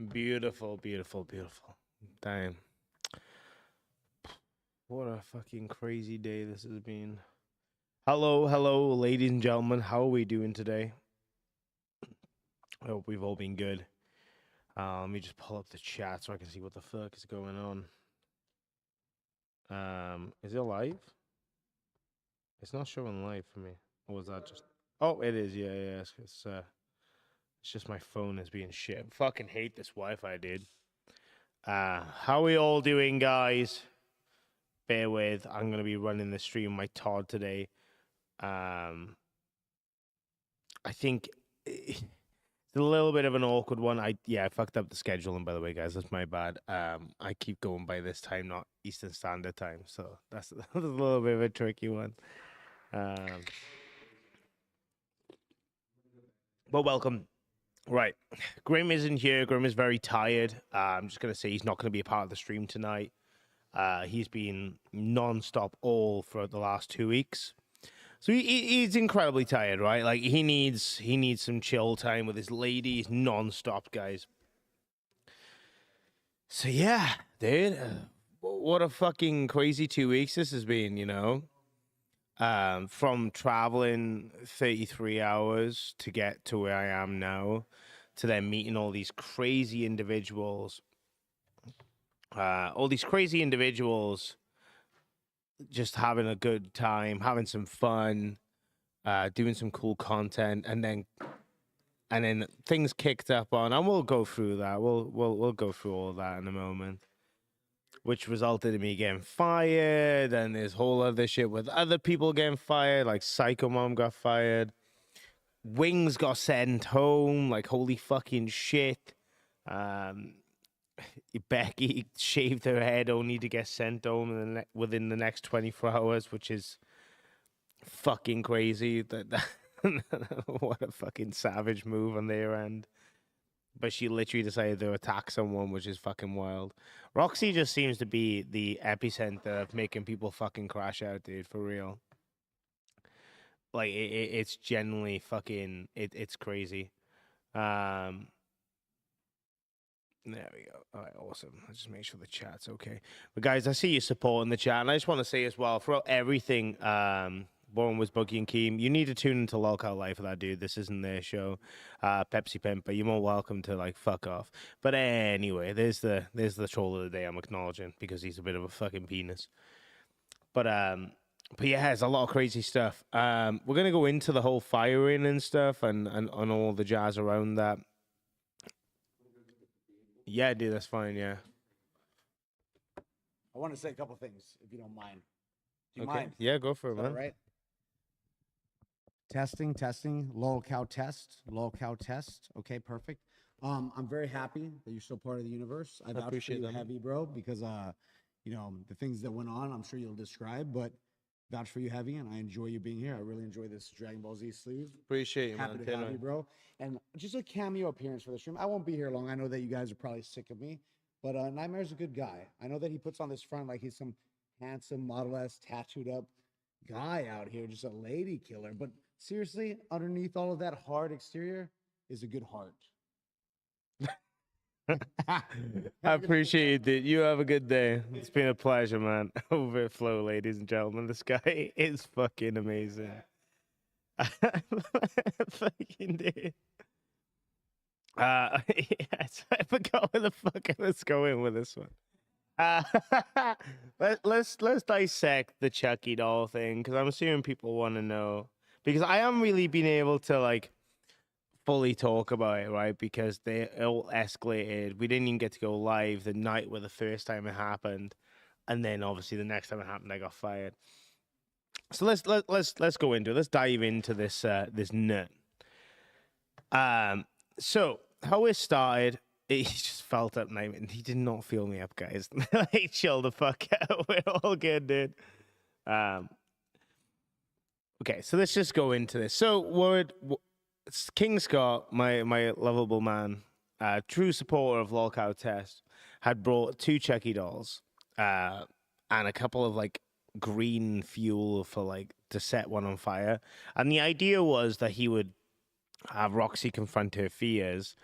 Beautiful, beautiful, beautiful. Damn. What a fucking crazy day this has been. Hello, hello, ladies and gentlemen. How are we doing today? I hope we've all been good. Let me just pull up the chat so I can see what the fuck is going on. Is it live? It's not showing live for me. Or was that just? Oh, it is. Yeah. It's just my phone is being shit. Fucking hate this Wi-Fi, dude. How are we all doing, guys? Bear with. I'm gonna be running the stream my Todd today. I think it's a little bit of an awkward one. I fucked up the scheduling, by the way, guys. That's my bad. I keep going by this time, not Eastern Standard Time, so that's a little bit of a tricky one. But welcome. Right, Grim isn't here. Grim is very tired. I'm just gonna say he's not gonna be a part of the stream tonight. He's been non-stop all for the last 2 weeks. So he's incredibly tired, right? Like he needs some chill time with his lady. He's non-stop, guys. So yeah, dude, what a fucking crazy 2 weeks this has been, you know. From traveling 33 hours to get to where I am now, to then meeting all these crazy individuals. Just having a good time, having some fun, doing some cool content, and then things kicked up on, and we'll go through that. We'll go through all that in a moment, which resulted in me getting fired, and this whole other shit with other people getting fired, like Psycho Mom got fired, Wings got sent home, like holy fucking shit. Becky shaved her head only to get sent home within the next 24 hours, which is fucking crazy. What a fucking savage move on their end. But she literally decided to attack someone, which is fucking wild. Roxy just seems to be the epicenter of making people fucking crash out, dude, for real. Like, it's genuinely fucking, it's crazy. There we go. All right, awesome. Let's just make sure the chat's okay. But guys, I see you supporting the chat, and I just want to say as well, throughout everything, Warren was Buggy and Keem, you need to tune into Lolcow Life for that, dude. This isn't their show. Pepsi Pimper, you're more welcome to like fuck off. But anyway, there's the troll of the day I'm acknowledging because he's a bit of a fucking penis. But yeah, there's a lot of crazy stuff. We're gonna go into the whole firing and stuff and all the jazz around that. Yeah, dude, that's fine. Yeah. I want to say a couple things, if you don't mind. Do you Okay. mind? Yeah, go for it, Is that man. all right? Testing. Lolcow test. Okay, perfect. I'm very happy that you're still part of the universe. I vouch for appreciate you that, man. heavy, bro, because the things that went on, I'm sure you'll describe, but vouch for you heavy, and I enjoy you being here. I really enjoy this Dragon Ball Z sleeve. Appreciate you, Happy man. to have you, bro. And just a cameo appearance for the stream. I won't be here long. I know that you guys are probably sick of me, but Nightmare's a good guy. I know that he puts on this front like he's some handsome, model-esque, tattooed up guy out here, just a lady killer. But seriously, underneath all of that hard exterior is a good heart. I appreciate it, dude. You have a good day. It's been a pleasure, man. Overflow, ladies and gentlemen. This guy is fucking amazing. Fucking dude. Yes, I forgot where the fuck I was going with this one. Let's dissect the Chucky doll thing because I'm assuming people want to know because I haven't really been able to like fully talk about it, right? Because they all escalated. We didn't even get to go live the night where the first time it happened, and then obviously the next time it happened, I got fired. So let's go into it. Let's dive into this this nut. So how it started, he just felt up night and he did not feel me up, guys. Like chill the fuck out. We're all good, dude. Okay, so let's just go into this. So King Scott, my lovable man, true supporter of Lolcow Test, had brought 2 Chucky dolls and a couple of like green fuel for like to set one on fire. And the idea was that he would have Roxy confront her fears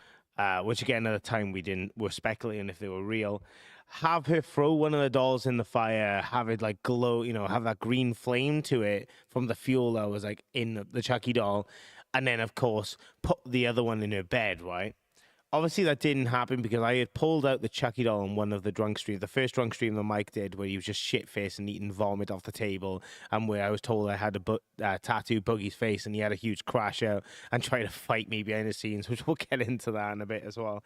which again at the time we're speculating if they were real. Have her throw one of the dolls in the fire, have it like glow, have that green flame to it from the fuel that was like in the Chucky doll, and then of course put the other one in her bed, right? Obviously that didn't happen because I had pulled out the Chucky doll on one of the drunk streams, the first drunk stream that Mike did, where he was just shit faced and eating vomit off the table, and where I was told I had to tattoo Boogie's face, and he had a huge crash out and try to fight me behind the scenes, which we'll get into that in a bit as well.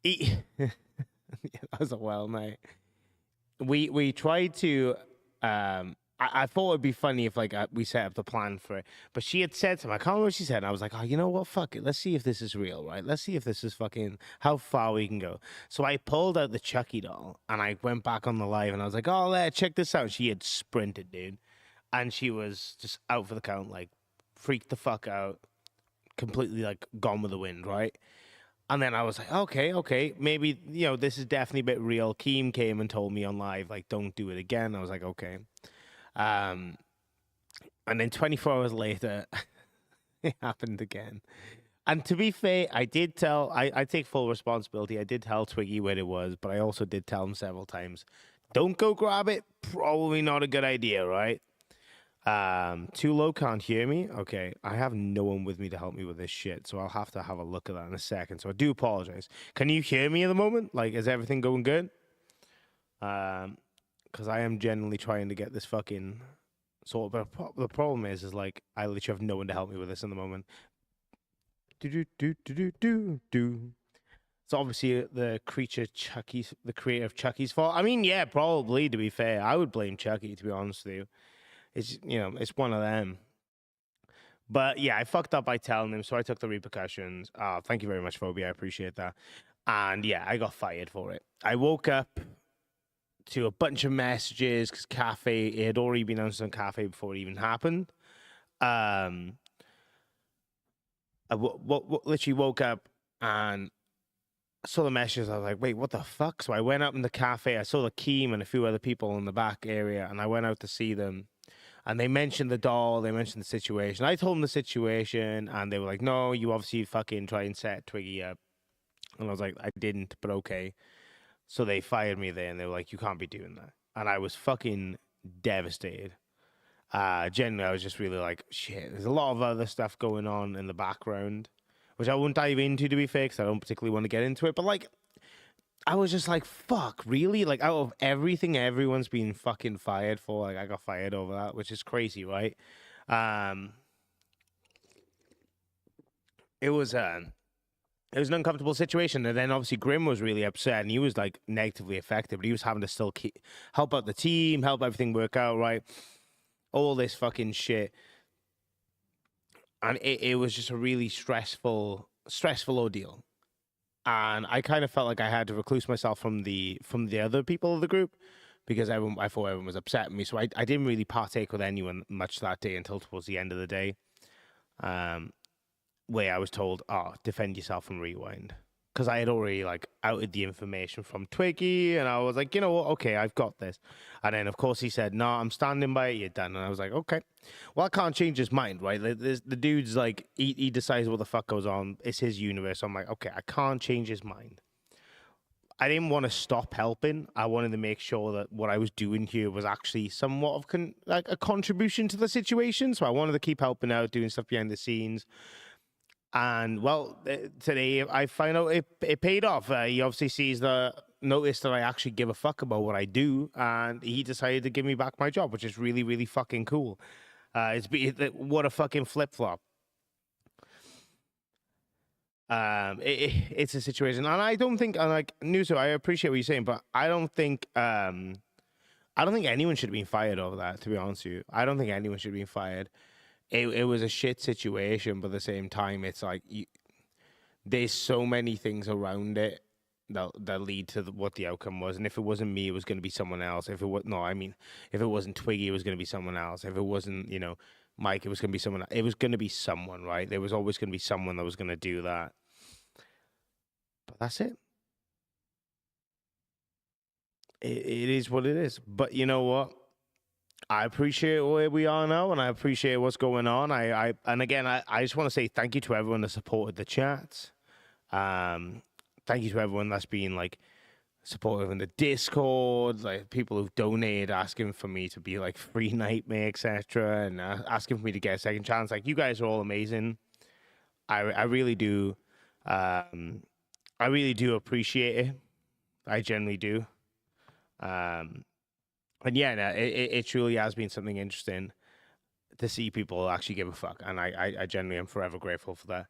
He, that was a well, mate. We tried to I thought it'd be funny if like we set up the plan for it, but she had said to me, I can't remember what she said. And I was like, oh, you know what? Fuck it. Let's see if this is real, right? Let's see if this is fucking how far we can go. So I pulled out the Chucky doll and I went back on the live and I was like, oh, check this out. She had sprinted, dude, and she was just out for the count, like freaked the fuck out, completely like gone with the wind, right? And then I was like, okay, maybe this is definitely a bit real. Keem came and told me on live, like, don't do it again. I was like, okay. And then 24 hours later, it happened again. And to be fair, I did tell, I take full responsibility. I did tell Twiggy where it was, but I also did tell him several times, don't go grab it. Probably not a good idea, right? Too low, can't hear me. Okay, I have no one with me to help me with this shit, so I'll have to have a look at that in a second. So I do apologize. Can you hear me at the moment? Like, is everything going good? Because I am genuinely trying to get this fucking sort of. But the problem is like I literally have no one to help me with this in the moment. Do. So obviously the creator of Chucky's fault. I mean, yeah, probably. To be fair, I would blame Chucky. To be honest with you, it's it's one of them. But yeah, I fucked up by telling him, so I took the repercussions. Thank you very much, Phobia. I appreciate that. And yeah, I got fired for it. I woke up to a bunch of messages because it had already been announced on Cafe before it even happened. I literally woke up and I saw the messages. I was like, wait, what the fuck? So I went up in the cafe. I saw the Keem and a few other people in the back area, and I went out to see them. And they mentioned the doll. They mentioned the situation. I told them the situation, and they were like, no, you obviously fucking try and set Twiggy up. And I was like, I didn't, but okay. So they fired me there, and they were like, you can't be doing that. And I was fucking devastated. Generally, I was just really like, shit, there's a lot of other stuff going on in the background, which I won't dive into, to be fair, because I don't particularly want to get into it. But, like, I was just like, fuck, really? Like, out of everything everyone's been fucking fired for, like, I got fired over that, which is crazy, right? It was an uncomfortable situation. And then, obviously, Grim was really upset, and he was, like, negatively affected, but he was having to still help out the team, help everything work out, right? All this fucking shit. And it was just a really stressful ordeal. And I kind of felt like I had to recluse myself from the other people of the group because I thought everyone was upset at me. So I didn't really partake with anyone much that day until towards the end of the day, where I was told, "Oh, defend yourself from Rewind," because I had already like outed the information from Twiggy, and I was like, you know what, okay, I've got this. And then of course he said, "No, I'm standing by it. You're done." And I was like, okay, well, I can't change his mind, right? The dude's like, he decides what the fuck goes on. It's his universe. I'm like, okay, I can't change his mind. I didn't want to stop helping. I wanted to make sure that what I was doing here was actually somewhat of like a contribution to the situation. So I wanted to keep helping out, doing stuff behind the scenes. And well, today I find out it paid off. He obviously noticed that I actually give a fuck about what I do, and he decided to give me back my job, which is really, really fucking cool. What a fucking flip flop. It's a situation, and I don't think, like Nuso, I appreciate what you're saying, but I don't think anyone should have been fired over that. To be honest with you, I don't think anyone should have been fired. It was a shit situation, but at the same time, it's like there's so many things around it that lead to what the outcome was. And if it wasn't me, it was going to be someone else. If it wasn't Twiggy, it was going to be someone else. If it wasn't, Mike, it was going to be someone. It was going to be someone, right? There was always going to be someone that was going to do that. But that's it. It is what it is. But you know what? I appreciate where we are now, and I appreciate what's going on. And again, I just want to say thank you to everyone that supported the chat. Thank you to everyone that's been like supportive in the Discord, like people who've donated, asking for me to be like free Knightmare, etc., and asking for me to get a second chance. Like, you guys are all amazing. I really do. I really do appreciate it. I generally do. And yeah, no, it truly has been something interesting to see people actually give a fuck, and I genuinely am forever grateful for that.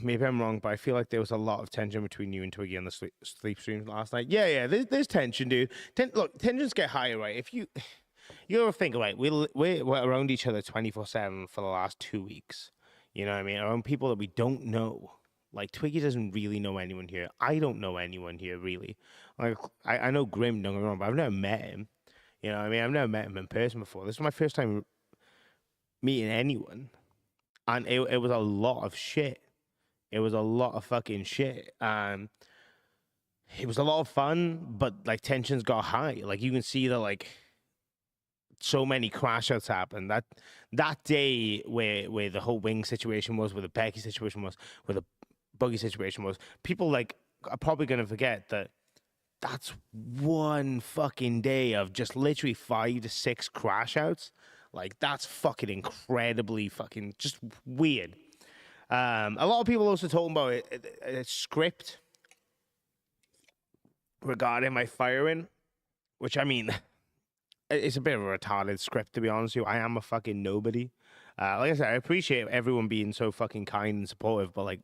Maybe I'm wrong, but I feel like there was a lot of tension between you and Twiggy on the sleep stream last night. Yeah, there's tension, dude. Look, tensions get higher, right? If you ever think, right, we're around each other 24/7 for the last 2 weeks. You know what I mean? Around people that we don't know. Like, Twiggy doesn't really know anyone here. I don't know anyone here, really. Like, I know Grim, don't get me wrong, but I've never met him. You know what I mean? I've never met him in person before. This is my first time meeting anyone. And it was a lot of shit. It was a lot of fucking shit. It was a lot of fun, but like tensions got high. Like, you can see that like so many crash outs happened. That day where the whole wing situation was, where the Becky situation was, where the buggy situation was, people like are probably gonna forget that that's one fucking day of just literally 5 to 6 crash outs. Like, that's fucking incredibly fucking just weird. A lot of people also talking about a script regarding my firing, which, I mean, it's a bit of a retarded script, to be honest with you. I am a fucking nobody. Like I said, I appreciate everyone being so fucking kind and supportive, but like,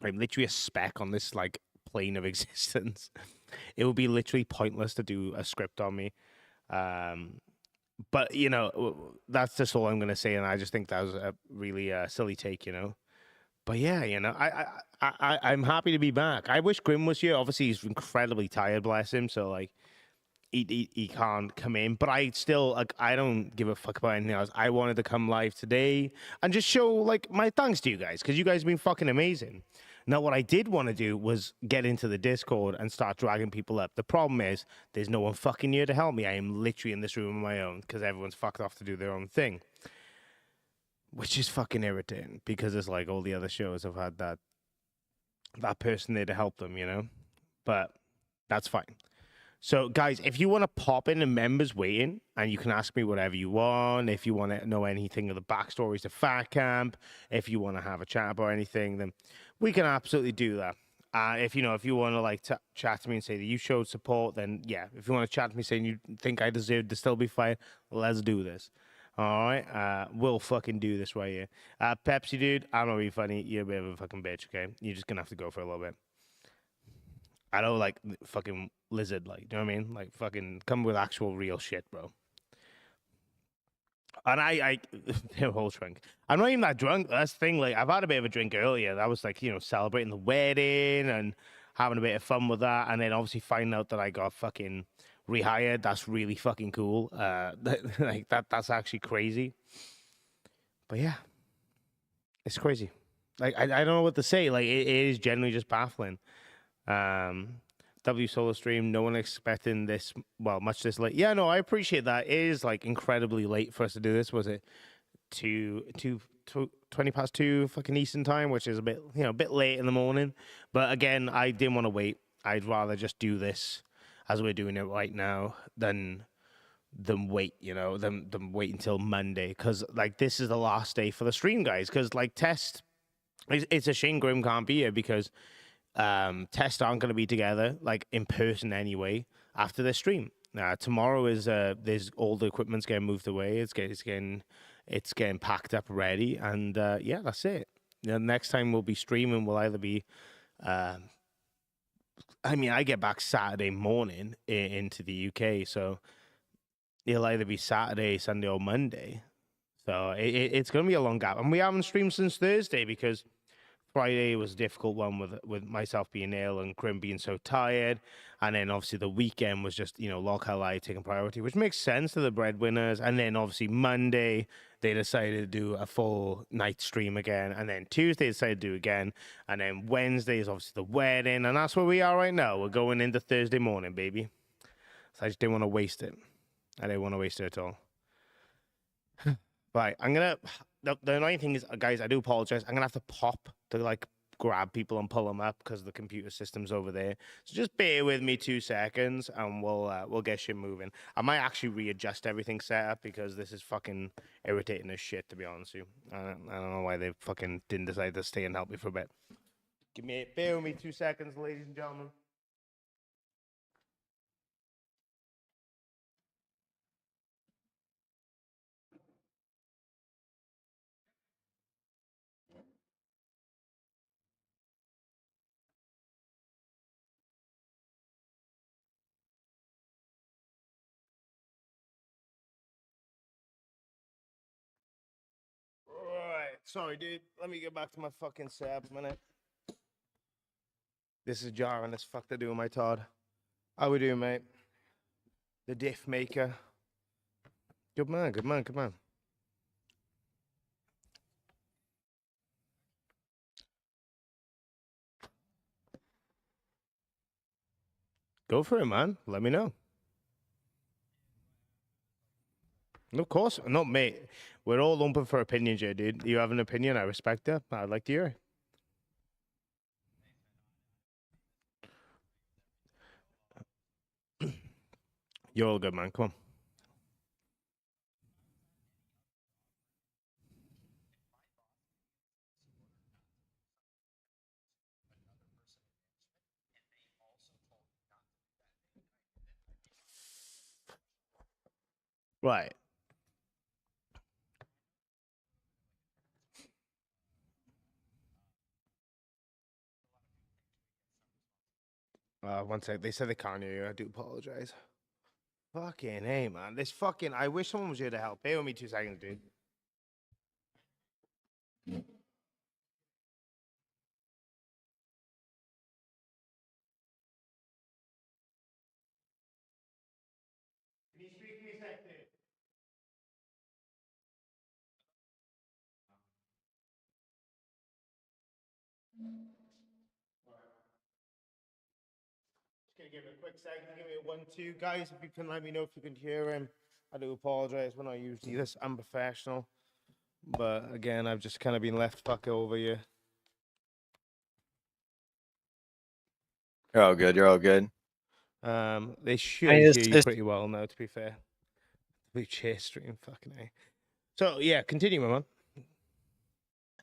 I'm literally a speck on this like plane of existence. It would be literally pointless to do a script on me. But you know, that's just all I'm gonna say, and I just think that was a really silly take, you know. But yeah, you know, I'm happy to be back. I wish Grim was here. Obviously, he's incredibly tired, bless him. So like, he can't come in. But I still like, I don't give a fuck about anything else. I wanted to come live today and just show like my thanks to you guys, because you guys have been fucking amazing. Now, what I did want to do was get into the Discord and start dragging people up. The problem is there's no one fucking here to help me. I am literally in this room on my own because everyone's fucked off to do their own thing, which is fucking irritating, because it's like all the other shows have had that person there to help them, you know? But that's fine. So, guys, if you want to pop in a members waiting, and you can ask me whatever you want, if you want to know anything of the backstories to Fat Camp, if you want to have a chat about anything, then we can absolutely do that. If you want to like chat to me and say that you showed support, then yeah. If you want to chat to me saying you think I deserve to still be fired, let's do this. All right, we'll fucking do this right here. Pepsi dude, I'm not really funny. You're a bit of a fucking bitch, okay? You're just gonna have to go for a little bit. I don't like fucking lizard, like, do you know what I mean? Like, fucking come with actual real shit, bro. And they're whole drunk. I'm not even that drunk. That's the thing. Like, I've had a bit of a drink earlier. That was like, you know, celebrating the wedding and having a bit of fun with that. And then obviously finding out that I got fucking rehired. That's really fucking cool. Like that's actually crazy. But yeah, it's crazy. Like, I don't know what to say. Like, it is generally just baffling. W solo stream, no one expecting this, well, much this late. Yeah, no, I appreciate that. It is like incredibly late for us to do this. Was it 20 past 2 fucking Eastern time, which is a bit, you know, a bit late in the morning. But again, I didn't want to wait. I'd rather just do this as we're doing it right now than wait, you know, than wait until Monday, because like this is the last day for the stream, guys. Because like Test, it's a shame Grim can't be here, because Test aren't going to be together like in person anyway after the stream. Tomorrow is there's all the equipment's getting moved away. It's getting packed up ready, and yeah, that's it. The next time we'll be streaming will either be I mean, I get back Saturday morning into the UK, so it'll either be Saturday, Sunday, or Monday. So it's going to be a long gap, and we haven't streamed since Thursday because Friday was a difficult one with myself being ill and Grim being so tired. And then obviously the weekend was just, you know, Lockout Live taking priority, which makes sense to the breadwinners. And then obviously Monday, they decided to do a full night stream again. And then Tuesday, they decided to do again. And then Wednesday is obviously the wedding. And that's where we are right now. We're going into Thursday morning, baby. So I just didn't want to waste it. I didn't want to waste it at all. Right, I'm gonna. The annoying thing is, guys, I do apologize. I'm gonna have to pop to like grab people and pull them up because the computer system's over there. So just bear with me 2 seconds, and we'll get shit moving. I might actually readjust everything set up because this is fucking irritating as shit, to be honest with you. I don't know why they fucking didn't decide to stay and help me for a bit. Bear with me 2 seconds, ladies and gentlemen. Right. Sorry, dude. Let me get back to my fucking setup a minute. This is jarring as fuck to do, my Todd. How we doing, mate? The diff maker. Good man, good man, good man. Go for it, man. Let me know. Of course. No, mate. We're all open for opinions here, dude. You have an opinion, I respect that. I'd like to hear it. You're all good, man. Come on. Right. One sec. They said they can't hear you. I do apologize. Fucking hey, man. This fucking. I wish someone was here to help. Bear with me 2 seconds, dude. Can you speak to me a sec, dude? Just gonna give it a quick second. Give me a 1-2, guys. If you can let me know if you can hear him. I do apologize. We're not usually this unprofessional, but again, I've just kind of been left fuck over you. You're all good. You're all good. They should it's- hear you it's- pretty well now. To be fair, we chair stream, fucking a. So yeah, continue, my man.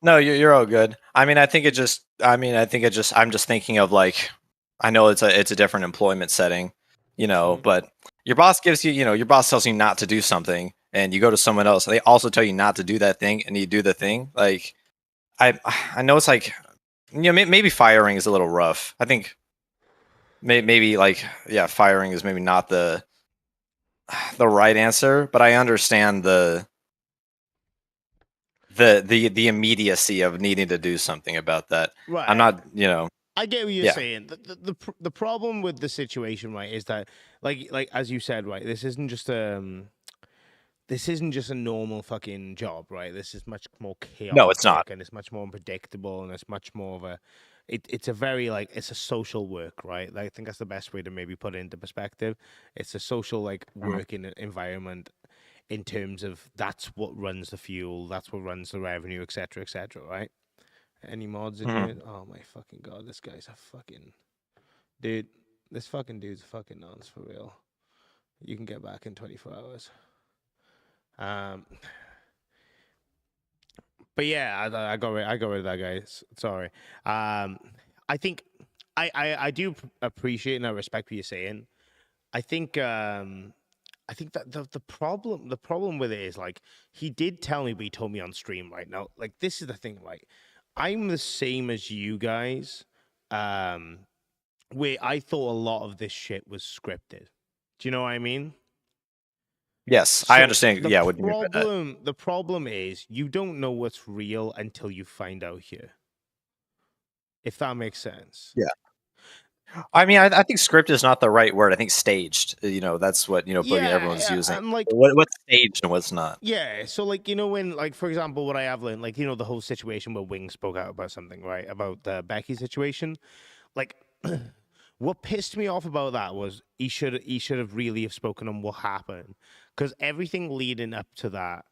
No, you're all good. I mean, I think it just. I mean, I think it just. I'm just thinking of like, I know it's a different employment setting, Mhm. but your boss gives you, your boss tells you not to do something, and you go to someone else. They also tell you not to do that thing, and you do the thing. Like, I know it's like, maybe firing is a little rough. I think maybe like, yeah, firing is maybe not the right answer, but I understand the immediacy of needing to do something about that. Right. I'm not, I get what you're Yeah. saying. The problem with the situation, right, is that like as you said, right, this isn't just a normal fucking job, right? This is much more chaotic. No, it's not. And it's much more unpredictable, and it's much more of a. It's a very like it's a social work, right? Like, I think that's the best way to maybe put it into perspective. It's a social like working environment in terms of that's what runs the fuel, that's what runs the revenue, etc., right? Any mods in here? Oh my fucking god, this guy's a fucking dude. This fucking dude's a fucking nonce for real. You can get back in 24 hours. But yeah, I got rid of that guy. Sorry. I think I do appreciate and I respect what you're saying. I think that the problem with it is like he did tell me, but he told me on stream right now. Like, this is the thing, right? I'm the same as you guys. Where I thought a lot of this shit was scripted. Do you know what I mean? Yes, I understand. The Yeah, what you mean by that. the problem is you don't know what's real until you find out here. If that makes sense. Yeah. I mean, I think script is not the right word. I think staged. That's what Boogie everyone's using. I'm like, What's staged and what's not? yeah. So like, when, like, for example, what I have learned, like, the whole situation where Wing spoke out about something, right? About the Becky situation. Like What pissed me off about that was he should have really have spoken on what happened, because everything leading up to that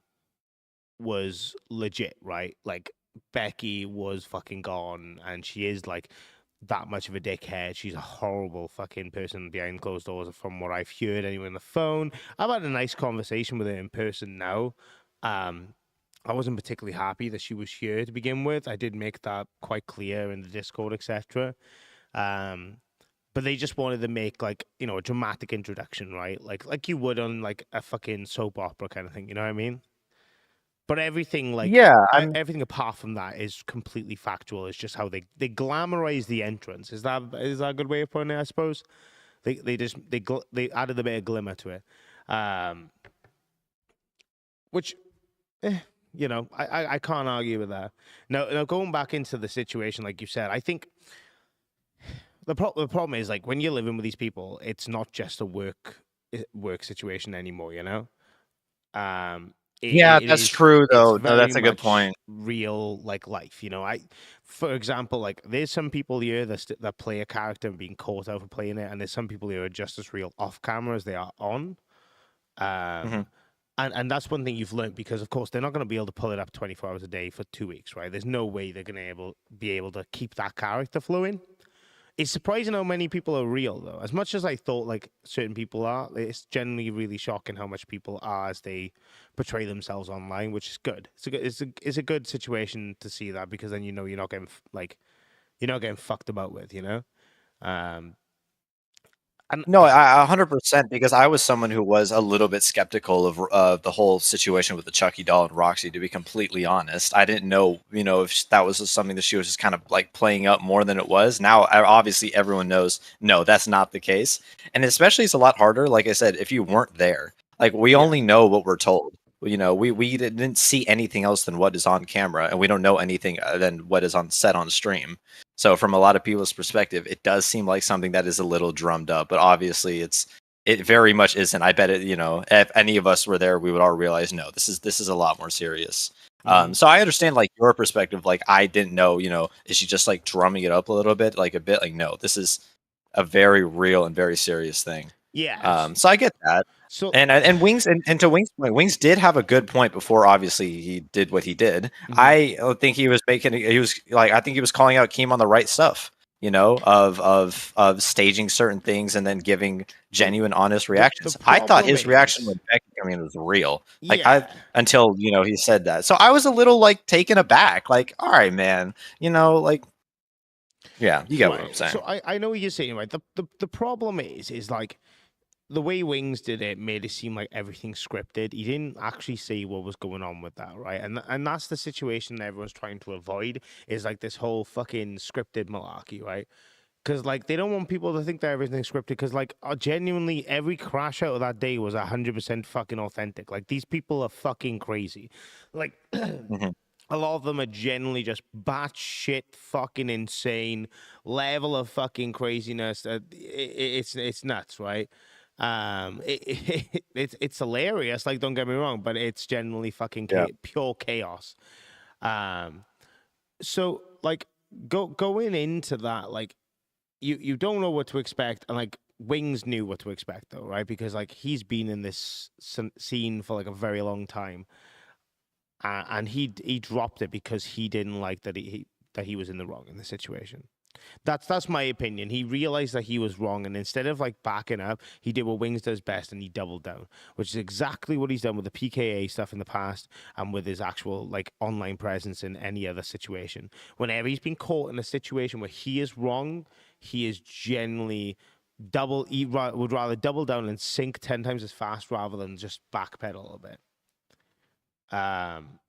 was legit, right? Like Becky was fucking gone, and she is like that much of a dickhead. She's a horrible fucking person behind closed doors, from what I've heard anyway on the phone. I've had a nice conversation with her in person now. I wasn't particularly happy that she was here to begin with. I did make that quite clear in the Discord, etc. But they just wanted to make like, you know, a dramatic introduction, right? Like you would on like a fucking soap opera kind of thing. You know what I mean? But everything like Yeah, everything apart from that is completely factual. It's just how they glamorize the entrance. Is that a good way of putting it? I suppose they added a bit of glimmer to it, which, you know, I can't argue with that. Now going back into the situation, like you said, I think the problem is like when you're living with these people, it's not just a work situation anymore. You know. yeah, that's true It's though. No, very that's a good much point. real like life, you know. For example, like there's some people here that play a character and being caught out for playing it, and there's some people here who are just as real off camera as they are on. Mhm. And that's one thing you've learned, because of course they're not going to be able to pull it up 24 hours a day for 2 weeks, right? There's no way they're going to be able to keep that character flowing. It's surprising how many people are real, though. As much as I thought like certain people are, it's generally really shocking how much people are as they portray themselves online, which is good. It's a good situation to see that, because then you know you're not getting you're not getting fucked about with, you know. Um, and No, I 100%, because I was someone who was a little bit skeptical of the whole situation with the Chucky doll and Roxy. To be completely honest, I didn't know, you know, if that was just something that she was just kind of like playing up more than it was. Now, obviously, everyone knows, no, that's not the case, and especially it's a lot harder. Like I said, if you weren't there, like we yeah, only know what we're told. You know, we didn't see anything else than what is on camera, and we don't know anything than what is on set on stream. So from a lot of people's perspective, it does seem like something that is a little drummed up, but obviously it very much isn't. I bet it, you know, if any of us were there, we would all realize, no, this is a lot more serious. So I understand like your perspective. Like I didn't know, you know, is she just like drumming it up a little bit, like a bit? Like no, this is a very real and very serious thing. yeah. So I get that. So, And Wings, and to Wings' point, Wings did have a good point before. Obviously, he did what he did. mhm. I think he was making. He was like, I think he was calling out Keem on the right stuff. You know, of staging certain things and then giving But genuine, honest the reactions. I thought problem his reaction is, when Becky came in was real. Like I, yeah. until you know he said that, so I was a little like taken aback. Like, all right, man. You know, like, yeah, you get what I'm Right. So saying. I know what you're saying, right? The problem is like the way Wings did it made it seem like everything's scripted. He didn't actually say what was going on with that, right? And that's the situation that everyone's trying to avoid, is like this whole fucking scripted malarkey, right? Because like they don't want people to think that everything's scripted. Because like genuinely, every crash out of that day was 100% fucking authentic. Like these people are fucking crazy. Like Mhm. a lot of them are generally just batshit fucking insane level of fucking craziness. That it's nuts, right? It's hilarious. Like, don't get me wrong, but it's generally fucking Yeah. pure chaos. Um, so like going into that, like you don't know what to expect, and like Wings knew what to expect though, right? Because like he's been in this scene for like a very long time, and he dropped it because he didn't like that he was in the wrong in the situation. That's my opinion. He realized that he was wrong, and instead of like backing up, he did what Wings does best, and he doubled down, which is exactly what he's done with the PKA stuff in the past, and with his actual like online presence in any other situation. Whenever he's been caught in a situation where he is wrong, he is generally would rather double down and sink 10 times as fast rather than just backpedal a little bit.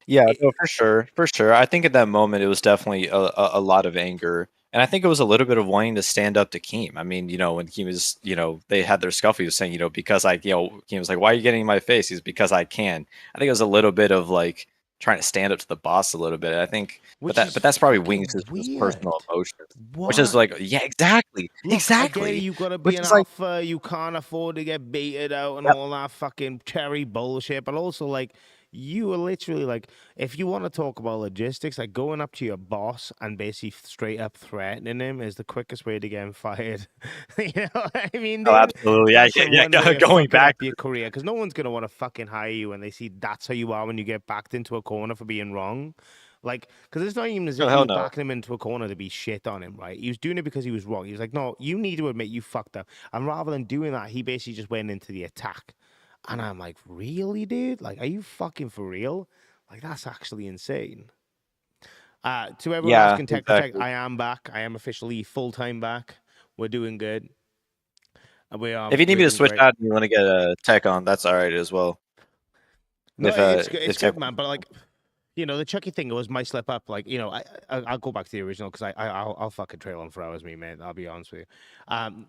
Yeah, It, no, for sure, for sure. I think at that moment it was definitely a lot of anger, and I think it was a little bit of wanting to stand up to Keem. I mean, you know, when Keem was, you know, they had their scuffle, he was saying, you know, because I, you know, Keem was like, "Why are you getting in my face?" He's because I can. I think it was a little bit of like trying to stand up to the boss a little bit. I think, which is but that's probably fucking Wings' his personal weird. emotions, which is What? like, yeah, exactly, Look, I get it. exactly, You gotta be which an is like, alpha. You can't afford to get baited out and yep, all that fucking cherry bullshit. But also, like, you are literally like, if you want to talk about logistics, like going up to your boss and basically straight up threatening him is the quickest way to get him fired. You know what I mean, Oh, dude? absolutely. That's Yeah, the yeah. one way of Going fucking back. up your career, because no one's gonna want to fucking hire you when they see that's how you are when you get backed into a corner for being wrong. Like, because it's not even as Oh, if he hell was no. backing him into a corner to be shit on him, right? He was doing it because he was wrong. He was like, no, you need to admit you fucked up. And rather than doing that, he basically just went into the attack. And I'm like, really, dude? Like, are you fucking for real? Like, that's actually insane. To everyone Yeah, asking Tech Protect, exactly. I am back. I am officially full time back. We're doing good. If you need We're me to doing switch great. out and you want to get a tech on, that's all right as well. No, If it's tech. good, man. But like, you know, the Chucky thing was my slip up. Like, you know, I'll go back to the original because I'll fucking trail on for hours, me man. I'll be honest with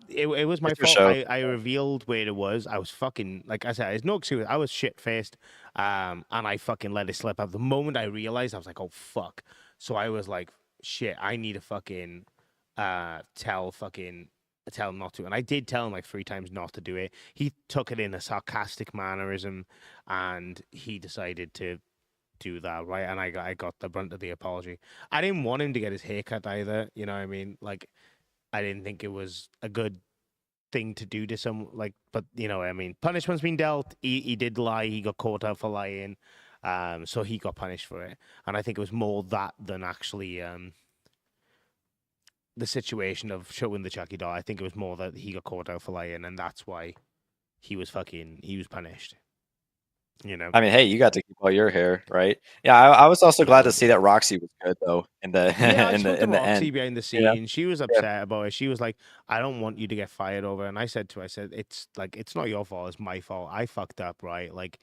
you. It was my It's your fault. show. I revealed where it was. I was fucking, like I said, it's no excuse. I was shit faced. And I fucking let it slip up. The moment I realized, I was like, oh fuck. So I was like, shit. I need to fucking tell him not to. And I did tell him like 3 times not to do it. He took it in a sarcastic mannerism, and he decided to do that, right? And I got the brunt of the apology. I didn't want him to get his hair cut either. You know what I mean? Like, I didn't think it was a good thing to do to some, like, but you know what I mean? Punishment's been dealt. He did lie. He got caught out for lying. So he got punished for it. And I think it was more that than actually the situation of showing the Chucky doll. I think it was more that he got caught out for lying, and that's why he was punished. You know? I mean, hey, you got to keep all your hair, right? Yeah, I was also glad to see that Roxy was good though in the Yeah, I spoke to in the end. Roxy behind the You know? scenes. She was Yeah. upset about it. She was like, "I don't want you to get fired over." And I said to her, "I said it's like it's not your fault. It's my fault. I fucked up, right? Like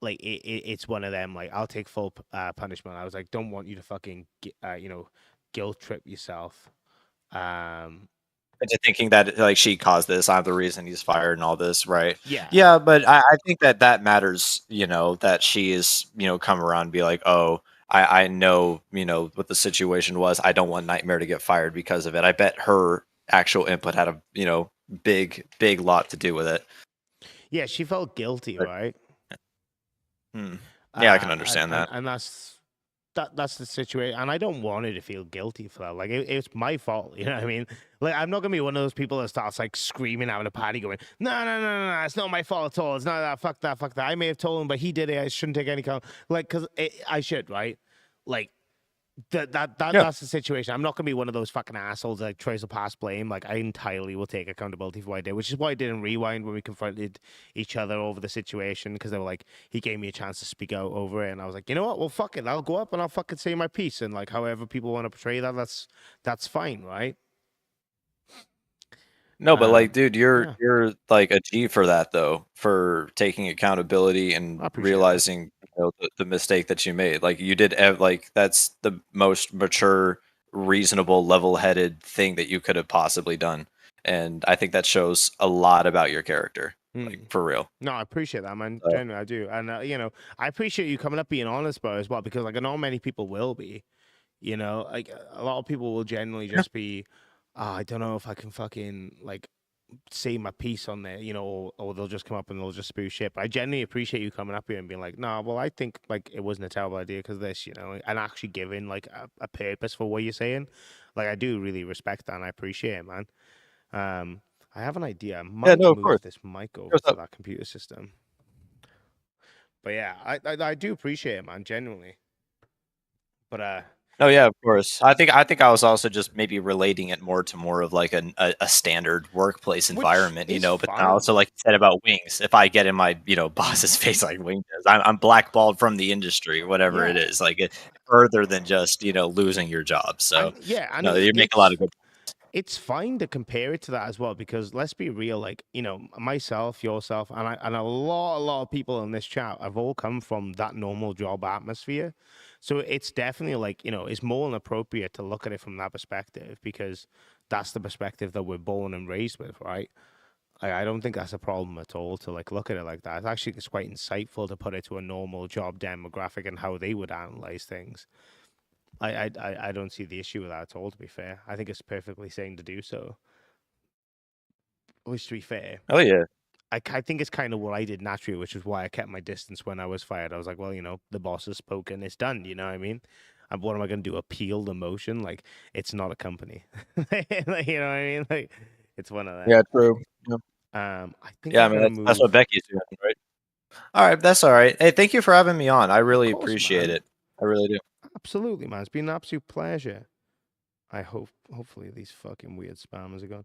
it's one of them. Like I'll take full punishment." I was like, "Don't want you to fucking you know, guilt trip yourself." Um, Into thinking that like she caused this, I'm the reason he's fired and all this, right? yeah, Yeah, but I think that that matters. You know that she is come around and be like, oh, I know what the situation was. I don't want Nightmare to get fired because of it. I bet her actual input had a big lot to do with it. yeah. She felt guilty, But, right? hmm. Yeah, I can understand that. And that's the situation, and I don't want her to feel guilty for that. Like it's my fault, you know what I mean? Like I'm not gonna be one of those people that starts like screaming out at a party, going, "No, no, no, no, no, it's not my fault at all. It's not that. Fuck that. Fuck that. I may have told him, but he did it. I shouldn't take any count." Like, cause I should, right? Like Yeah. that's the situation. I'm not gonna be one of those fucking assholes that like, tries to pass blame. Like I entirely will take accountability for what I did, which is why I didn't rewind when we confronted each other over the situation, because they were like, he gave me a chance to speak out over it, and I was like, you know what? Well, fuck it. I'll go up and I'll fucking say my piece, and like however people want to portray that, that's fine, right? No, but like, dude, Yeah, you're like a G for that though, for taking accountability I and appreciate that. realizing the mistake that you made. Like you did, like that's the most mature, reasonable, level-headed thing that you could have possibly done, and I think that shows a lot about your character, like Hmm. for real. No, I appreciate that, man. So, Genuinely, I do, and you know, I appreciate you coming up being honest about it as well, because like I know many people will be. You know, like a lot of people will generally yeah. just be, I don't know if I can fucking like say my piece on there, you know, or they'll just come up and they'll just spew shit. But I genuinely appreciate you coming up here and being like, nah, well, I think like it wasn't a terrible idea because this, you know, and actually giving like a purpose for what you're saying. Like I do really respect that and I appreciate it, man. I have an idea. I Yeah, might no, of course. move this mic over What's to up? that computer system. But yeah, I do appreciate it, man, genuinely. But No, yeah, of course. I think I was also just maybe relating it more to more of like a standard workplace which environment, is but then also fine. like you said about wings, if I get in my boss's face like Wing does, I'm blackballed from the industry, whatever it Yeah. is, like further than just losing your job. So And yeah, and no, you make a lot of good. it's fine to compare it to that as well, because let's be real, like, you know, myself, yourself, and a lot of people in this chat have all come from that normal job atmosphere. So it's definitely like, you know, it's more than appropriate to look at it from that perspective, because that's the perspective that we're born and raised with, right? I don't think that's a problem at all to like look at it like that. It's quite insightful to put it to a normal job demographic and how they would analyze things. I don't see the issue with that at all, to be fair. I think it's perfectly sane to do so. Which, to be fair, Oh yeah. I think it's kind of what I did naturally, which is why I kept my distance when I was fired. I was like, well, the boss has spoken, it's done. You know what I mean? And what am I going to do? Appeal the motion? Like, it's not a company. Like, you know what I mean? Like, it's one of them. Yeah, true. Yeah, I think yeah, I I'm mean gonna that's what move. Becky's doing, right? All right, that's all right. Hey, thank you for having me on. I really Of course, appreciate man. it. I really do. Absolutely, man. It's been an absolute pleasure. Hopefully these fucking weird spammers are gone.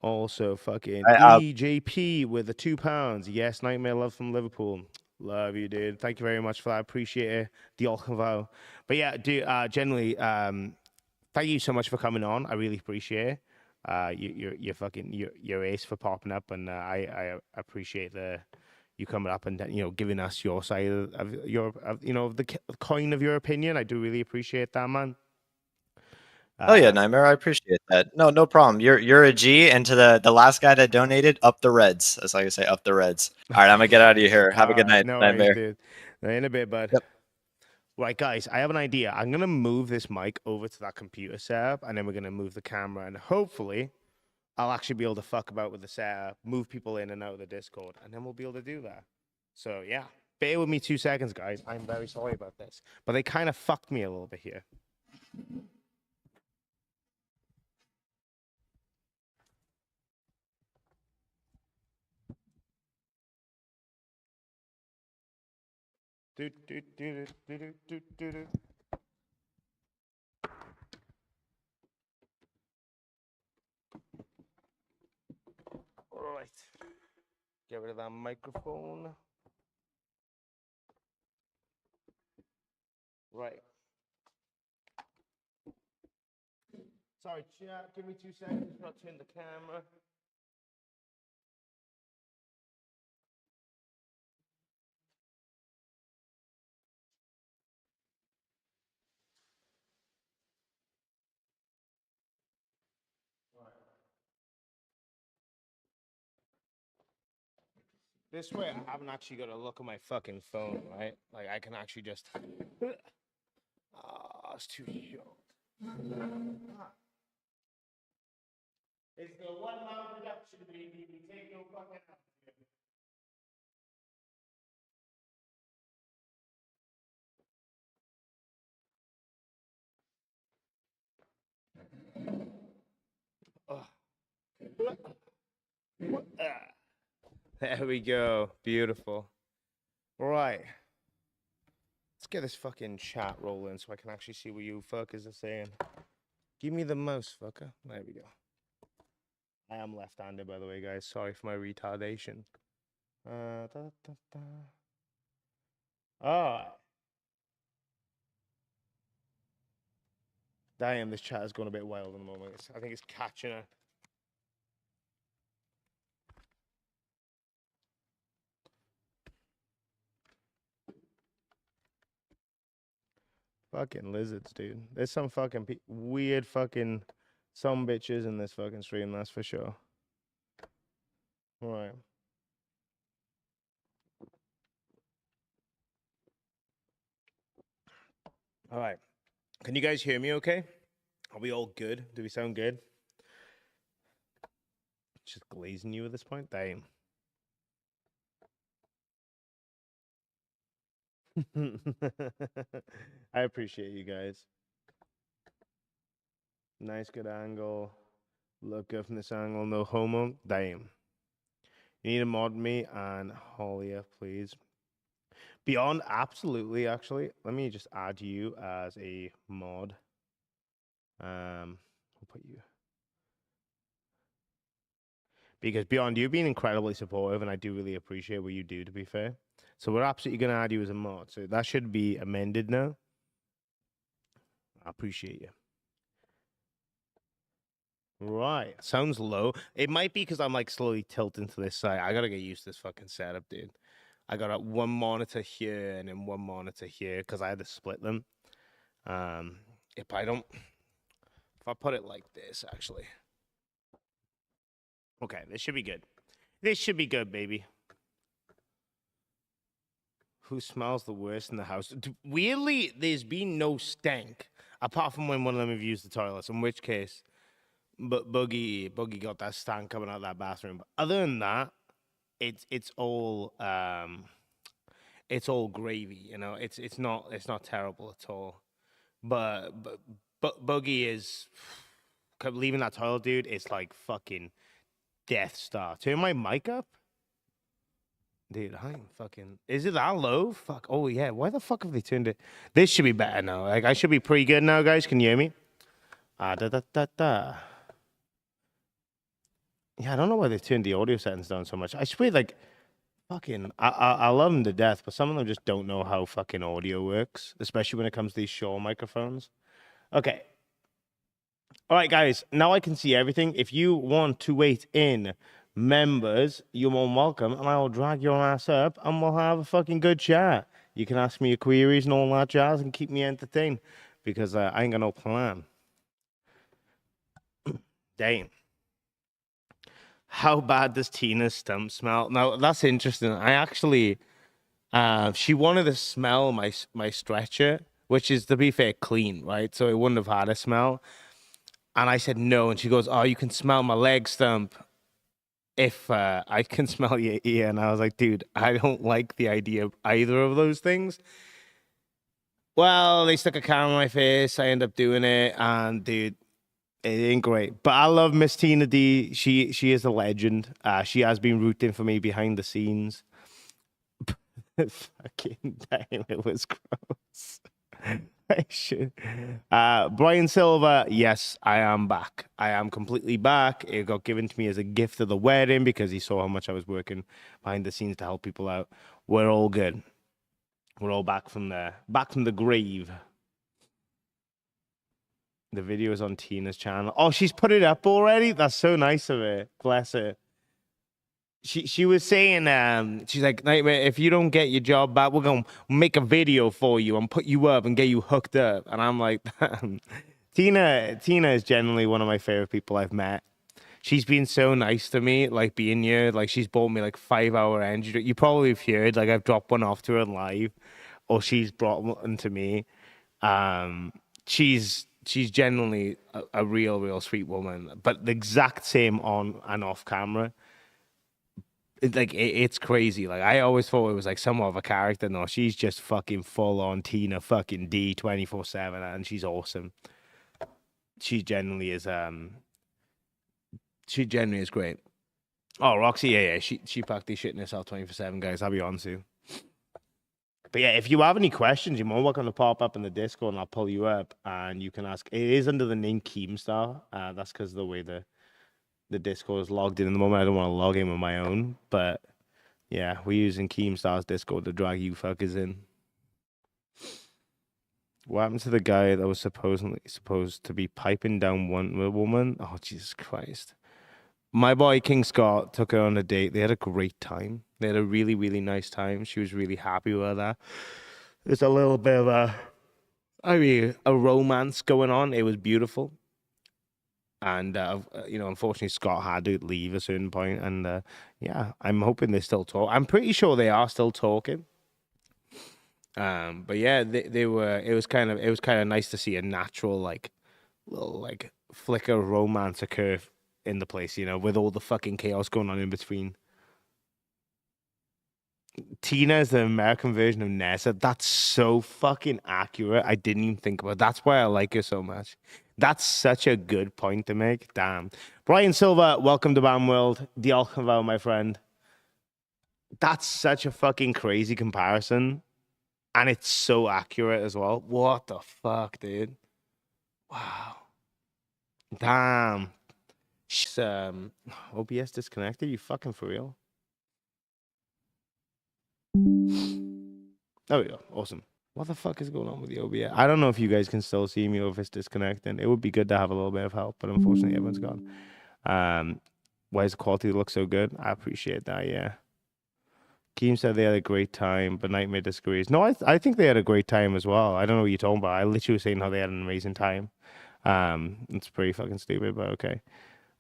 Also, fucking I'll EJP with the £2. Yes, Nightmare love from Liverpool. Love you, dude. Thank you very much for that. I appreciate it. Diolch yn fawr. But yeah, dude, generally, thank you so much for coming on. I really appreciate it. You're fucking you're ace for popping up, and I appreciate you coming up and giving us your side of your the coin of your opinion. I do really appreciate that, man. Oh yeah, Nightmare, I appreciate that. No, no problem. You're a G, and to the last guy that donated, up the Reds. That's like I say, up the Reds. All right, I'm gonna get out of here. Have a good night, No worries, Nightmare. dude. In a bit, bud. Yep. Right, guys, I have an idea. I'm gonna move this mic over to that computer setup, and then we're gonna move the camera, and hopefully, I'll actually be able to fuck about with the setup, move people in and out of the Discord, and then we'll be able to do that. So yeah, bear with me 2 seconds, guys. I'm very sorry about this, but they kind of fucked me a little bit here. Do, do, do, do, do, do, do, do. All right. Get rid of that microphone. Right. Sorry, chat. Give me 2 seconds. Not turn the camera. This way, I haven't actually got to look at my fucking phone, right? Like, I can actually just. It's too short. It's the one man production, baby. We take no fucking out. There we go. Beautiful. Right. Let's get this fucking chat rolling so I can actually see what you fuckers are saying. Give me the mouse, fucker. There we go. I am left-handed, by the way, guys. Sorry for my retardation. Oh. Damn, this chat has gone a bit wild in the moment. I think it's catching her. Fucking lizards, dude. There's some fucking weird fucking some bitches in this fucking stream, that's for sure. All right. All right. Can you guys hear me okay? Are we all good? Do we sound good? Just glazing you at this point? Damn. I appreciate you guys. Nice, good angle. Look good from this angle. No homo. Damn. You need to mod me and Hollia, please. Beyond, absolutely, actually. Let me just add you as a mod. I'll put you. Because Beyond, you've been incredibly supportive, and I do really appreciate what you do, to be fair. So we're absolutely going to add you as a mod. So that should be amended now. I appreciate you. Right. Sounds low. It might be because I'm like slowly tilting to this side. I got to get used to this fucking setup, dude. I got one monitor here and then one monitor here because I had to split them. If I put it like this, actually. Okay, this should be good. This should be good, baby. Who smells the worst in the house? Weirdly, there's been no stank apart from when one of them have used the toilets, in which case, but Boogie got that stank coming out of that bathroom. But other than that, it's all gravy, you know. It's not terrible at all. But Boogie is leaving that toilet, dude. It's like fucking Death Star. Turn my mic up, dude. I'm fucking. Is it that low? Fuck. Oh yeah. Why the fuck have they turned it? This should be better now. Like I should be pretty good now, guys. Can you hear me? Da da da da. Yeah, I don't know why they turned the audio settings down so much. I swear, like, fucking, I love them to death, but some of them just don't know how fucking audio works, especially when it comes to these Shure microphones. Okay. All right, guys. Now I can see everything. If you want to wait in, members, you're more than welcome, and I will drag your ass up, and we'll have a fucking good chat. You can ask me your queries and all that jazz, and keep me entertained, because I ain't got no plan. Damn. How bad does Tina's stump smell? Now that's interesting. I actually, she wanted to smell my stretcher, which is, to be fair, clean, right? So it wouldn't have had a smell. And I said no, and she goes, "Oh, you can smell my leg stump if I can smell your ear." And I was like, "Dude, I don't like the idea of either of those things." Well, they stuck a camera in my face. I end up doing it, and dude, it ain't great. But I love Miss Tina D. She is a legend. She has been rooting for me behind the scenes. Fucking damn, it was gross. I should. Brian Silver, yes, I am back. I am completely back. It got given to me as a gift of the wedding because he saw how much I was working behind the scenes to help people out. We're all good. We're all back from the grave. The video is on Tina's channel. Oh, she's put it up already? That's so nice of her. Bless her. She was saying, she's like, "Knightmare, if you don't get your job back, we're going to make a video for you and put you up and get you hooked up." And I'm like, Tina is generally one of my favorite people I've met. She's been so nice to me, like being here. Like she's bought me like 5-hour energy drink. You probably have heard, like I've dropped one off to her live, or she's brought one to me. She's genuinely a real sweet woman, but the exact same on and off camera. It's crazy. Like I always thought it was like somewhat of a character. No, she's just fucking full on Tina fucking D 24/7, and she's awesome. She genuinely is great. Oh, Roxy, yeah, she practically shitting herself 24/7, guys. I'll be on to. But yeah, if you have any questions, you're more welcome to pop up in the Discord, and I'll pull you up, and you can ask. It is under the name Keemstar. That's because of the way the Discord is logged in the moment. I don't want to log in with my own, but yeah, we're using Keemstar's Discord to drag you fuckers in. What happened to the guy that was supposed to be piping down one woman? Oh, Jesus Christ. My boy King Scott took her on a date. They had a great time. They had a really, really nice time. She was really happy with that. There's a little bit of a romance going on. It was beautiful. And, unfortunately, Scott had to leave at a certain point. And, yeah, I'm hoping they still talk. I'm pretty sure they are still talking. But yeah, they were. It was kind of nice to see a natural little flicker of romance occur in the place, with all the fucking chaos going on in between. Tina is the American version of Nessa. That's so fucking accurate. I didn't even think about it. That's why I like her so much. That's such a good point to make. Damn. Brian Silva, welcome to Bam World. Diolch, my friend. That's such a fucking crazy comparison. And it's so accurate as well. What the fuck, dude? Wow. Damn. OBS disconnected? You fucking for real? There we go. Awesome. What the fuck is going on with the OBS? I don't know if you guys can still see me or if it's disconnecting. It would be good to have a little bit of help, but unfortunately everyone's gone. Why does the quality look so good? I appreciate that, yeah. Keem said they had a great time, but Knightmare disagrees. No, I think they had a great time as well. I don't know what you're talking about. I literally was saying how they had an amazing time. It's pretty fucking stupid, but okay.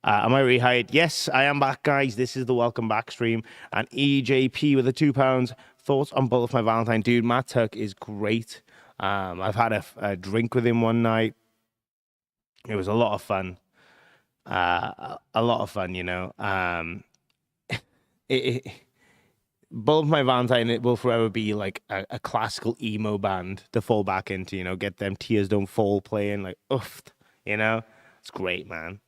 Am I rehired? Yes, I am back, guys. This is the welcome back stream. And EJP with the £2. Thoughts on both my Valentine? Dude, Matt Tuck is great. I've had a drink with him one night. It was a lot of fun. A lot of fun, it both my Valentine, it will forever be like a classical emo band to fall back into, get them Tears Don't Fall playing, like, oof, it's great, man.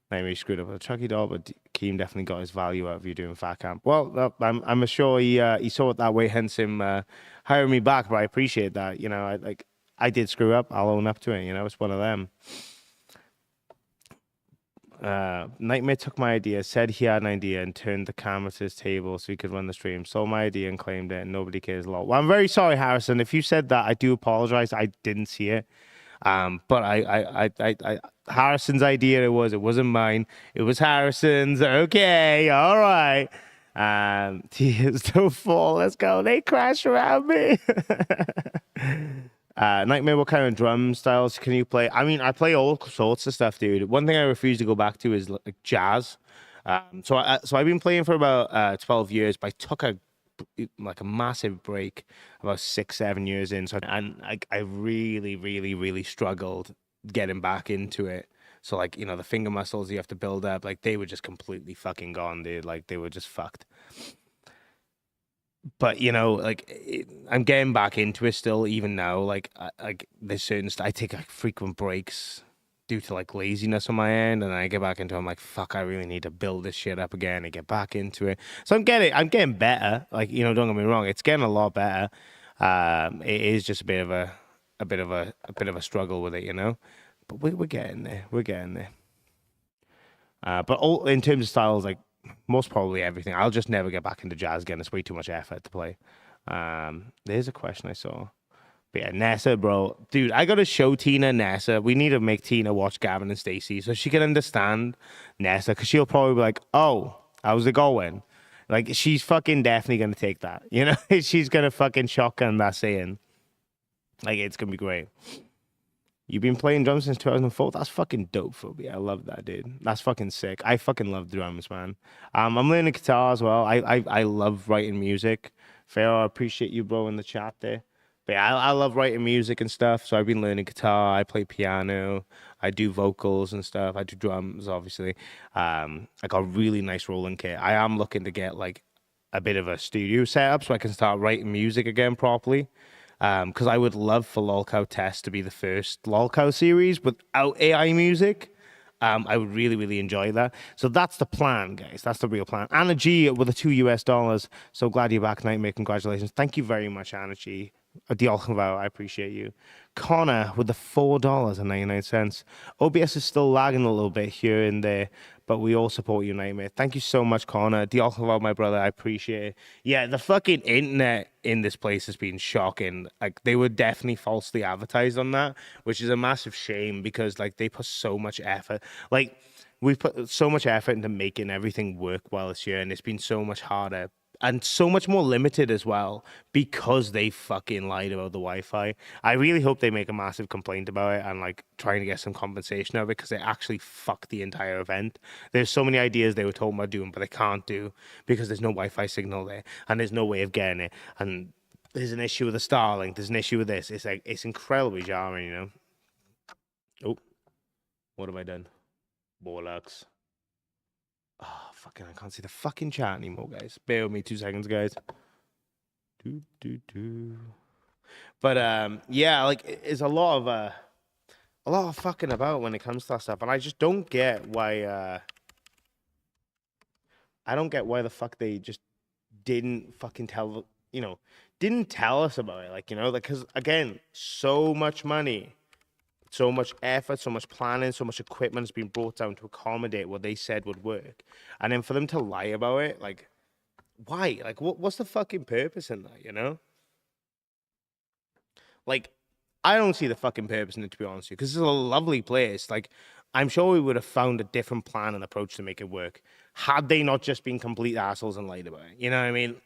Maybe he screwed up with a Chucky doll, but Keem definitely got his value out of you doing Fat Camp. Well, I'm sure he saw it that way, hence him hiring me back, but I appreciate that. I did screw up. I'll own up to it. It's one of them. Knightmare took my idea, said he had an idea, and turned the camera to his table so he could run the stream. Stole my idea and claimed it, and nobody cares a lot. Well, I'm very sorry, Harrison. If you said that, I do apologize. I didn't see it. But I Harrison's idea it wasn't mine. It was Harrison's. Okay, all right. Tears don't fall. Let's go. They crash around me. Knightmare, what kind of drum styles can you play? I mean, I play all sorts of stuff, dude. One thing I refuse to go back to is like jazz. So I've been playing for about 12 years, but I took a massive break about 6-7 years in. So I really, really, really struggled getting back into it. So the finger muscles you have to build up, like they were just completely fucking gone, dude. Like they were just fucked. But I'm getting back into it still, even now. Like there's certain I take frequent breaks due to laziness on my end, and I get back into it. I'm like, fuck, I really need to build this shit up again and get back into it. So I'm getting better. Don't get me wrong, it's getting a lot better. It is just a bit of a struggle with it, But we're getting there. We're getting there. But all in terms of styles, most probably everything. I'll just never get back into jazz again. It's way too much effort to play. There's a question I saw. But yeah, Nessa, bro. Dude, I gotta show Tina Nessa. We need to make Tina watch Gavin and Stacey so she can understand Nessa, because she'll probably be like, oh, how's it going? She's fucking definitely gonna take that. She's gonna fucking shotgun that saying. It's gonna be great. You've been playing drums since 2004? That's fucking dope, Phobia. I love that, dude. That's fucking sick. I fucking love drums, man. I'm learning guitar as well. I love writing music. Pharaoh, I appreciate you, bro, in the chat there. But yeah, I love writing music and stuff, so I've been learning guitar. I play piano. I do vocals and stuff. I do drums, obviously. I got a really nice rolling kit. I am looking to get a bit of a studio setup so I can start writing music again properly. Because I would love for Lolcow Test to be the first Lolcow series without AI music. I would really, really enjoy that. So that's the plan, guys. That's the real plan. Anna G with the $2. So glad you're back, Knightmare. Congratulations. Thank you very much, Anna G. Diolch yn fawr. I appreciate you. Connor with the $4.99. OBS is still lagging a little bit here and there, but we all support you, Knightmare. Thank you so much, Connor. Diolch yn fawr, my brother. I appreciate it. Yeah, the fucking internet in this place has been shocking. They were definitely falsely advertised on that, which is a massive shame because they put so much effort. We've put so much effort into making everything work well this year, and it's been so much harder and so much more limited as well because they fucking lied about the Wi-Fi. I really hope they make a massive complaint about it and trying to get some compensation out of it, because they actually fucked the entire event. There's so many ideas they were told about doing, but they can't do because there's no Wi-Fi signal there and there's no way of getting it. And there's an issue with the Starlink. There's an issue with this. It's incredibly jarring, Oh, what have I done? Bollocks. Oh, fucking, I can't see the fucking chat anymore, guys. Bear with me 2 seconds, guys. But, yeah, it's a lot of fucking about when it comes to that stuff. And I just don't get why, I don't get why the fuck they just didn't fucking didn't tell us about it. Because, again, so much money. So much effort, so much planning, so much equipment has been brought down to accommodate what they said would work. And then for them to lie about it, why? What's the fucking purpose in that, I don't see the fucking purpose in it, to be honest with you, because it's a lovely place. I'm sure we would have found a different plan and approach to make it work had they not just been complete assholes and lied about it. You know what I mean?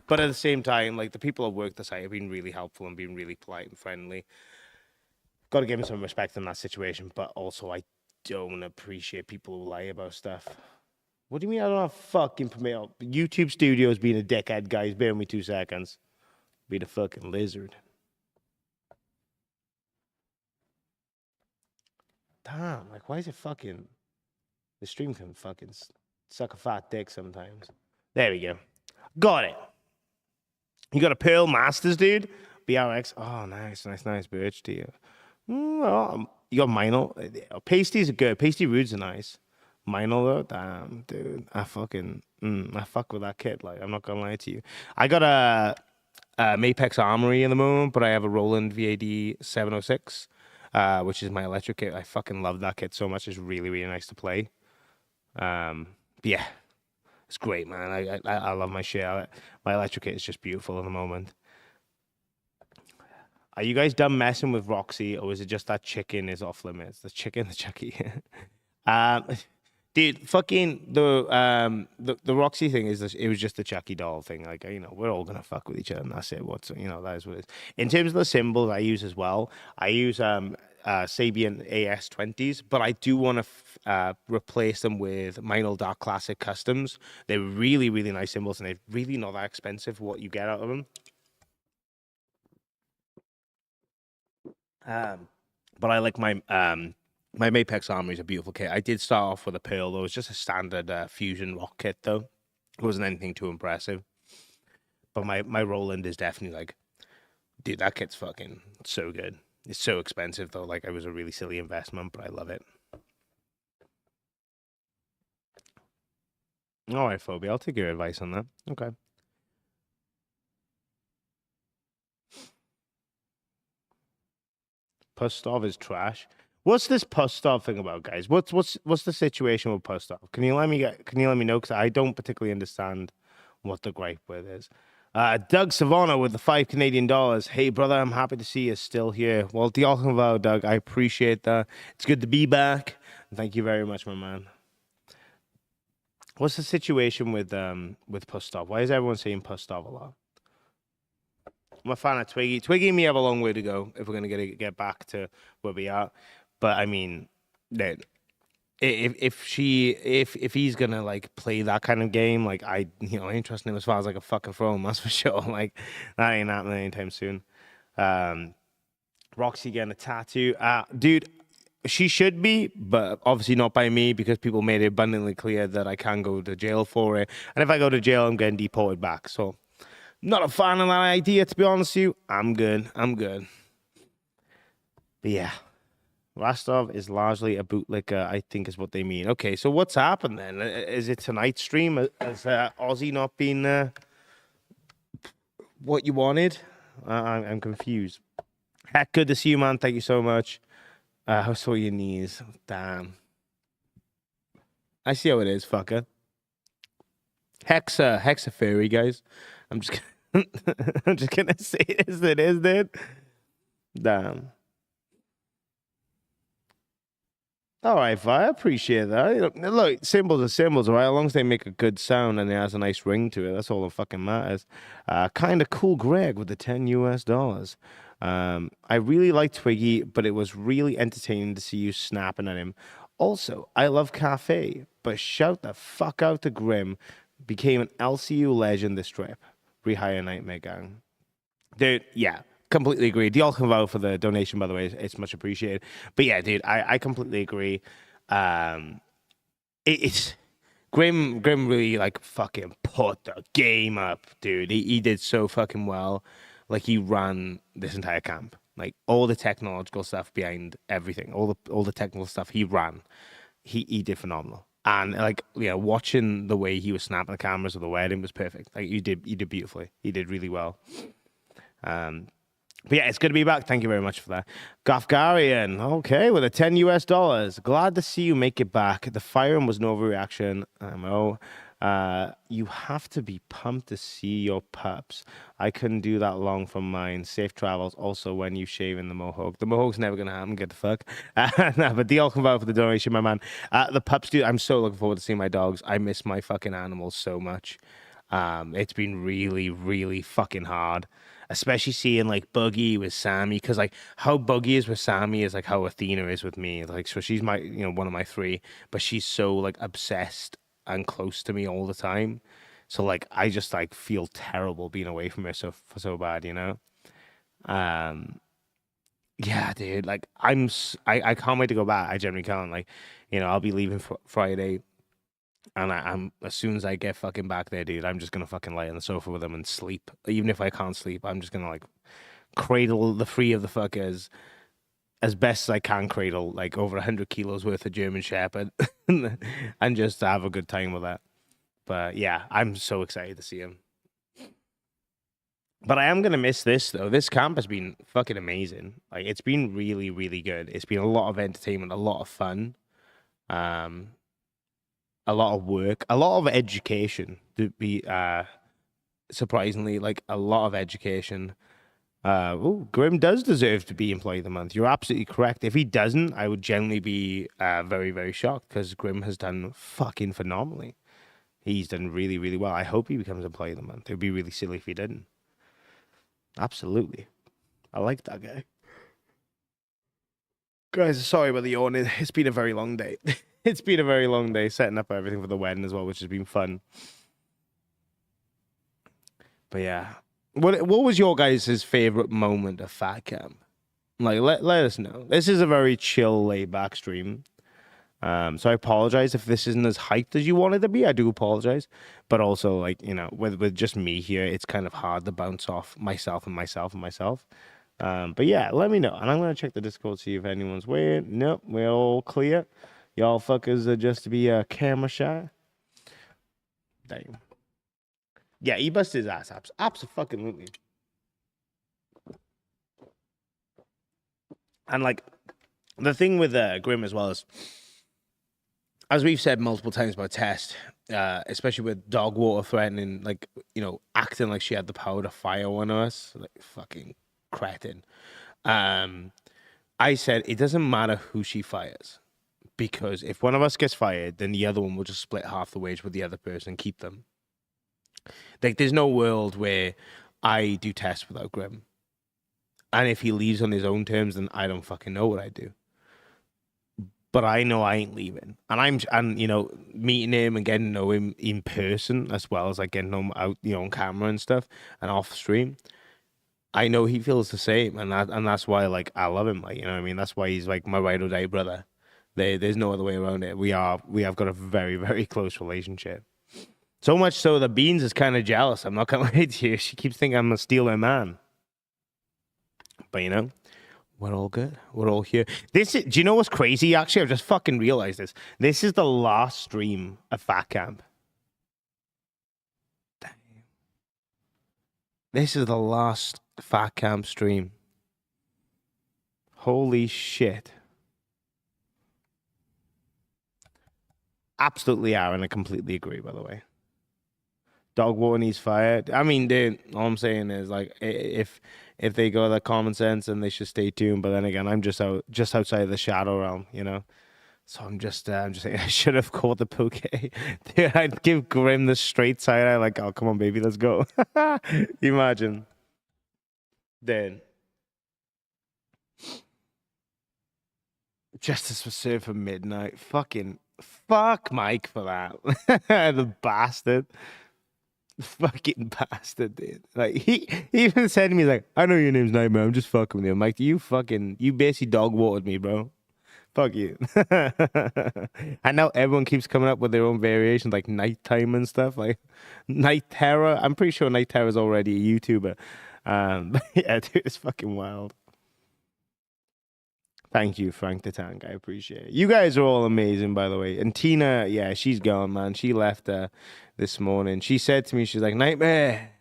But at the same time, the people who worked the site have been really helpful and been really polite and friendly. Got to give him some respect in that situation, but also I don't appreciate people who lie about stuff. What do you mean I don't have fucking permit? YouTube Studios being a dickhead, guys. Bear with me 2 seconds. Be the fucking lizard. Damn, why is it fucking... The stream can fucking... Suck a fat dick sometimes. There we go. Got it. You got a Pearl Masters, dude. BRX. Oh, nice. Birch to you. You got Minor. Pasties are good. Pasty Roods are nice. Minor though, damn, dude. I fuck with that kit. Like, I'm not gonna lie to you. I got a Mapex Armory in the moment, but I have a Roland VAD 706, which is my electric kit. I fucking love that kit so much. It's really, really nice to play. But yeah, it's great, man. I love my shit. My electric kit is just beautiful at the moment. Are you guys done messing with Roxy, or is it just that chicken is off limits? The chicken, the Chucky. Dude, fucking the Roxy thing it was just the Chucky doll thing. Like, you know, we're all gonna fuck with each other, and that's it. That is what it is. In terms of the symbols I use as well, I use Sabian AS20s, but I do want to replace them with Minor Dark Classic Customs. They're really, really nice symbols, and they're really not that expensive for what you get out of them. But I like my my Mapex Armory is a beautiful kit. I did start off with a Pearl, though. It was just a standard Fusion Rock kit, though. It wasn't anything too impressive. But my Roland is definitely like, dude, that kit's fucking so good. It's so expensive, though. Like, it was a really silly investment, but I love it. All right, Phobia, I'll take your advice on that. Okay. Pustov is trash. What's this Pustov thing about, guys? What's the situation with Pustov? Can you let me know? Because I don't particularly understand what the gripe with is. Doug Savona with the $5 Canadian. Hey, brother, I'm happy to see you still here. Well, diolch Doug. I appreciate that. It's good to be back. Thank you very much, my man. What's the situation with Pustov? Why is everyone saying Pustov a lot? I'm a fan of Twiggy. Twiggy and me have a long way to go if we're gonna get back to where we are. But I mean, that if he's gonna like play that kind of game, like I ain't trusting him as far as like a fucking throne, that's for sure. Like that ain't happening anytime soon. Roxy getting a tattoo, dude. She should be, but obviously not by me because people made it abundantly clear that I can go to jail for it. And if I go to jail, I'm getting deported back. So, not a fan of that idea, to be honest with you. I'm good. But yeah, Rostov is largely a bootlicker, I think is what they mean. Okay, so what's happened then? Is it tonight's stream? Has Aussie not been what you wanted? I'm confused. Heck, good to see you, man. Thank you so much. I saw your knees. Damn. I see how it is, fucker. Hexa fairy, guys. I'm just gonna say it as it is, dude. Damn. All right, I appreciate that. Look, symbols are symbols, all right? As long as they make a good sound and it has a nice ring to it, that's all that fucking matters. Kind of cool, Greg, with the $10. I really like Twiggy, but it was really entertaining to see you snapping at him. Also, I love Cafe, but shout the fuck out to Grim. Became an LCU legend this trip. Rehire Knightmare gang. Dude, yeah, completely agree. Diolch for the donation, by the way. It's much appreciated. But yeah, dude, I completely agree. It's Grim really like fucking put the game up, dude. He did so fucking well. Like he ran this entire camp. Like all the technological stuff behind everything, all the technical stuff he ran. He did phenomenal. And like, yeah, watching the way he was snapping the cameras of the wedding was perfect. Like he did beautifully. He did really well. But yeah, it's good to be back. Thank you very much for that. Gafgarian, okay, with a $10. Glad to see you make it back. The firing was no overreaction. You have to be pumped to see your pups. I couldn't do that long from mine. Safe travels. Also, when you shave in the mohawk. The mohawk's never going to happen. Get the fuck. No, but Diolch for the donation, my man. The pups, dude, I'm so looking forward to seeing my dogs. I miss my fucking animals so much. It's been really, really fucking hard. Especially seeing like Buggy with Sammy, because like how Buggy is with Sammy is like how Athena is with me. Like, so she's my, one of my three, but she's so like obsessed and close to me all the time. So like I just like feel terrible being away from her so bad, Yeah, dude. Like I can't wait to go back. I generally can't. Like, I'll be leaving Friday. And I'm as soon as I get fucking back there, dude, I'm just gonna fucking lay on the sofa with them and sleep. Even if I can't sleep, I'm just gonna like cradle the three of the fuckers as best as I can. Cradle like over 100 kilos worth of German Shepherd, and just have a good time with that. But yeah, I'm so excited to see him. But I am gonna miss this though. This camp has been fucking amazing. Like it's been really, really good. It's been a lot of entertainment, a lot of fun. A lot of work, a lot of education. To be surprisingly, like a lot of education. Grim does deserve to be Employee of the Month. You're absolutely correct. If he doesn't, I would generally be very, very shocked because Grim has done fucking phenomenally. He's done really, really well. I hope he becomes Employee of the Month. It would be really silly if he didn't. Absolutely. I like that guy. Guys, sorry about the yawn. It's been a very long day. It's been a very long day setting up everything for the wedding as well, which has been fun. But yeah, what was your guys' favorite moment of Fat Camp? Like, let us know. This is a very chill, laid back stream. So I apologize if this isn't as hyped as you wanted to be. I do apologize, but also like with just me here, it's kind of hard to bounce off myself. But yeah, let me know, and I'm gonna check the Discord see if anyone's waiting. Nope, we're all clear. Y'all fuckers are just to be camera shy. Damn. Yeah, he busted his ass. Absolutely. And like the thing with Grim as well is, as we've said multiple times about Test, especially with dog water threatening, like acting like she had the power to fire one of us, like fucking cretin. I said it doesn't matter who she fires. Because if one of us gets fired, then the other one will just split half the wage with the other person and keep them. Like, there's no world where I do Tests without Grim. And if he leaves on his own terms, then I don't fucking know what I do. But I know I ain't leaving. And meeting him and getting to know him in person, as well as like getting him out, on camera and stuff and off stream. I know he feels the same. And that's why, like, I love him. Like, you know what I mean? That's why he's like my ride or die brother. There's no other way around it. We have got a very, very close relationship. So much so that Beans is kind of jealous. I'm not gonna lie to you. She keeps thinking I'm gonna steal her man. But we're all good. We're all here. Do you know what's crazy? Actually, I've just fucking realized this. This is the last stream of Fat Camp. Damn. This is the last Fat Camp stream. Holy shit. Absolutely, Aaron. I completely agree, by the way. Dog water needs fire. I mean, dude, all I'm saying is, like, if they go that common sense, then they should stay tuned. But then again, I'm just outside of the shadow realm, So I'm just saying I should have caught the poke. Dude, I'd give Grim the straight side eye, like, oh, come on, baby, let's go. Imagine. Then. Justice was served for midnight. Fuck Mike for that. The bastard. Fucking bastard, dude. Like, he even said to me, like, I know your name's Knightmare. I'm just fucking with you. I'm like, you basically dog watered me, bro. Fuck you. And now everyone keeps coming up with their own variations, like Nighttime and stuff, like Night Terror. I'm pretty sure Night Terror is already a YouTuber. Yeah, dude, it's fucking wild. Thank you, Frank the Tank. I appreciate it. You guys are all amazing, by the way. And Tina, yeah, she's gone, man. She left this morning. She said to me, she's like, Knightmare.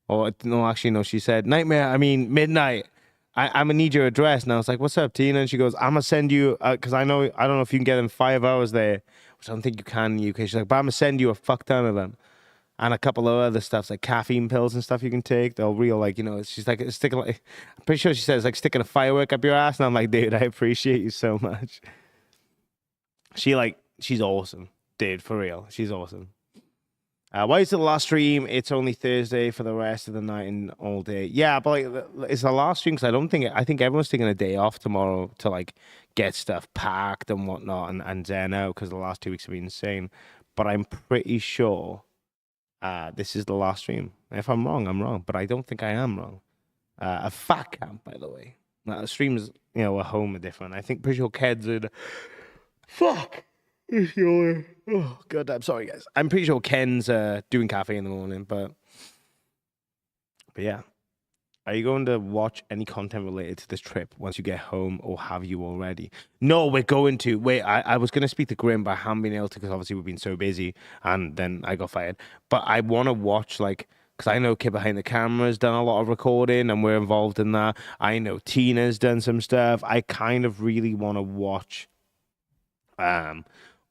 Or, no, actually, no, she said, Knightmare, I mean, midnight. I'm going to need your address. And I was like, what's up, Tina? And she goes, I'm going to send you, because I don't know if you can get in 5 hours there, which I don't think you can in the UK. She's like, but I'm going to send you a fuck ton of them. And a couple of other stuff, like caffeine pills and stuff you can take. They'll real, like, she's like, sticking, like, I'm pretty sure she says, like, sticking a firework up your ass. And I'm like, dude, I appreciate you so much. She's awesome. Dude, for real. She's awesome. Why is it the last stream? It's only Thursday for the rest of the night and all day. Yeah, but like, it's the last stream because I think everyone's taking a day off tomorrow to like get stuff packed and whatnot and zen out because the last 2 weeks have been insane. But I'm pretty sure this is the last stream. If I'm wrong, I'm wrong. But I don't think I am wrong. A Fat Camp, by the way. Now, the streams, at home are different. I think pretty sure kids would. Fuck. Oh god, I'm sorry guys. I'm pretty sure Ken's doing cafe in the morning, but yeah. Are you going to watch any content related to this trip once you get home, or have you already? No, we're going to. Wait, I was going to speak to Grim, but I haven't been able to because obviously we've been so busy, and then I got fired. But I want to watch, like, because I know Kid Behind the Camera's done a lot of recording, and we're involved in that. I know Tina's done some stuff. I kind of really want to watch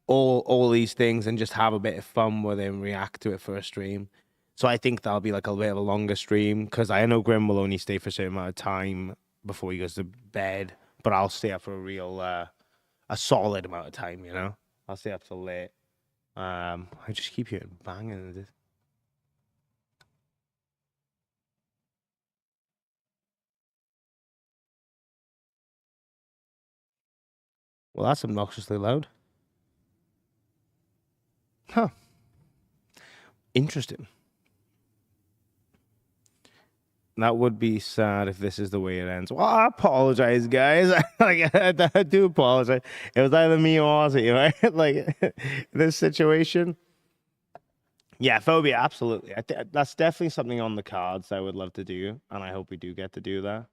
all these things and just have a bit of fun with it and react to it for a stream. So I think that'll be like a bit of a longer stream because I know Grim will only stay for a certain amount of time before he goes to bed, but I'll stay up for a real a solid amount of time, you know? I'll stay up till late. I just keep hearing banging. Well, that's obnoxiously loud. Huh. Interesting. That would be sad if this is the way it ends. Well, I apologize, guys. Like, I do apologize. It was either me or Ozzy, right? Like, this situation. Yeah, phobia, absolutely. That's definitely something on the cards I would love to do, and I hope we do get to do that.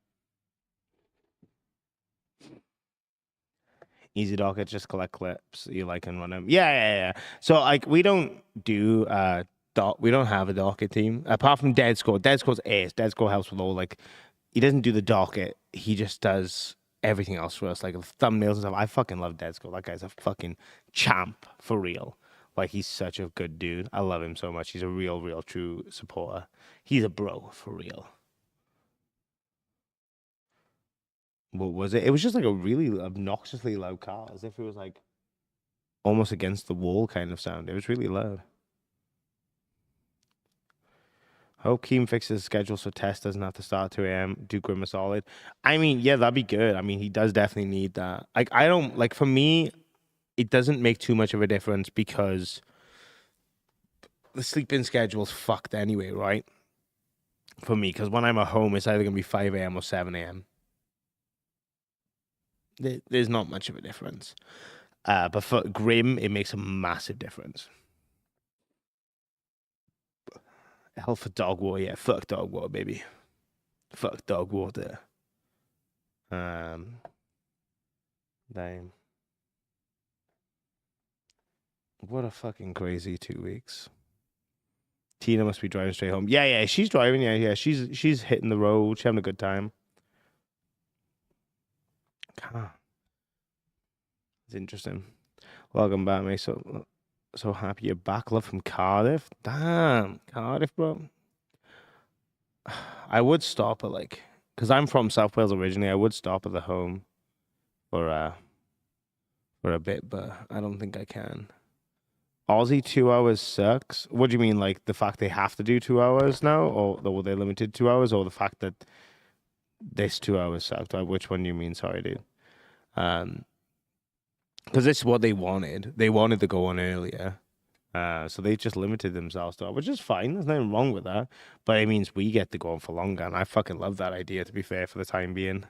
Easy docket, just collect clips you like and run them. Yeah. So, like, we don't do we don't have a docket team apart from Dead Score. Dead Score's ace. Dead Score helps with all, like, he doesn't do the docket. He just does everything else for us, like thumbnails and stuff. I fucking love Dead Score. That guy's a fucking champ for real. Like, he's such a good dude. I love him so much. He's a real, true supporter. He's a bro for real. What was it? It was just like a really obnoxiously loud car, as if it was like almost against the wall kind of sound. It was really loud. Hope Keem fixes schedule so Tess doesn't have to start at 2 a.m. Do Grim a solid. I mean, yeah, that'd be good. I mean, he does definitely need that. Like, I don't, like, for me, it doesn't make too much of a difference because the sleep-in schedule's fucked anyway, right? For me, because when I'm at home, it's either going to be 5 a.m. or 7 a.m. There's not much of a difference. But for Grim, it makes a massive difference. Hell for dog water, yeah. Fuck dog water, baby. Fuck dog water. Damn. What a fucking crazy 2 weeks. Tina must be driving straight home. Yeah, she's driving. Yeah. She's hitting the road. She's having a good time. It's interesting. Welcome back, mate. So happy you're back. Love from Cardiff. Damn, Cardiff, bro. I would stop at, like, because I'm from South Wales originally. I would stop at the home for a bit, but I don't think I can. Aussie 2 hours sucks. What do you mean, like the fact they have to do 2 hours now, or they're limited 2 hours, or the fact that this 2 hours sucked? Which one do you mean? Sorry, dude. Because this is what they wanted. They wanted to go on earlier. So they just limited themselves to it, which is fine. There's nothing wrong with that. But it means we get to go on for longer. And I fucking love that idea, to be fair, for the time being.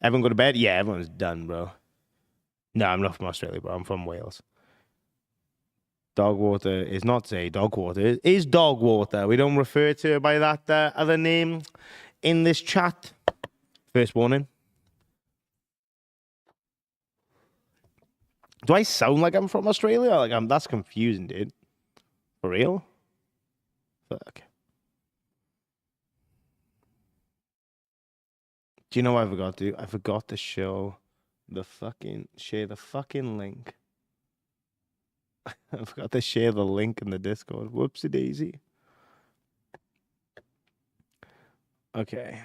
Everyone go to bed? Yeah, everyone's done, bro. No, I'm not from Australia, bro. I'm from Wales. Dog water is not say dog water. It is dog water. We don't refer to it by that other name in this chat. First warning. Do I sound like I'm from Australia? Like, that's confusing, dude. For real? Fuck. Do you know what I forgot to do? I forgot to share the fucking link. I forgot to share the link in the Discord. Whoopsie daisy. Okay.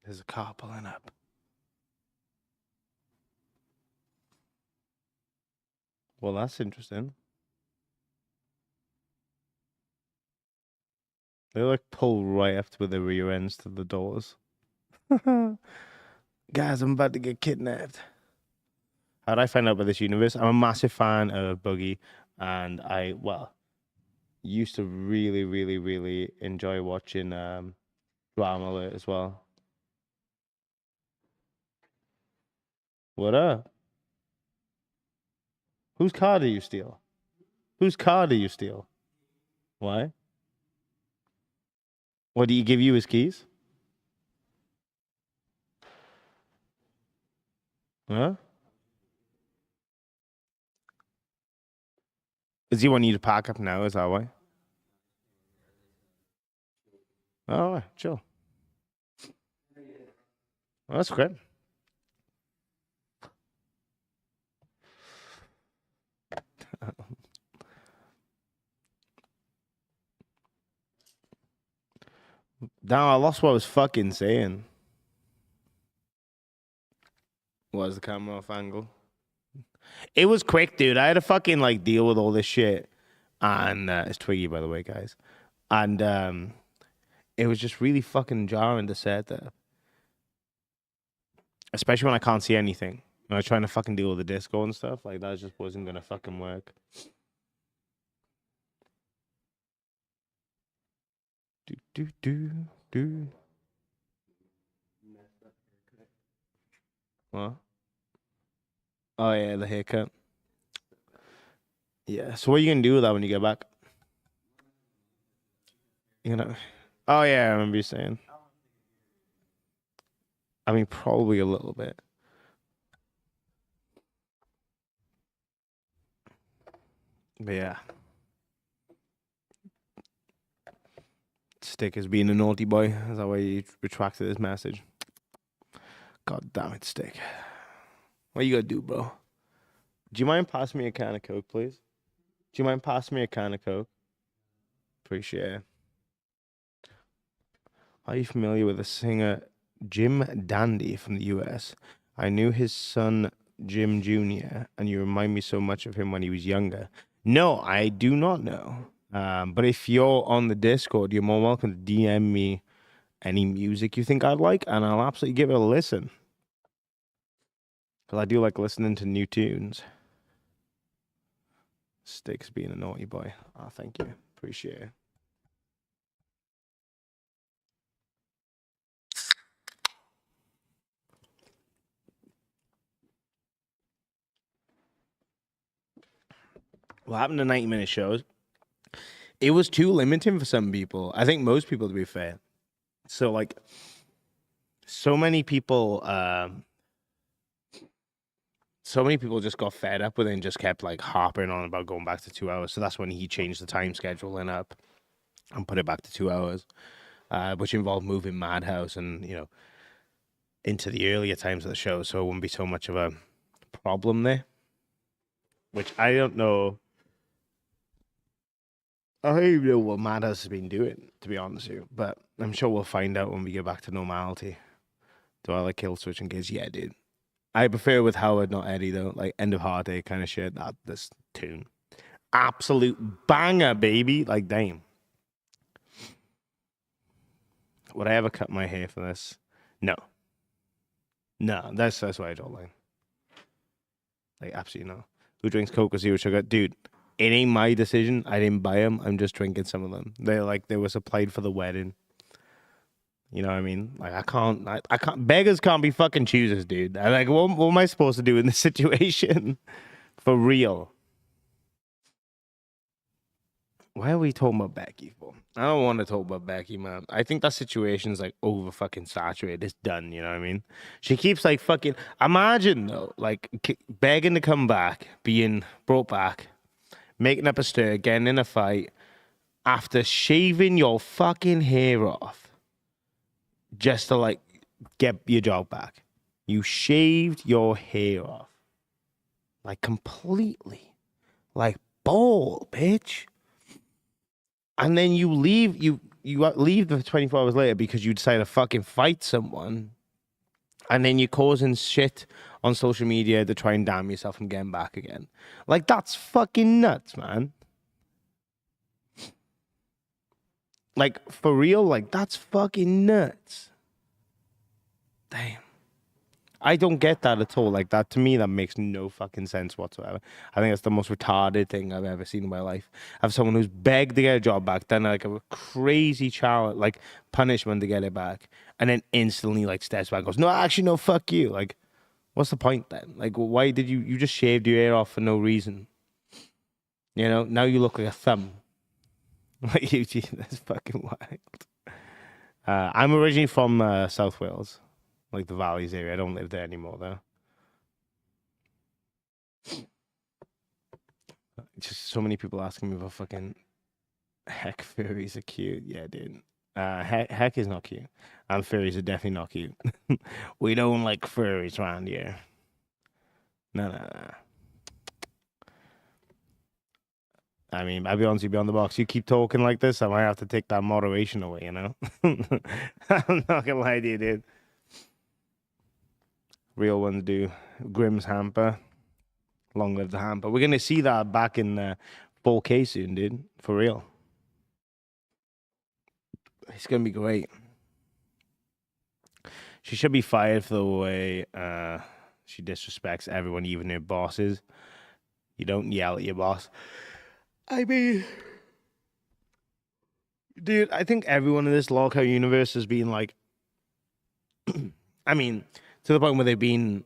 There's a car pulling up. Well, that's interesting. They like pull right up with the rear ends to the doors. Guys, I'm about to get kidnapped. How'd I find out about this universe? I'm a massive fan of Boogie, and I used to really enjoy watching Drama Alert as well. What up? Whose car did you steal? Whose car did you steal? Why? What, did he give you his keys? Huh? Does he want you to pack up now? Is that why? All right, chill. Well, that's great. Damn, I lost what I was fucking saying. Was the camera off angle? It was quick, dude. I had to fucking like deal with all this shit. And it's Twiggy, by the way, guys. And it was just really fucking jarring to set that. Especially when I can't see anything. When I was trying to fucking deal with the disco and stuff. Like, that just wasn't gonna fucking work. Do. What? Oh, yeah, the haircut. Yeah. So what are you gonna do with that when you get back? You know? Oh, yeah, I remember you saying. I mean, probably a little bit. But yeah. Stick is being a naughty boy. Is that why you retracted his message? God damn it, Stick. What you gotta do, bro? Do you mind passing me a can of Coke, please? Do you mind passing me a can of Coke? Appreciate it. Are you familiar with the singer Jim Dandy from the US? I knew his son Jim Jr., and you remind me so much of him when he was younger. No, I do not know. But if you're on the Discord, you're more welcome to DM me any music you think I'd like, and I'll absolutely give it a listen. Because I do like listening to new tunes. Sticks being a naughty boy. Oh, thank you. Appreciate it. What happened to 90-minute shows? It was too limiting for some people. I think most people, to be fair. So, like, so many people just got fed up with it and just kept, like, harping on about going back to 2 hours. So that's when he changed the time scheduling up and put it back to 2 hours, which involved moving Madhouse and, you know, into the earlier times of the show. So it wouldn't be so much of a problem there, which I don't know. I don't even know what Madhouse has been doing, to be honest with you. But I'm sure we'll find out when we get back to normality. Do I like kill switch and gaze? Yeah, dude. I prefer with Howard, not Eddie, though. Like, end of heartache kind of shit. This tune. Absolute banger, baby. Like, damn. Would I ever cut my hair for this? No. No, that's why I don't like. Like, absolutely no. Who drinks Coke or Zero Sugar? Dude, it ain't my decision. I didn't buy them. I'm just drinking some of them. They were supplied for the wedding. You know what I mean? Like, I can't. Beggars can't be fucking choosers, dude. Like, what am I supposed to do in this situation? For real. Why are we talking about Becky for? I don't want to talk about Becky, man. I think that situation's like over fucking saturated. It's done, you know what I mean? She keeps like fucking. Imagine though, like begging to come back, being brought back, making up a stir, getting in a fight, after shaving your fucking hair off, just to like get your job back. You shaved your hair off, like completely, like bald, bitch. And then you leave, you leave the 24 hours later because you decide to fucking fight someone. And then you're causing shit on social media to try and damn yourself from getting back again. Like, that's fucking nuts, man. Like, for real, like, that's fucking nuts. Damn. I don't get that at all. Like, that, to me, that makes no fucking sense whatsoever. I think that's the most retarded thing I've ever seen in my life. Have someone who's begged to get a job back, done like a crazy challenge, like punishment to get it back, and then instantly like steps back and goes, no, actually, no, fuck you. Like, What's the point then? Like, why did you just shaved your hair off for no reason? You know, now you look like a thumb. Like, that's fucking wild. I'm originally from South Wales, like the Valleys area. I don't live there anymore though. Just so many people asking me about fucking heck furries are cute. Yeah, dude. Heck is not cute. And furries are definitely not cute. We don't like furries around here. No. I mean, I'll be honest with you, Beyond the Box. You keep talking like this, I might have to take that moderation away, you know? I'm not gonna lie to you, dude. Real ones do. Grimm's hamper. Long live the hamper. We're gonna see that back in 4K soon, dude. For real. It's gonna be great. She should be fired for the way she disrespects everyone, even her bosses. You don't yell at your boss. I mean, dude, I think everyone in this lockout universe has been like, I mean, to the point where they've been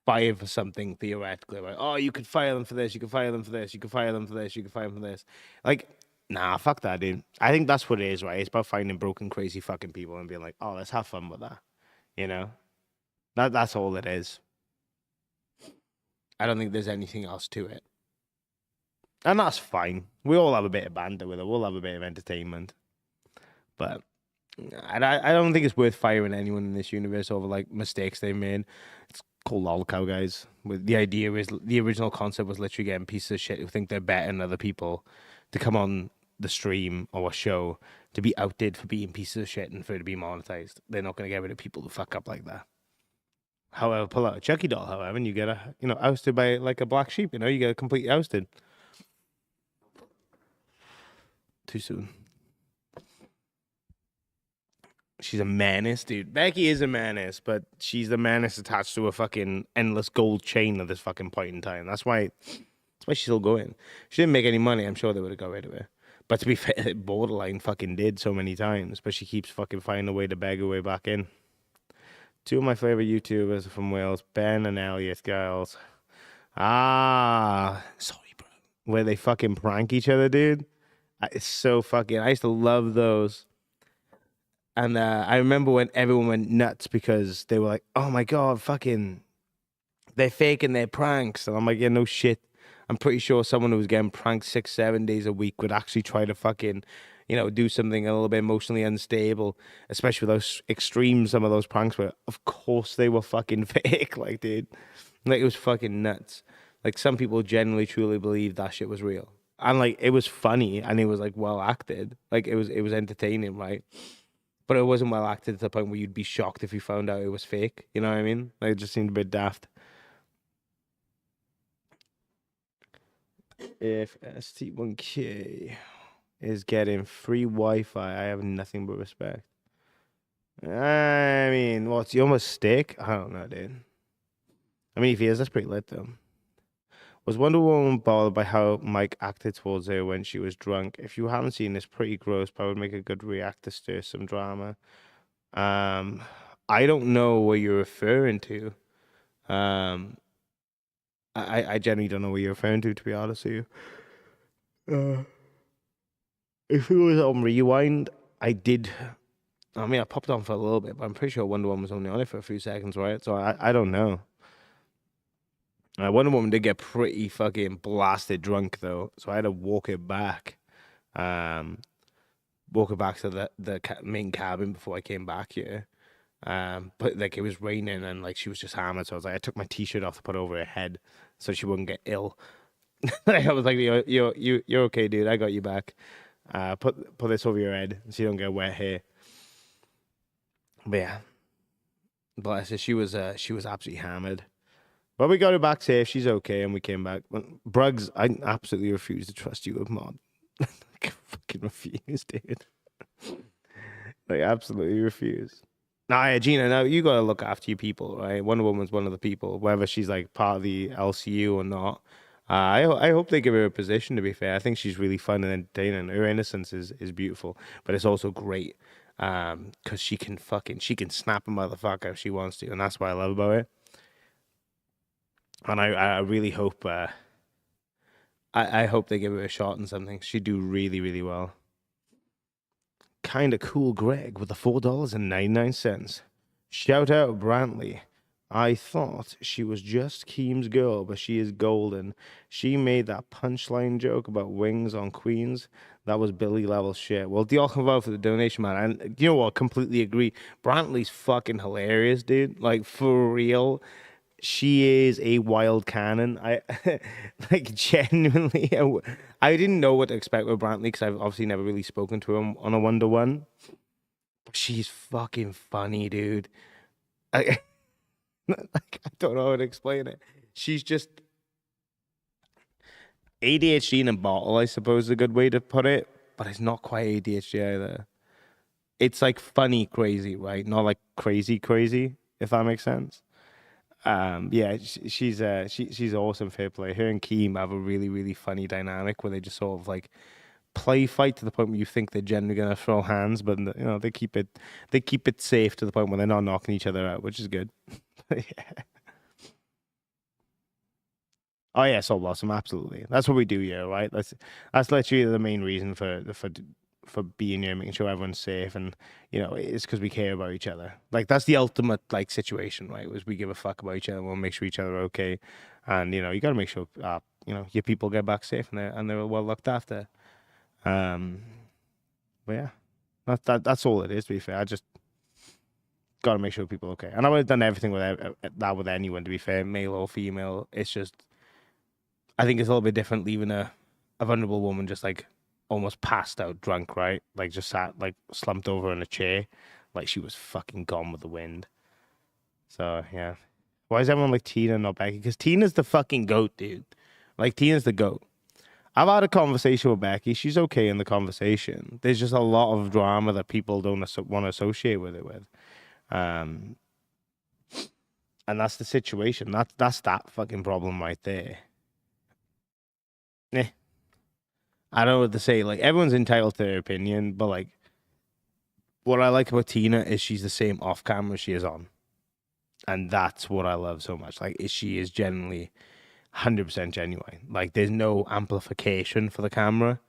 fired for something theoretically. Like, oh, you could fire them for this, you could fire them for this, you could fire them for this, you could fire them for this. Like, nah, fuck that, dude. I think that's what it is, right? It's about finding broken, crazy fucking people and being like, oh, let's have fun with that. You know? That's all it is. I don't think there's anything else to it. And that's fine. We all have a bit of banter with it. We'll have a bit of entertainment. But I don't think it's worth firing anyone in this universe over like mistakes they made. It's called lolcow, guys. With the idea is the original concept was literally getting pieces of shit who think they're better than other people to come on the stream or a show to be outdid for being pieces of shit and for it to be monetized. They're not going to get rid of people who fuck up like that. However, pull out a Chucky doll, however, and you get ousted by like a black sheep. You know, you get completely ousted. Too soon. She's a menace, dude. Becky is a menace, but she's the menace attached to a fucking endless gold chain at this fucking point in time. That's why she's still going. She didn't make any money. I'm sure they would have got rid of her. But to be fair, Borderline fucking did so many times, but she keeps fucking finding a way to beg her way back in. Two of my favorite YouTubers are from Wales, Ben and Elliot Giles. Sorry, bro. Where they fucking prank each other, dude. It's so fucking. I used to love those. And I remember when everyone went nuts because they were like, "Oh my god, fucking, they're faking their pranks." And I'm like, "Yeah, no shit. I'm pretty sure someone who was getting pranked 6-7 days a week would actually try to fucking, do something a little bit emotionally unstable, especially with those extremes. Some of those pranks were, of course, they were fucking fake. Like, dude, like it was fucking nuts. Like some people genuinely, truly believe that shit was real." And like it was funny and it was like well acted. Like it was entertaining, right? But it wasn't well acted to the point where you'd be shocked if you found out it was fake. You know what I mean? Like it just seemed a bit daft. If ST1K is getting free Wi-Fi, I have nothing but respect. I mean, what's your mistake? I don't know, dude. I mean, if he is, that's pretty lit though. Was Wonder Woman bothered by how Mike acted towards her when she was drunk? If you haven't seen this, pretty gross, but I would make a good react to stir some drama. I don't know what you're referring to. I genuinely don't know what you're referring to be honest with you. If it was on Rewind, I popped on for a little bit, but I'm pretty sure Wonder Woman was only on it for a few seconds, right? So I don't know. Wonder Woman did get pretty fucking blasted drunk though, so I had to walk her back. Walk her back to the main cabin before I came back here. But like it was raining and like she was just hammered, so I was like, I took my t-shirt off to put over her head so she wouldn't get ill. I was like, you're okay, dude. I got you back. Put this over your head so you don't get wet hair. But yeah, bless her. She was absolutely hammered. But we got her back safe. She's okay, and we came back. Bruggs, I absolutely refuse to trust you with mod. I fucking refuse, dude. Like, absolutely refuse. Nah, yeah, Gina, now you gotta look after your people, right? Wonder Woman's one of the people, whether she's like part of the LCU or not. I hope they give her a position, to be fair. I think she's really fun and entertaining. Her innocence is beautiful, but it's also great because she can snap a motherfucker if she wants to, and that's what I love about her. And I really hope I hope they give her a shot in something. She'd do really, really well. Kinda cool Greg with the $4.99. Shout out Brantley. I thought she was just Keem's girl, but she is golden. She made that punchline joke about wings on Queens. That was Billy level shit. Well, y'all come out for the donation, man. And you know what? Completely agree. Brantley's fucking hilarious, dude. Like, for real. She is a wild cannon. I like genuinely. I didn't know what to expect with Brantley because I've obviously never really spoken to him on a 1-to-1. But she's fucking funny, dude. I, like, I don't know how to explain it. She's just ADHD in a bottle, I suppose, is a good way to put it. But it's not quite ADHD either. It's like funny crazy, right? Not like crazy crazy, if that makes sense. Yeah, she's awesome. Fair play. Her and Keem have a really, really funny dynamic where they just sort of like play fight to the point where you think they're generally gonna throw hands, but you know they keep it safe to the point where they're not knocking each other out, which is good. Yeah. Oh yeah, Soul Blossom, absolutely. That's what we do here, right? That's literally the main reason for being here, making sure everyone's safe, and you know, it's because we care about each other. Like that's the ultimate like situation, right? Was we give a fuck about each other, we'll make sure each other are okay, and you know, you got to make sure you know your people get back safe and they're well looked after. But yeah, that's all it is. To be fair, I just got to make sure people are okay, and I would have done everything with that with anyone. To be fair, male or female, it's just I think it's a little bit different leaving a vulnerable woman just like almost passed out drunk, right? Like just sat like slumped over in a chair, like she was fucking gone with the wind. So yeah. Why is everyone like Tina not Becky? Because Tina's the fucking goat, dude. Like Tina's the goat. I've had a conversation with Becky. She's okay in the conversation. There's just a lot of drama that people don't want to associate with it with. And that's the situation. That's that fucking problem right there. Eh. I don't know what to say. Like everyone's entitled to their opinion, but like what I like about Tina is she's the same off camera as she is on. And that's what I love so much. Like she is genuinely 100% genuine. Like there's no amplification for the camera.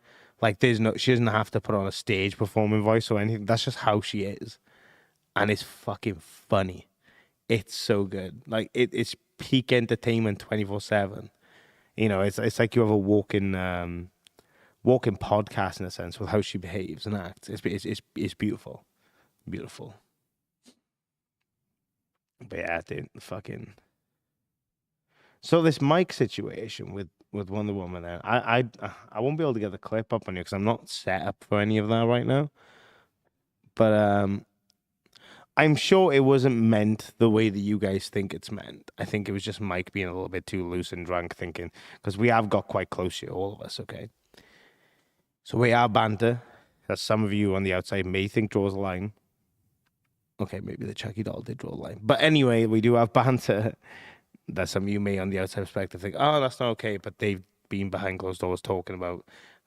Like she doesn't have to put on a stage performing voice or anything. That's just how she is. And it's fucking funny. It's so good. Like it's peak entertainment 24/7. You know, it's like you have a walking podcast in a sense with how she behaves and acts. It's beautiful, beautiful. But yeah, dude, fucking. So this mic situation with Wonder Woman, there, I won't be able to get the clip up on you because I'm not set up for any of that right now. But I'm sure it wasn't meant the way that you guys think it's meant. I think it was just Mike being a little bit too loose and drunk, thinking because we have got quite close here, all of us. Okay. So we are banter, that some of you on the outside may think draws a line. Okay, maybe the Chucky doll did draw a line. But anyway, we do have banter that some of you may on the outside perspective think, oh, that's not okay. But they've been behind closed doors talking about,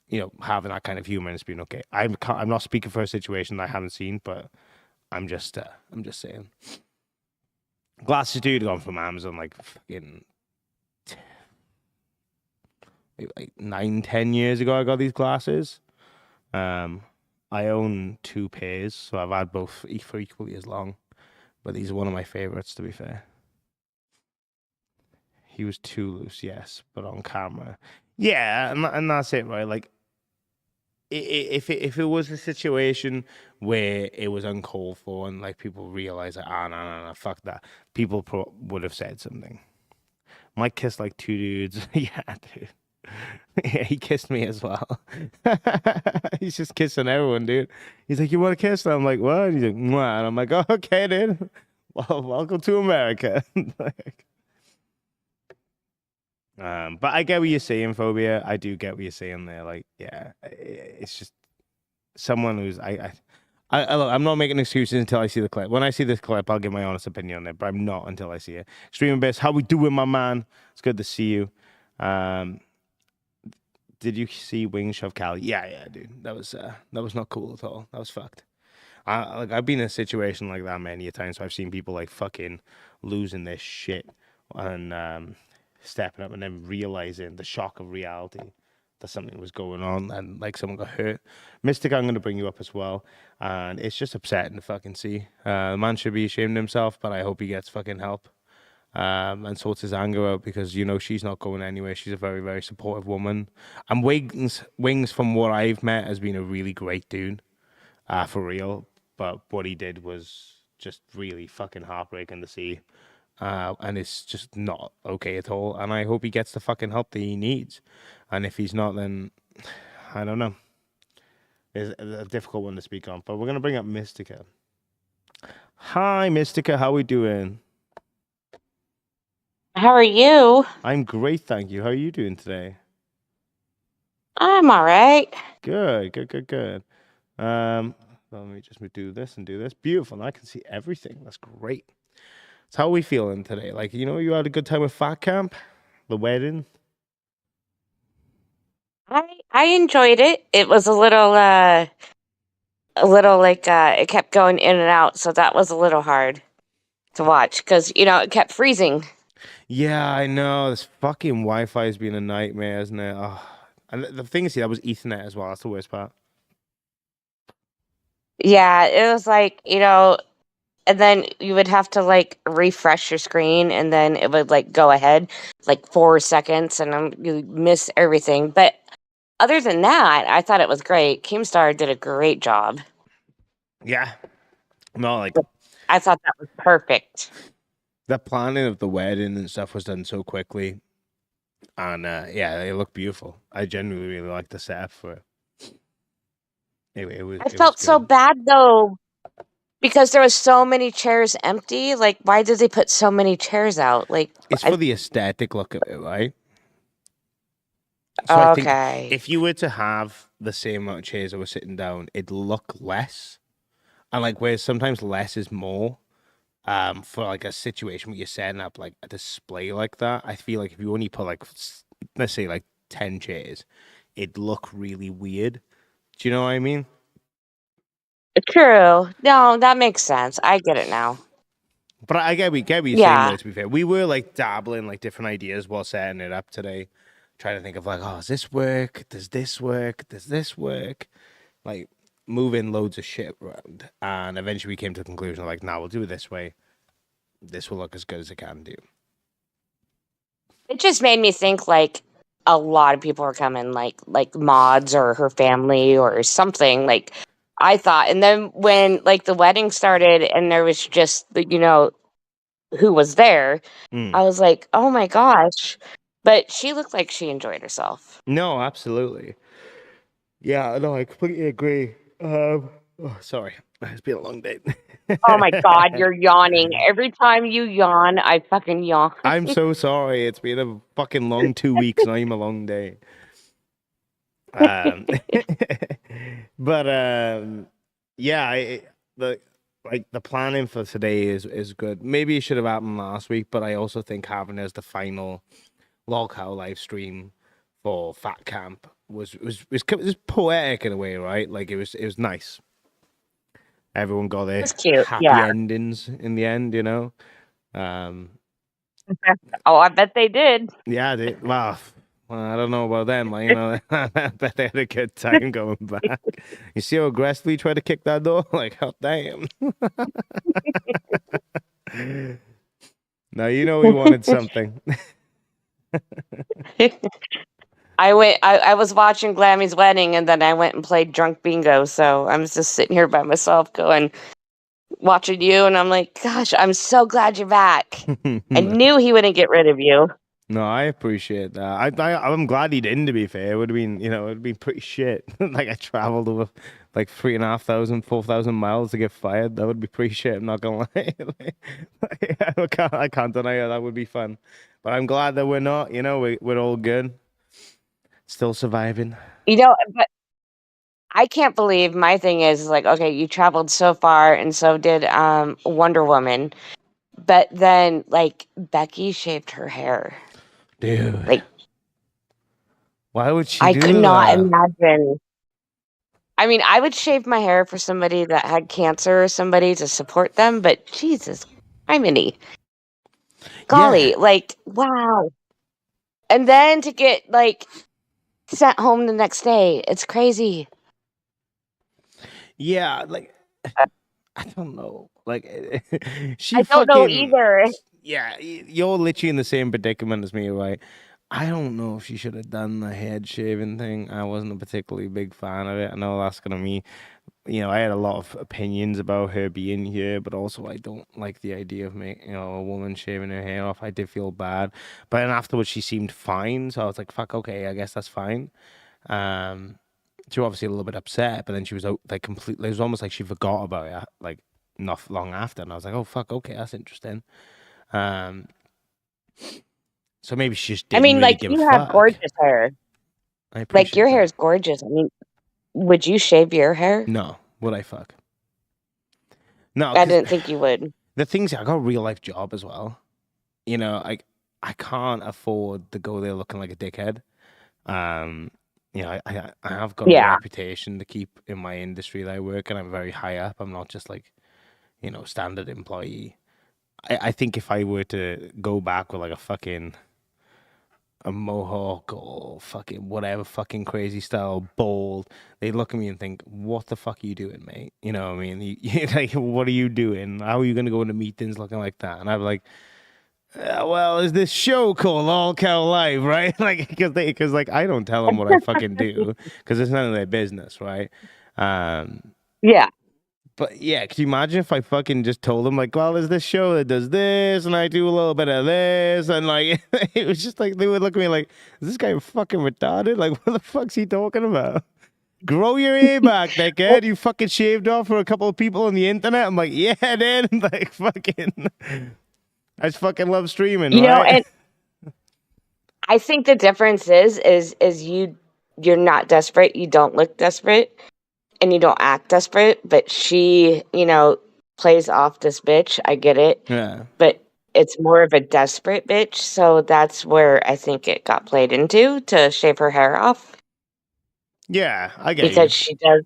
you know, having that kind of humor and it's been okay. I'm not speaking for a situation that I haven't seen, but I'm just saying. Glasses dude gone from Amazon like fucking like 9-10 years ago. I got these glasses. I own 2 pairs, so I've had both for equally as long. But these are one of my favorites, to be fair. He was too loose, yes, but on camera, yeah, and that's it, right? Like, if it was a situation where it was uncalled for and like people realize that, no, fuck that, people would have said something. Mike kissed like 2 dudes, yeah, dude. Yeah, he kissed me as well. He's just kissing everyone, dude. He's like, "You want to kiss?" And I'm like, "What?" And he's like, "Mwah." And I'm like, oh, "Okay, dude. Well, welcome to America." Like, but I get what you're saying, Phobia. I do get what you're saying there. Like, yeah, it's just someone who's look, I'm not making excuses until I see the clip. When I see this clip, I'll give my honest opinion on it, but I'm not until I see it. Extreme Abyss, how we doing, my man? It's good to see you. Did you see Wing Shove Cali? Yeah, dude. That was not cool at all. That was fucked. I've been in a situation like that many a times. So I've seen people like fucking losing their shit, and stepping up and then realizing the shock of reality that something was going on and like someone got hurt. Mystica, I'm going to bring you up as well, and it's just upsetting to fucking see. The man should be ashamed of himself, but I hope he gets fucking help. And sorts his anger out because she's not going anywhere. She's a very, very supportive woman. And Wings, from what I've met, has been a really great dude, for real. But what he did was just really fucking heartbreaking to see, and it's just not okay at all. And I hope he gets the fucking help that he needs. And if he's not, then I don't know. It's a difficult one to speak on. But we're gonna bring up Mystica. Hi, Mystica. How we doing? How are you? I'm great, thank you. How are you doing today? I'm all right. Good, good, good, good. Let me just do this and do this. Beautiful. Now I can see everything. That's great. So how are we feeling today? Like, you had a good time with Fat Camp, the wedding. I enjoyed it. It was a little like it kept going in and out, so that was a little hard to watch because it kept freezing. Yeah, I know. This fucking Wi-Fi has been a nightmare, isn't it? Oh. And the thing is, that was Ethernet as well. That's the worst part. Yeah, it was like, and then you would have to like refresh your screen and then it would like go ahead like 4 seconds and you miss everything. But other than that, I thought it was great. Keemstar did a great job. Yeah. No, like I thought that was perfect. the planning of the wedding and stuff was done so quickly. And yeah, it looked beautiful. I genuinely really liked the setup for it. I felt so bad though because there was so many chairs empty. Like, why did they put so many chairs out? Like, it's for the aesthetic look of it, right? So I think if you were to have the same amount of chairs that were sitting down, it'd look less. And like where sometimes less is more. For like a situation where you're setting up like a display like that, I feel like if you only put like let's say like 10 chairs, it'd look really weird. Do you know what I mean? True. No, that makes sense. I get it now. But I get what you're saying though, to be fair. We were like dabbling like different ideas while setting it up today. Trying to think of like, does this work? Does this work? Does this work? Like moving loads of shit around. And eventually we came to the conclusion like, we'll do it this way. This will look as good as it can do. It just made me think like a lot of people are coming, like mods or her family or something. Like I thought, and then when like the wedding started and there was just who was there, I was like, oh my gosh. But she looked like she enjoyed herself. No, absolutely. Yeah, no, I completely agree. Sorry, it's been a long day. Oh my god, you're yawning. Every time you yawn, I fucking yawn. I'm so sorry. It's been a fucking long 2 weeks, not even a long day. But yeah, the planning for today is good. Maybe it should have happened last week, but I also think having as the final lolcow live stream for Fat Camp was poetic in a way, right? Like it was nice. Everyone got their happy endings in the end, Oh, I bet they did. Yeah, well, I don't know about them. Like, I bet they had a good time going back. You see how aggressively he tried to kick that door? Like, oh, damn. Now, we wanted something. I was watching Glammy's wedding and then I went and played drunk bingo. So I'm just sitting here by myself watching you. And I'm like, gosh, I'm so glad you're back. I knew he wouldn't get rid of you. No, I appreciate that. I'm glad he didn't, to be fair. It would have been, it'd been pretty shit. Like I traveled over like 3,500, 4,000 miles to get fired. That would be pretty shit. I'm not going to lie. I can't deny it. That would be fun. But I'm glad that we're not, we're all good. Still surviving. But I can't believe my thing is like, okay, you traveled so far and so did Wonder Woman. But then like Becky shaved her hair. Dude. Like, why would she I do could that? not imagine. I mean, I would shave my hair for somebody that had cancer or somebody to support them, but Jesus, golly, like, wow. And then to get like sent home the next day. It's crazy. Yeah, like I don't know. Like she I don't know fucking either. yeah. You're literally in the same predicament as me, right? I don't know if she should have done the head shaving thing. I wasn't a particularly big fan of it. I know that's gonna me. I had a lot of opinions about her being here, but also I don't like the idea of a woman shaving her hair off. I did feel bad, but then afterwards she seemed fine, so I was like, "Fuck, okay, I guess that's fine." Um, she was obviously a little bit upset, but then she was like completely. It was almost like she forgot about it, like not long after, and I was like, "Oh fuck, okay, that's interesting." Um, so maybe she just I didn't mean, really like give a you have fuck. gorgeous hair. I Like your appreciate hair that. is gorgeous. I mean, would you shave your hair? No, would I fuck? No, I because didn't think you would. the thing's, I got a real life job as well. I can't afford to go there looking like a dickhead. Um, I have got a Yeah. reputation to keep in my industry that I work, and I'm very high up. I'm not just like, standard employee. I think if I were to go back with like a mohawk or fucking whatever fucking crazy style bald, they'd look at me and think, "What the fuck are you doing, mate?" You know what I mean? Like, what are you doing? How are you gonna go into meetings looking like that? And I'm like, well, is this show called All Cow Live, right? Like, because like I don't tell them what I fucking do because it's none of their business, right? Um, Yeah. but yeah, could you imagine if I fucking just told them like, well, there's this show that does this, and I do a little bit of this, and like it was just like they would look at me like, is this guy fucking retarded? Like, what the fuck's he talking about? Grow your hair back, dickhead. You fucking shaved off for a couple of people on the internet. I'm like, yeah, then like fucking, I just fucking love streaming, You know, right? and I think the difference is you're not desperate, you don't look desperate, and you don't act desperate, but she, plays off this bitch. I get it. Yeah. But it's more of a desperate bitch, so that's where I think it got played into to shave her hair off Yeah, I get you. because she does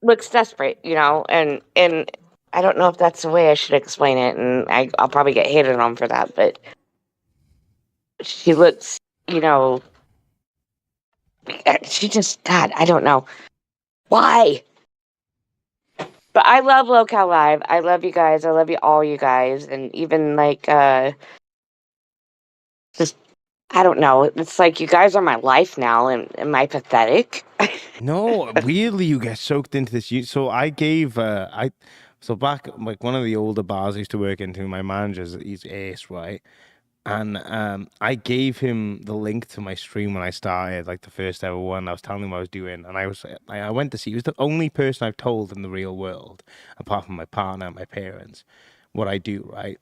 looks desperate, and I don't know if that's the way I should explain it, and I'll probably get hated on for that, but she looks, she just, God, I don't know why. But I love Locale Live. I love you guys. I love you all, you guys, and even like just I don't know. It's like you guys are my life now, and am I pathetic? No, weirdly, you get soaked into this. So I gave, so back, like one of the older bars I used to work into, my manager's, he's ace, right? And I gave him the link to my stream when I started, like the first ever one. I was telling him what I was doing, and I went to see. He was the only person I've told in the real world, apart from my partner and my parents, what I do, right?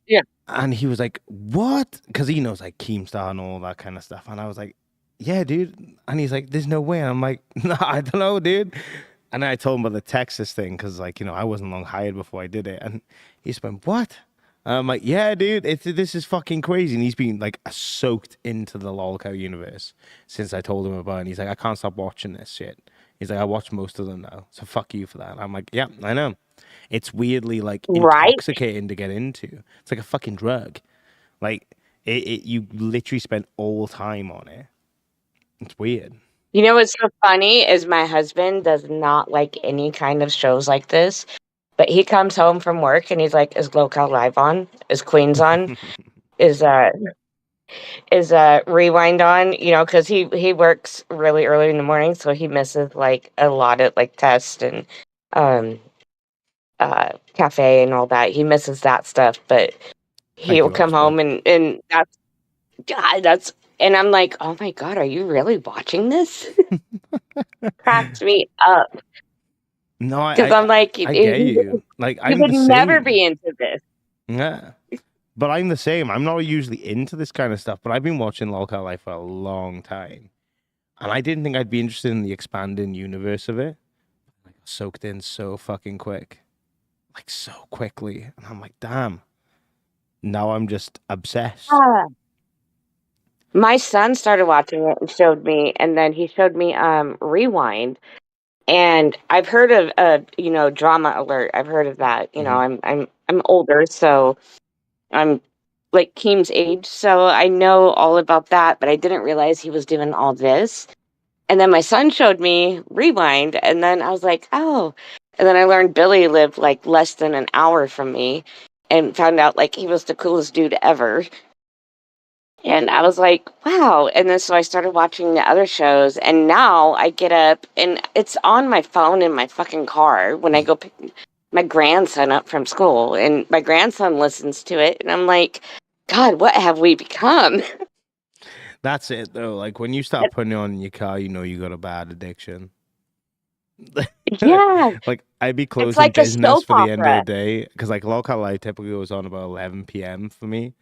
Yeah. And he was like, "What?" Because he knows like Keemstar and all that kind of stuff. And I was like, "Yeah, dude." And he's like, "There's no way." And I'm like, "No, I don't know, dude." And then I told him about the Texas thing because, like, I wasn't long hired before I did it. And he just went, "What?" And I'm like, "Yeah, dude, this is fucking crazy." And he's been like soaked into the lolcow universe since I told him about it. And he's like, "I can't stop watching this shit." He's like, "I watch most of them now, so fuck you for that." And I'm like, "Yeah, I know." It's weirdly like Right? intoxicating to get into. It's like a fucking drug. Like you literally spend all time on it. It's weird. You know what's so funny is my husband does not like any kind of shows like this, but he comes home from work and he's like, "Is Locale Live on? Is Queens on? Is Rewind on?" Because he works really early in the morning, so he misses like a lot of like tests and um cafe and all that. He misses that stuff, but I he'll do come actually. home and that's God, that's and I'm like, "Oh my God, are you really watching this?" Cracks me up No, because I'm like, I get you. Like he I'm would the never same. be into this. Yeah. But I'm the same. I'm not usually into this kind of stuff, but I've been watching Lolcow Life for a long time. And I didn't think I'd be interested in the expanding universe of it. Like soaked in so fucking quick. Like so quickly. And I'm like, damn. Now I'm just obsessed. Ah. My son started watching it and showed me, and then he showed me Rewind. And I've heard of Drama Alert. I've heard of that. Mhm. I'm older, so I'm like Keem's age, so I know all about that, but I didn't realize he was doing all this. And then my son showed me Rewind, and then I was like, oh. And then I learned Billy lived like less than an hour from me, and found out like he was the coolest dude ever. And I was like, wow. And then so I started watching the other shows, and now I get up and it's on my phone in my fucking car when I go pick my grandson up from school, and my grandson listens to it, and I'm like, God, what have we become? That's it though. Like when you start putting it on in your car, you know you got a bad addiction. Yeah, Like I'd be it's closing like a business soap for the end of the opera. day because like local light typically goes on about 11 p.m. for me.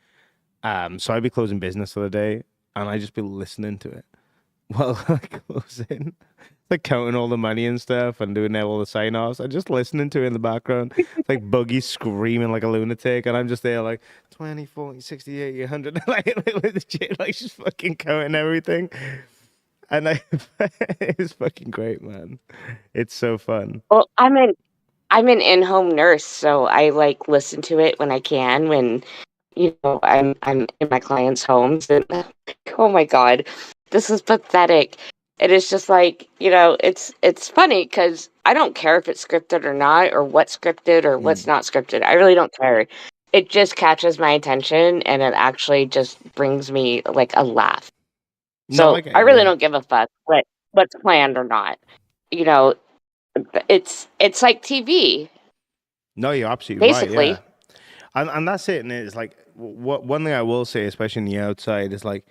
So I'd be closing business for the day, and I'd just be listening to it while I closing, like counting all the money and stuff, and doing all the sign offs. I'm just listening to it in the background, like Buggy screaming like a lunatic, and I'm just there like 20, 40, 60, 80, 100, like legit, like just fucking counting everything. And it's fucking great, man. It's so fun. Well, I'm an in-home nurse, so I like listen to it when I can, when I'm in my clients' homes, and oh my God, this is pathetic. It is just like, it's funny because I don't care if it's scripted or not, or what's scripted or what's not scripted. I really don't care. It just catches my attention, and it actually just brings me like a laugh. No, I So get I really you. don't give a fuck what's planned or not. You know, it's like TV, No, you're absolutely right. Yeah. basically. And that's it. And it's like what one thing I will say, especially in the outside, is like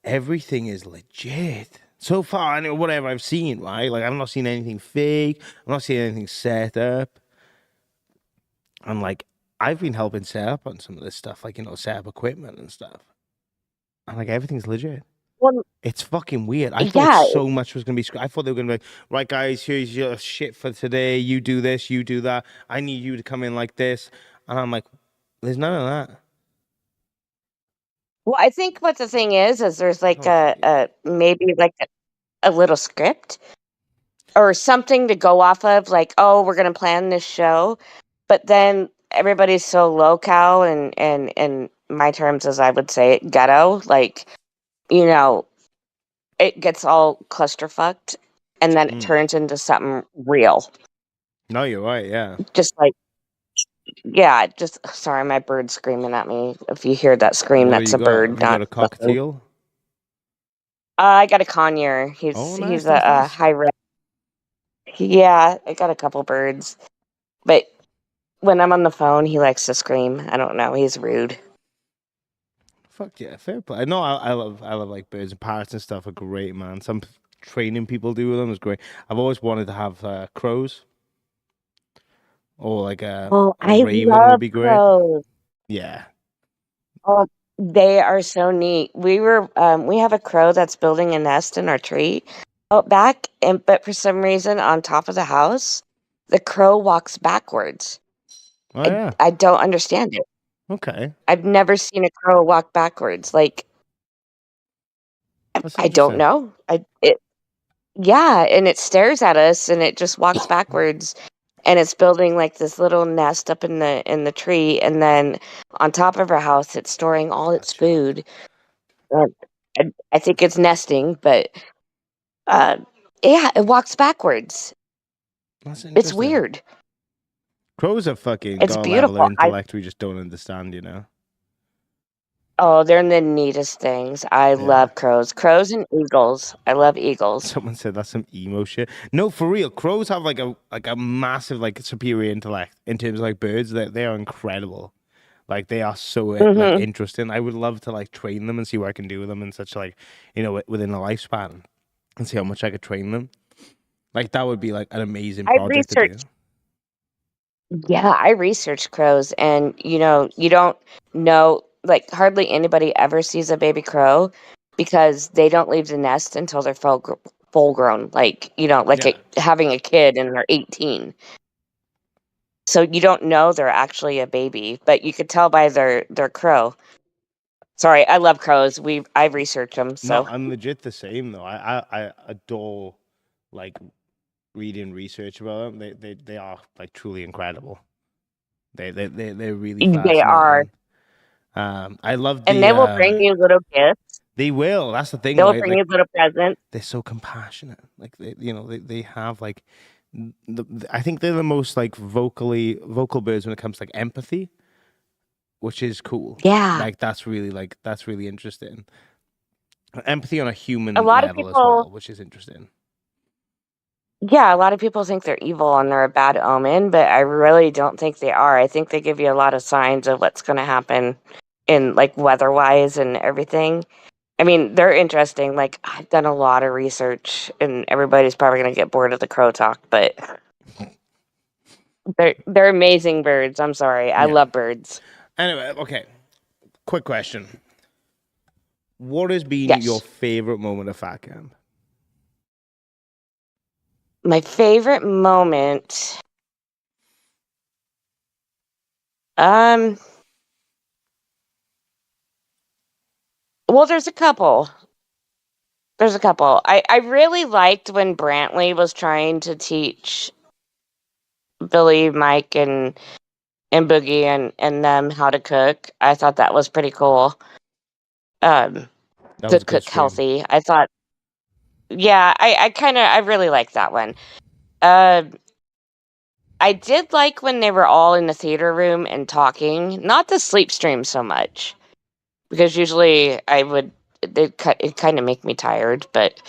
everything is legit so far. And whatever I've seen, right? Like I've not seen anything fake. I'm not seeing anything set up. And like I've been helping set up on some of this stuff, like set up equipment and stuff. And like everything's legit. Well, It's fucking weird. I thought yeah. so much was gonna be. I thought they were gonna be like, right, guys, here's your shit for today. You do this, you do that. I need you to come in like this, and I'm like, there's none of that. Well, I think what the thing is there's like Okay. a maybe like a little script or something to go off of, like, oh, we're gonna plan this show, but then everybody's so low-cal and in my terms, as I would say it, ghetto, like, you know, it gets all clusterfucked, and then it Mm. turns into something real. No, you're right. Yeah. Just like, yeah, just sorry, my bird's screaming at me. If you hear that scream, What do that's you a got? bird, Have you got not a the phone. cockatiel? I got a conure. Oh, He's nice, a, nice, a nice. high red. Yeah, I got a couple birds, but when I'm on the phone, he likes to scream. I don't know. He's rude. Fuck yeah, fair play. No, I love like birds and parrots and stuff are great, man. Some training people do with them is great. I've always wanted to have crows or like Oh, a I raven would love be great. crows. Yeah. Oh, they are so neat. We have a crow that's building a nest in our tree out back, and but for some reason, on top of the house, the crow walks backwards. Oh I yeah. I don't understand it. Okay. I've never seen a crow walk backwards. Like, That's I don't interesting. know. Yeah, and it stares at us and it just walks backwards, and it's building like this little nest up in the tree, and then on top of our house it's storing all its Gotcha. food. Uh, I think it's nesting, but uh yeah, it walks backwards. That's It's interesting. weird. Crows have fucking It's got a level of beautiful. I intellect we just don't understand. Oh, they're the neatest things. I Yeah. love crows. Crows and eagles. I love eagles. Someone said that's some emo shit. No, for real. Crows have like a massive like superior intellect in terms of like birds. They are incredible. Like they are so like Mhm. interesting. I would love to like train them and see what I can do with them in such like within a lifespan and see how much I could train them. Like that would be like an amazing I project to do. researched Yeah, I researched crows, and you don't know, like, hardly anybody ever sees a baby crow because they don't leave the nest until they're full grown, like, like Yeah. having a kid and they're 18. So you don't know they're actually a baby, but you could tell by their crow. Sorry, I love crows. I've researched them, No, so. I'm legit the same though. I adore like reading research about them. They are like truly incredible. They're really They are. fascinating. I love And the. they will bring you little gifts. They will. That's the thing, They will right? bring Like you little presents. they're so compassionate. Like they have like I think they're the most like vocal birds when it comes to like empathy, which is cool. Yeah. That's really interesting. Empathy on a A human lot of level as people, well, which is interesting. yeah, a lot of people think they're evil and they're a bad omen, but I really don't think they are. I think they give you a lot of signs of what's going to happen in like weather-wise and everything. I mean, they're interesting. Like I've done a lot of research, and everybody's probably going to get bored of the crow talk, but they're amazing birds. I'm sorry, I Yeah. love birds. Anyway, okay. Quick question. What has been your Yes, favorite moment of Fat Camp? my favorite moment. Um, well, there's a couple. There's a couple. I really liked when Brantley was trying to teach Billy, Mike, and Boogie and them how to cook. I thought that was pretty cool. Um, That to was a good cook stream. healthy. I thought, yeah, I really liked that one. Uh, I did like when they were all in the theater room and talking. Not the sleep stream so much because usually it kind of make me tired, but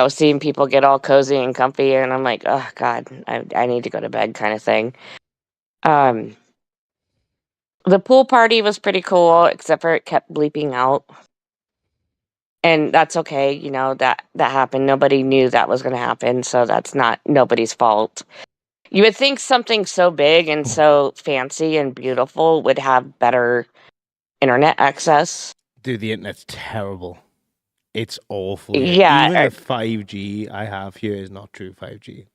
seeing people get all cozy and comfy, and I'm like, oh God, I need to go to bed, kind of thing. Um, the pool party was pretty cool, except for it kept bleeping out, and that's okay. That happened. Nobody knew that was going to happen, so that's not nobody's fault. You would think something so big and so fancy and beautiful would have better internet access. Dude, the internet's terrible. It's awful here. Yeah, Even the 5G I have here is not true 5G.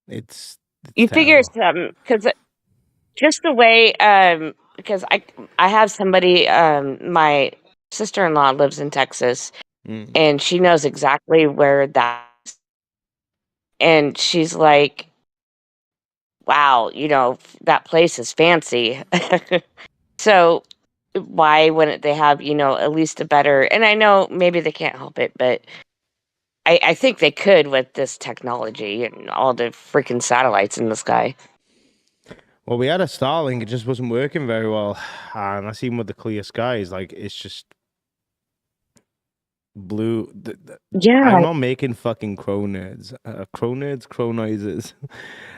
It's you figure terrible. some because just the way because I have somebody my sister-in-law lives in Texas Mm. and she knows exactly where that is. And she's like, wow, that place is fancy. So why wouldn't they have, at least a better, and I know maybe they can't help it, but I think they could with this technology and all the freaking satellites in the sky. Well, we had a Starlink, it just wasn't working very well. And that's even with the clear skies. Like, it's just blue. I'm Yeah. not making fucking crow nerds. Crow noises.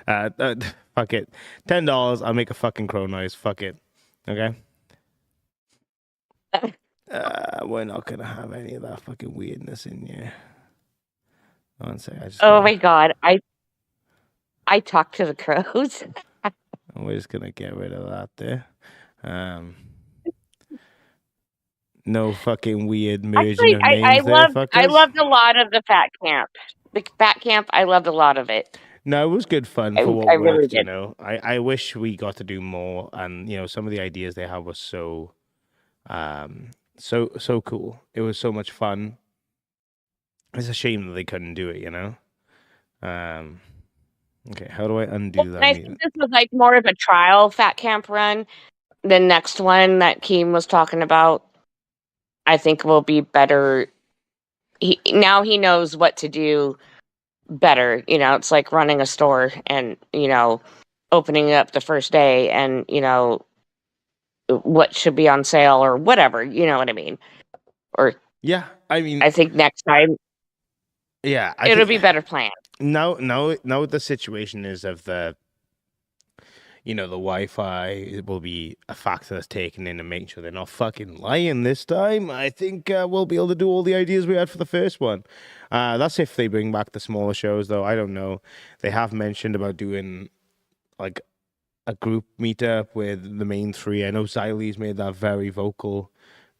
Fuck it. $10, I'll make a fucking crow noise. Fuck it. Okay? We're not gonna have any of that fucking weirdness in here. One sec, I just Oh gotta, my God. I talk to the crows. we're just gonna get rid of that there. No fucking weird merging Actually, of names there, I fuckers. loved a lot of the fat camp. The fat camp, I loved a lot of it. No, it was good fun for I what really worked, you did. know. I wish we got to do more, and some of the ideas they had was so cool. It was so much fun. It's a shame that they couldn't do it, you know. Um okay, how do I Well, undo and that I meeting? think this was like more of a trial fat camp run. The next one that Keem was talking about, I think will be better. Now he knows what to do better. It's like running a store and, opening up the first day and, what should be on sale or whatever. You know what I mean? Or Yeah, I mean, I think next time yeah, I it'll think be better planned. now the situation is of the Wi-Fi it will be a factor that's taken in and making sure they're not fucking lying this time. I think we'll be able to do all the ideas we had for the first one. That's if they bring back the smaller shows, though. I don't know. They have mentioned about doing like a group meetup with the main three. I know Xylee's made that very vocal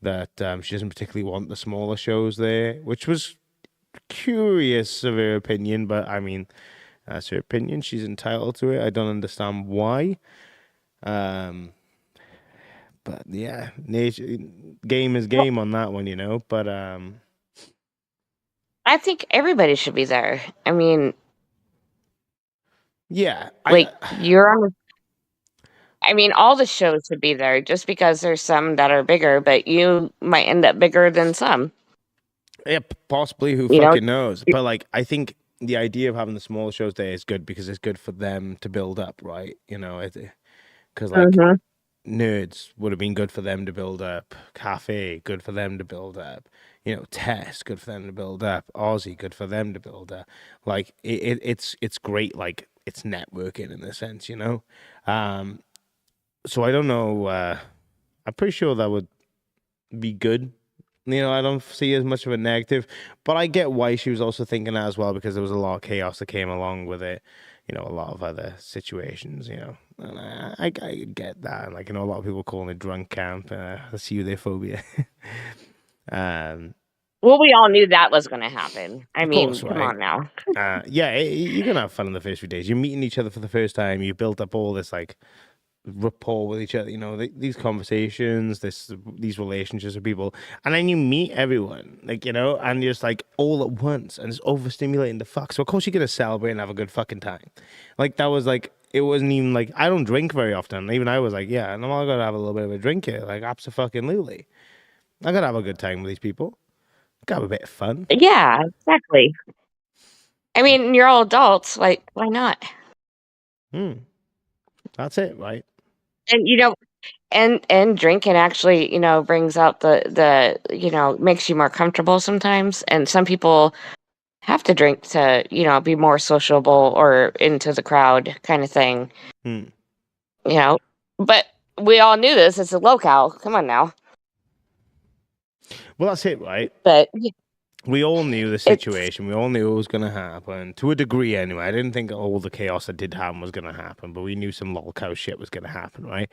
that she doesn't particularly want the smaller shows there, which was curious of her opinion, but I mean, that's her opinion. She's entitled to it. I don't understand why. But yeah, game is Well, game on that one, But I think everybody should be there. I mean, yeah, like you're on. I mean, all the shows should be there just because there's some that are bigger, but you might end up bigger than some. Yeah, possibly. Who You know, fucking knows? But like, I think the idea of having the smaller shows there is good because it's good for them to build up, right? You know, because like Mhm. nerds would have been good for them to build up. Cafe, good for them to build up. You know, Test, good for them to build up. Aussie, good for them to build up. Like it's great. Like it's networking in a sense, you know. So I don't know. I'm pretty sure that would be good. You know, I don't see as much of a negative, but I get why she was also thinking that as well because there was a lot of chaos that came along with it. You know, a lot of other situations. You know, and I get that. Like, you know, a lot of people calling it drunk camp, the phobia. um, well, we all knew that was going to happen. I of mean, course, come right? on now. Yeah, you're gonna have fun in the first few days. You're meeting each other for the first time. You built up all this like rapport with each other, you know, these conversations, these relationships with people, and then you meet everyone, like, you know, and you're just like all at once, and it's overstimulating the fuck. So of course you're gonna celebrate and have a good fucking time. Like that was like, it wasn't even like, I don't drink very often. Even I was like, yeah, and I'm all gonna have a little bit of a drink here, like abso-fucking-lutely. I gotta have a good time with these people. Gotta have a bit of fun. Yeah, exactly. I mean, you're all adults. Like, why not? That's it, right? And and drinking actually, brings out the makes you more comfortable sometimes. And some people have to drink to, be more sociable or into the crowd kind of thing. Hmm. You know, but we all knew this. It's a locale. Come on now. Well, that's it, right? But We all knew the it's situation. We all knew it was going to happen to a degree, anyway. I didn't think all the chaos that did happen was going to happen, but we knew some lolcow shit was going to happen, right?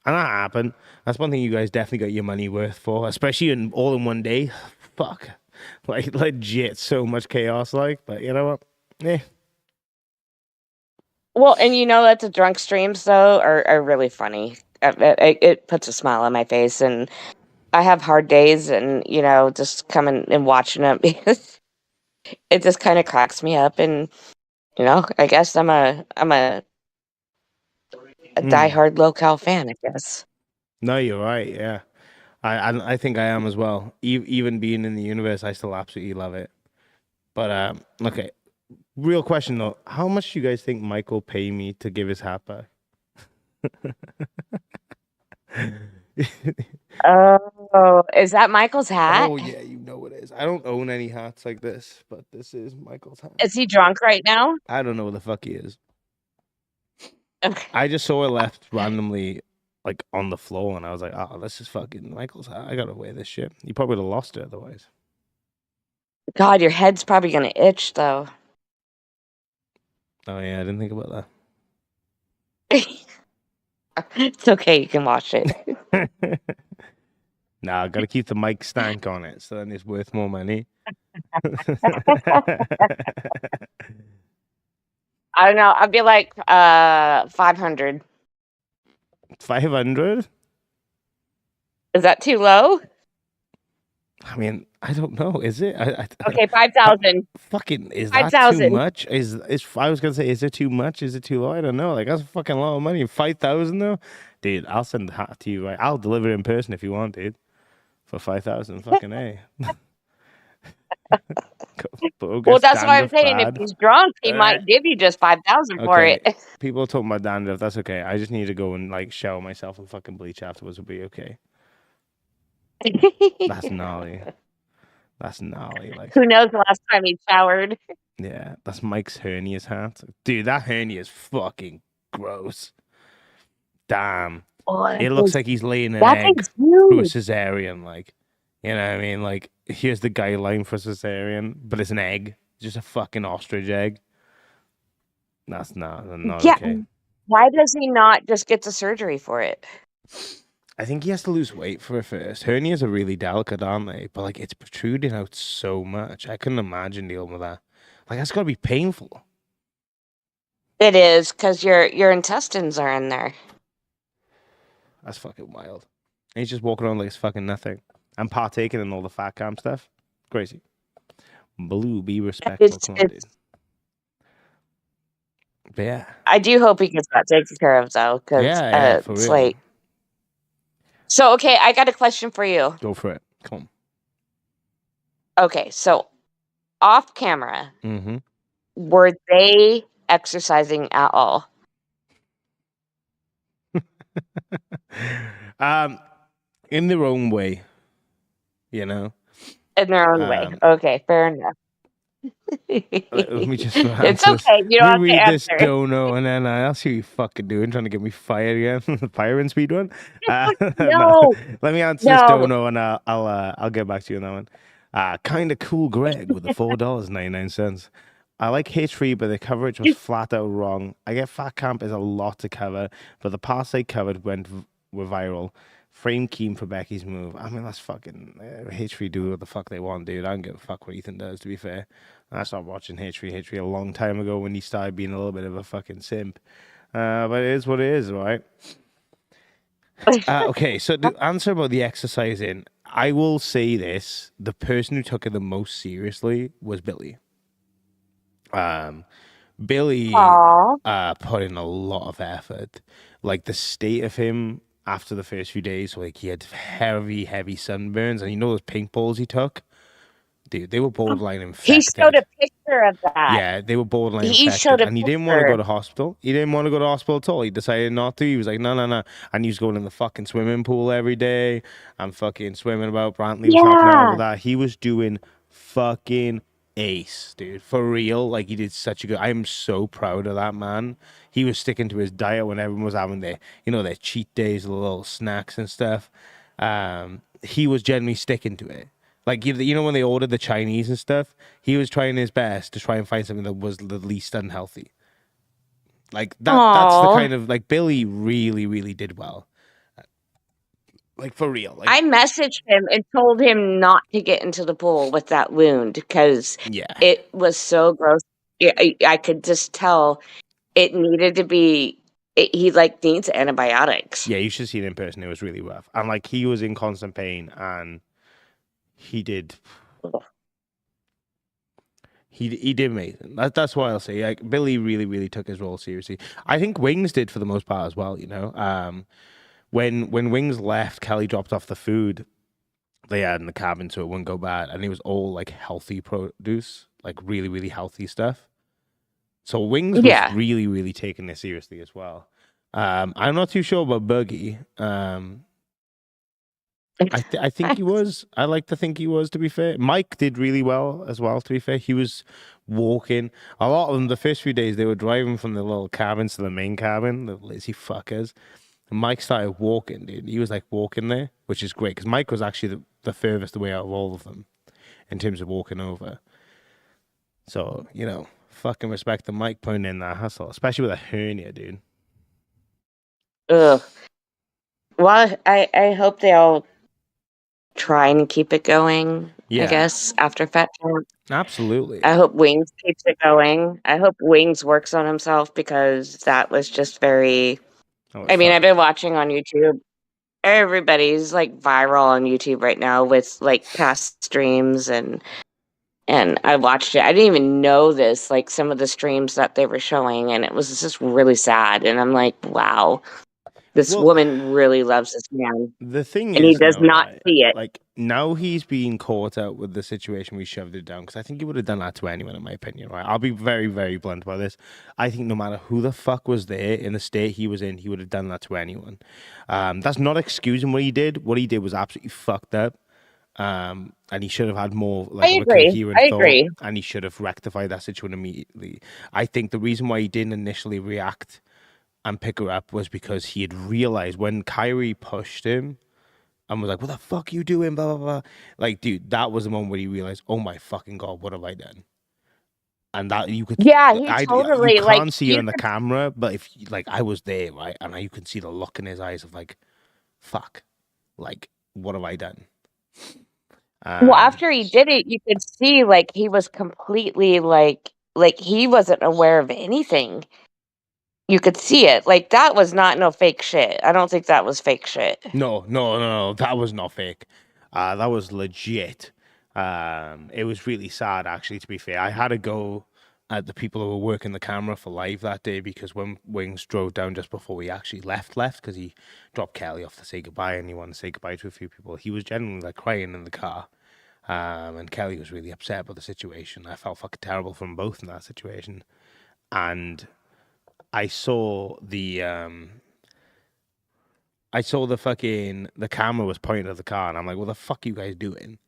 And that happened. That's one thing you guys definitely got your money worth for, especially all in one day. Fuck, like legit, so much chaos, like. But you know what? Yeah. well, and that the drunk streams though are really funny. It puts a smile on my face, and I have hard days, and just coming and watching it because it just kind of cracks me up, and I guess I'm a diehard local fan, I guess. No, you're right. Yeah, I think I am as well. Even being in the universe, I still absolutely love it. But okay. Real question though, how much do you guys think Mike will pay me to give his hat back? Oh, is that Michael's hat? Oh yeah, you know it is. I don't own any hats like this, but this is Michael's hat. Is he drunk right now? I don't know where the fuck he is. Okay. I just saw it left randomly, like on the floor, and I was like, "Oh, this is fucking Michael's hat. I gotta wear this shit." You probably would have lost it otherwise. God, your head's probably gonna itch though. Oh yeah, I didn't think about It's okay, you can watch it. that. Nah, I gotta keep the mic stank on it, so then it's worth more money. I don't know. I'd be like 500. 500? Is that too low? I mean, I don't know. Is it? Okay, 5,000. Fucking, is that too 5,000. much? Is I was gonna say, is it too much? Is it too low? I don't know. Like that's a fucking lot of money. 5,000 though, dude. I'll send the hat to you. Right? I'll deliver it in person if you want, dude. For 5,000, fucking a. Well, that's what I'm saying. If he's drunk, he might give you just 5,000 for Okay. it. People are talking about dandruff. That's okay. I just need to go and like shower myself and fucking bleach afterwards. Will be okay. That's gnarly. That's gnarly. Like, Who knows the last time he showered? yeah, that's Mike's hernia's hat. Dude, that hernia is fucking gross. Damn. Oh, It looks like he's laying an that egg thing's through a huge. cesarean. Like, you know what I mean? Like, here's the guideline for cesarean, but it's an egg. Just a fucking ostrich egg. That's not Yeah. okay. Why does he not just get the surgery for it? I think he has to lose weight for it first. Hernias are really delicate, aren't they? But like, it's protruding out so much. I couldn't imagine dealing with that. Like, that's gotta be painful. It is because your intestines are in there. That's fucking wild. And he's just walking around like it's fucking nothing. I'm partaking in all the fat camp stuff. Crazy. Blue, be respectful. Come on, dude. But yeah. I do hope he gets that taken care of, though, because Yeah, for it's real. like. So, okay, I got a question for you. Go for it. Come Okay, so off camera, on. Mm-hmm. were they exercising at all? In their own way, you know. In their own way. Okay, fair enough. Let me just It's answer this. okay. You Let don't me have read to this answer. dono, and then I'll see what you fucking doing, trying to get me fired again. Fire and speed one. No, No, let me answer this no. dono, and I'll get back to you on that one. Kind of cool, Greg, with the $4.99. I like H3, but the coverage was flat out wrong. I get Fat Camp is a lot to cover, but the parts they covered were viral. Frame keen for Becky's move. I mean, that's fucking H3 do what the fuck they want, dude. I don't give a fuck what Ethan does, to be fair. I stopped watching H3 a long time ago when he started being a little bit of a fucking simp. But it is what it is, right? Okay, so the answer about the exercising, I will say this. The person who took it the most seriously was Billy. Billy Aw. put in a lot of effort. Like the state of him after the first few days, like he had heavy sunburns, and you know those pink balls he took? Dude, they were borderline He showed infected. a picture of that. Yeah, they were borderline He infected, showed a and he didn't want to go picture. to hospital. He didn't want to go to hospital at all. He decided not to. He was like, no, no, no. And he was going in the fucking swimming pool every day and fucking swimming about. Brantley was helping out Yeah. with that. He was doing fucking ace, dude. For real. Like, he did such a good. I'm so proud of that man. He was sticking to his diet when everyone was having their, their cheat days, the little snacks and stuff. He was generally sticking to it. Like, when they ordered the Chinese and stuff, he was trying his best to try and find something that was the least unhealthy. Like, that's the kind of, like, Billy really, really did well. Like, for real. Like, I messaged him and told him not to get into the pool with that wound because yeah. it was so gross. I could just tell it needed to be. He like needs antibiotics. Yeah, you should see it in person. It was really rough. And, like, he was in constant pain, and he did... He did amazing. That's why I'll say. Like, Billy really, really took his role seriously. I think Wings did for the most part as well, When Wings left, Kelly dropped off the food they had in the cabin so it wouldn't go bad, and it was all like healthy produce, like really, really healthy stuff. So Wings was really, really taking this seriously as well. I'm not too sure about Boogie. I think he was. I like to think he was, to be fair. Mike did really well as well, to be fair. He was walking. A lot of them, the first few days, they were driving from the little cabins to the main cabin, the lazy fuckers. And Mike started walking, dude. He was like walking there, which is great because Mike was actually the furthest away out of all of them in terms of walking over. So, fucking respect the Mike putting in that hustle, especially with a hernia, dude. Ugh. Well, I hope they all try and keep it going. Yeah. I guess after Fat Camp. Absolutely. I hope Wings keeps it going. I hope Wings works on himself because that was just very. I mean, I've been watching on YouTube. Everybody's like viral on YouTube right now with like past streams and I watched it. I didn't even know this, like some of the streams that they were showing, and it was just really sad. And I'm like, wow, this woman really loves this man. The thing and is, he does not right, see it. Like, now he's being caught out with the situation we shoved it down, because I think he would have done that to anyone, in my opinion, right? I'll be very, very blunt about this. I think no matter who the fuck was there in the state he was in, he would have done that to anyone. That's not excusing what he did. What he did was absolutely fucked up. And he should have had more like of a coherent thought, and he should have rectified that situation immediately. I think the reason why he didn't initially react and pick her up was because he had realized when Kyrie pushed him and was like, "What the fuck are you doing?" Blah blah blah. Like, dude, that was the moment where he realized, "Oh my fucking god, what have I done?" And that you could, he totally you can't see it on the camera, but if like I was there, right, and you can see the look in his eyes of like, "Fuck, like what have I done?" Well, after he did it, you could see like he was completely like he wasn't aware of anything. You could see it. Like, that was not no fake shit. I don't think that was fake shit. No. That was not fake. That was legit. It was really sad, actually, to be fair. I had to go at the people who were working the camera for live that day, because when Wings drove down just before we actually left, because he dropped Kelly off to say goodbye and he wanted to say goodbye to a few people, he was genuinely like crying in the car. And Kelly was really upset about the situation. I felt fucking terrible for them both in that situation. And I saw the the camera was pointing at the car, and I'm like, what the fuck are you guys doing?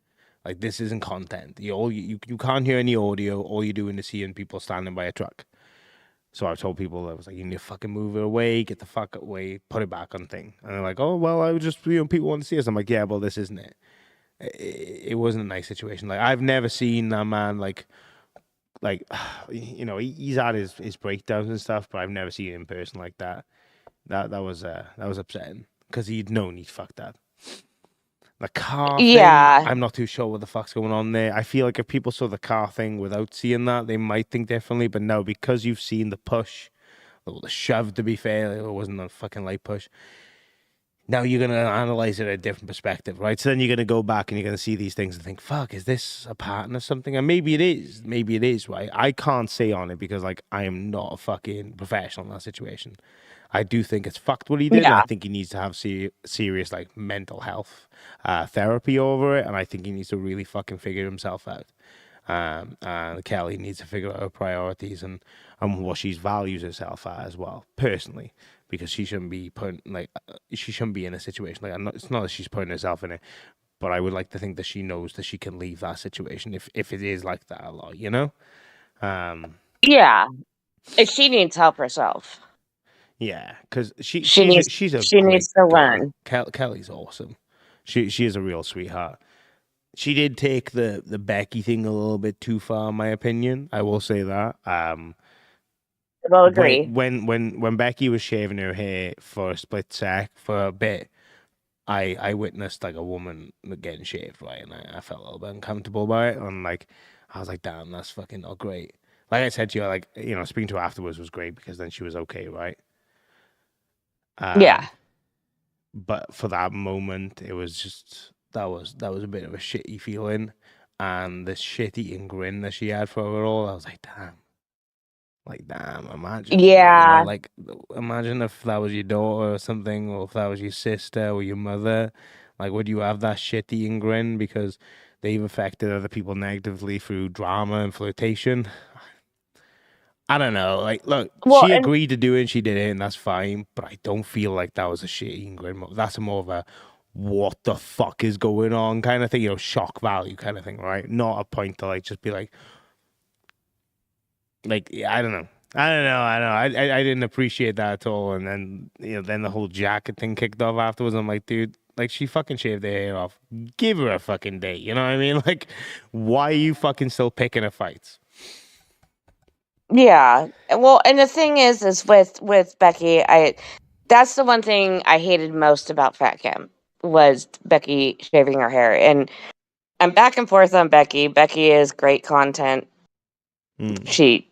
Like, this isn't content. You can't hear any audio. All you're doing is seeing people standing by a truck. So I told people, I was like, you need to fucking move it away, get the fuck away, put it back on thing. And they're like, oh, well, I was just, people want to see us. I'm like, yeah, well, this isn't it. It wasn't a nice situation. Like, I've never seen that man, like, he's had his breakdowns and stuff, but I've never seen him in person like that. That was upsetting, because he'd known he'd fucked up. The car thing, I'm not too sure what the fuck's going on there. I feel like if people saw the car thing without seeing that, they might think differently. But no, because you've seen the push, or the shove, to be fair, it wasn't a fucking light push. Now you're going to analyze it at a different perspective, right? So then you're going to go back and you're going to see these things and think, fuck, is this a pattern or something? And maybe it is, right? I can't say on it because, like, I am not a fucking professional in that situation. I do think it's fucked what he did. Yeah. I think he needs to have serious, like, mental health therapy over it. And I think he needs to really fucking figure himself out. And Kelly needs to figure out her priorities and what she values herself at as well, personally. Because she shouldn't be she shouldn't be in a situation like, it's not that she's putting herself in it, but I would like to think that she knows that she can leave that situation if it is like that a lot, you know? Yeah. If she needs help herself. Yeah, because she's needs to learn. Kelly's awesome. She is a real sweetheart. She did take the Becky thing a little bit too far, in my opinion. I will say that. Will agree. When Becky was shaving her hair for a split sec for a bit, I witnessed like a woman getting shaved, right, and I felt a little bit uncomfortable by it, and like I was like, damn, that's fucking not great. Like I said to you, like, speaking to her afterwards was great because then she was okay, right? Yeah. But for that moment, it was just that was a bit of a shitty feeling, and the shit-eating grin that she had for it all, I was like, damn. Like, damn, imagine. Yeah. Like, imagine if that was your daughter or something, or if that was your sister or your mother. Like, would you have that shit-eating grin because they've affected other people negatively through drama and flirtation? I don't know. Like, look, she agreed to do it and she did it, and that's fine. But I don't feel like that was a shit-eating grin. That's more of a what the fuck is going on kind of thing, shock value kind of thing, right? Not a point to, like, just be like, I don't know. I didn't appreciate that at all. And then, then the whole jacket thing kicked off afterwards. I'm like, dude, like, she fucking shaved her hair off. Give her a fucking day. You know what I mean? Like, why are you fucking still picking her fights? Yeah. Well, and the thing is with Becky, that's the one thing I hated most about Fat Kim was Becky shaving her hair. And I'm back and forth on Becky. Becky is great content. She,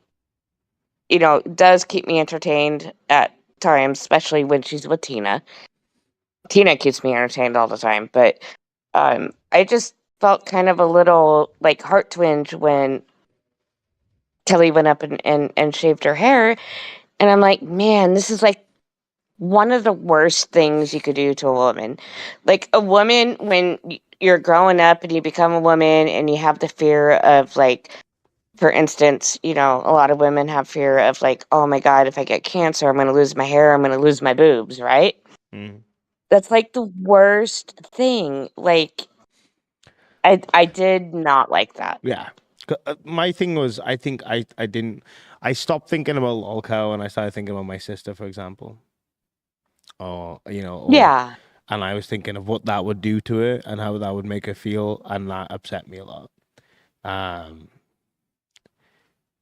does keep me entertained at times, especially when she's with Tina. Tina keeps me entertained all the time, but I just felt kind of a little like heart twinge when Kelly went up and shaved her hair, and I'm like, man, this is like one of the worst things you could do to a woman. Like, a woman, when you're growing up and you become a woman and you have the fear of, like, for instance, a lot of women have fear of, like, oh my God, if I get cancer, I'm going to lose my hair, I'm going to lose my boobs, right? That's like the worst thing. Like, I did not like that. Yeah. My thing was, I think I stopped thinking about Lolcow and I started thinking about my sister, for example. Yeah. And I was thinking of what that would do to her and how that would make her feel, and that upset me a lot.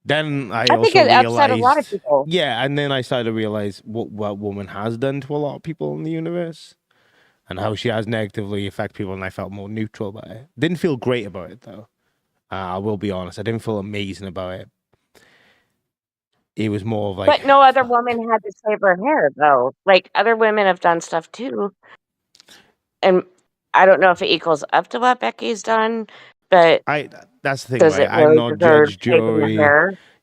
Then I also think it realized, upset a lot of people. Yeah, and then I started to realize what woman has done to a lot of people in the universe, and how she has negatively affected people, and I felt more neutral about it. Didn't feel great about it, though. I will be honest. I didn't feel amazing about it. It was more of like... But no other woman had to shave her hair, though. Like, other women have done stuff, too. And I don't know if it equals up to what Becky's done, but... That's the thing, right? I'm not judge, jury.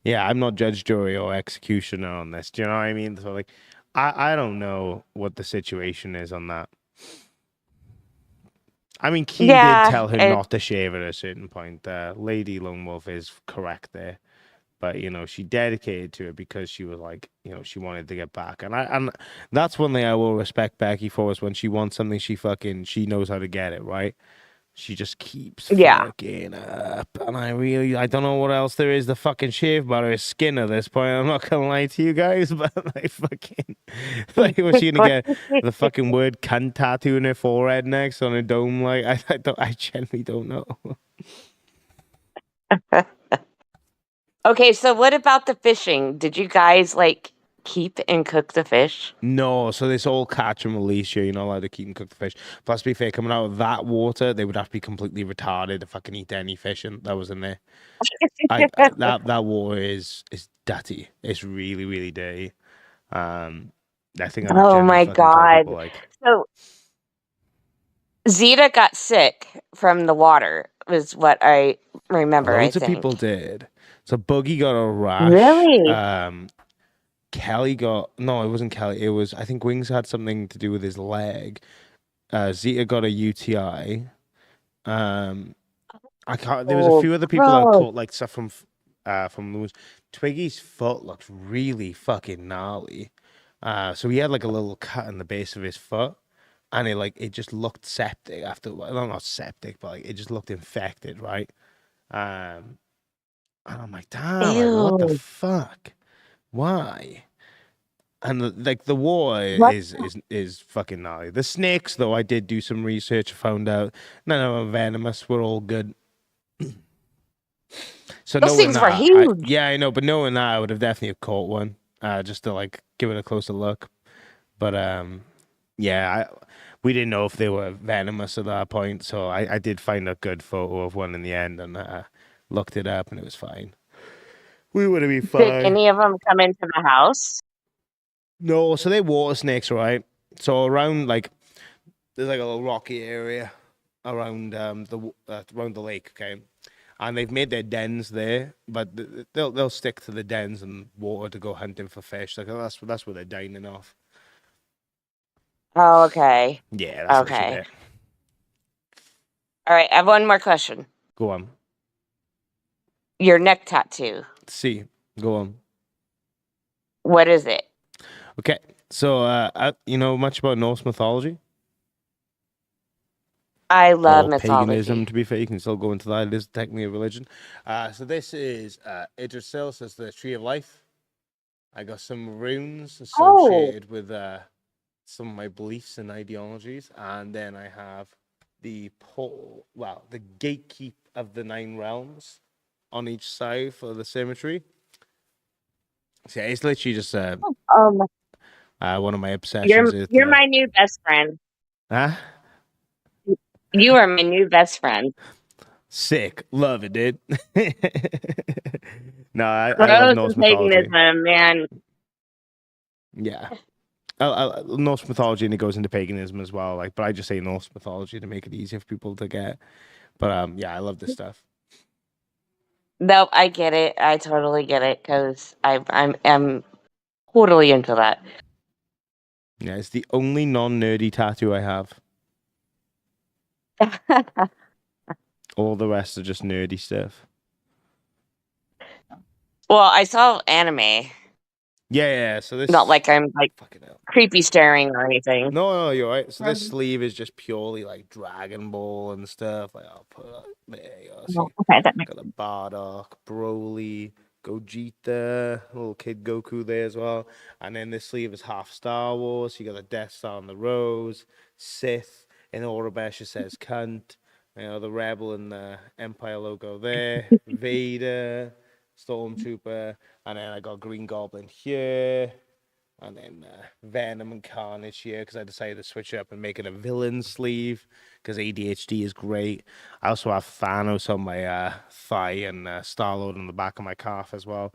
Yeah, I'm not judge, jury, or executioner on this. Do you know what I mean? So like, I don't know what the situation is on that. I mean, Keem did Yeah, tell her not to shave at a certain point. Lady Lone Wolf is correct there, but you know, she dedicated to it because she was like, you know, she wanted to get back, and that's one thing I will respect Becky for is when she wants something, she knows how to get it right. She just keeps yeah. fucking up, and I don't know what else there is to fucking shave butter his skin at this point. I'm not gonna lie to you guys, but like fucking, like was she gonna get the fucking word "cunt" tattoo in her forehead next on her dome? Like I genuinely don't know. Okay, so what about the fishing? Did you guys like keep and cook the fish? No, so this all catch and release here. You're not allowed to keep and cook the fish. Plus, to be fair, coming out of that water, they would have to be completely retarded to fucking eat any fish that was in there. That water is dirty. It's really really dirty. I think I've Oh generally my fucking told god. people like So Zeta got sick from the water, was what I remember, I loads of people think. did. So Boogie got a rash. Really? Kelly got no, it wasn't Kelly. It was I think Wings had something to do with his leg. Zeta got a UTI. I can't. There was a Oh, few other people that gross. caught like stuff from those. Twiggy's foot looked really fucking gnarly. So he had like a little cut in the base of his foot, and it just looked septic after. Well, not septic, but like it just looked infected, right? And I'm like, damn, like what the Ew. fuck? Why? And like the war What? is fucking gnarly. The snakes, though, I did do some research, found out none of them are venomous. We're all good. So Those knowing things were that, huge. yeah, I know, but knowing that, I would have definitely have caught one, just to like give it a closer look. But yeah, we didn't know if they were venomous at that point, so I did find a good photo of one in the end and looked it up, and it was fine. We would have been Did fine. any of them come into the house? No, so they're water snakes, right? So around like there's like a little rocky area around around the lake, okay, and they've made their dens there, but they'll stick to the dens and water to go hunting for fish. Like that's where they're dining off. Oh, okay. Yeah, that's literally Okay. it. All right, I have one more question. Go on. Your neck tattoo. See, go on. What is it? Okay, so you know much about Norse mythology I love or paganism? mythology. To be fair, you can still go into that. It is technically a religion. So this is Yggdrasil, so it's the tree of life. I got some runes Oh, associated with some of my beliefs and ideologies, and then I have the the gatekeep of the 9 realms on each side for the symmetry. So yeah, it's literally just um, one of my obsessions. you're my new best friend. Huh? You are my new best friend. Sick, love it, dude. No, I love Rose and Norse mythology. paganism, man. Yeah, Norse mythology, and it goes into paganism as well. Like, but I just say Norse mythology to make it easier for people to get. But yeah, I love this stuff. Nope, I get it. I totally get it because I'm totally into that. Yeah, it's the only non-nerdy tattoo I have. All the rest are just nerdy stuff. Well, I saw anime. Yeah. So this Not like I'm like fucking hell. creepy staring or anything. No, you're right. So this sleeve is just purely like Dragon Ball and stuff. Like I'll put there you go. See, Okay, that makes got a Bardock, Broly, Gogeta, little kid Goku there as well. And then this sleeve is half Star Wars. You got the Death Star and the Rose, Sith, and Aurebesh says cunt. You know, the Rebel and the Empire logo there, Vader, Stormtrooper, and then I got Green Goblin here. And then Venom and Carnage here because I decided to switch it up and make it a villain sleeve because ADHD is great. I also have Thanos on my thigh and Star-Lord on the back of my calf as well.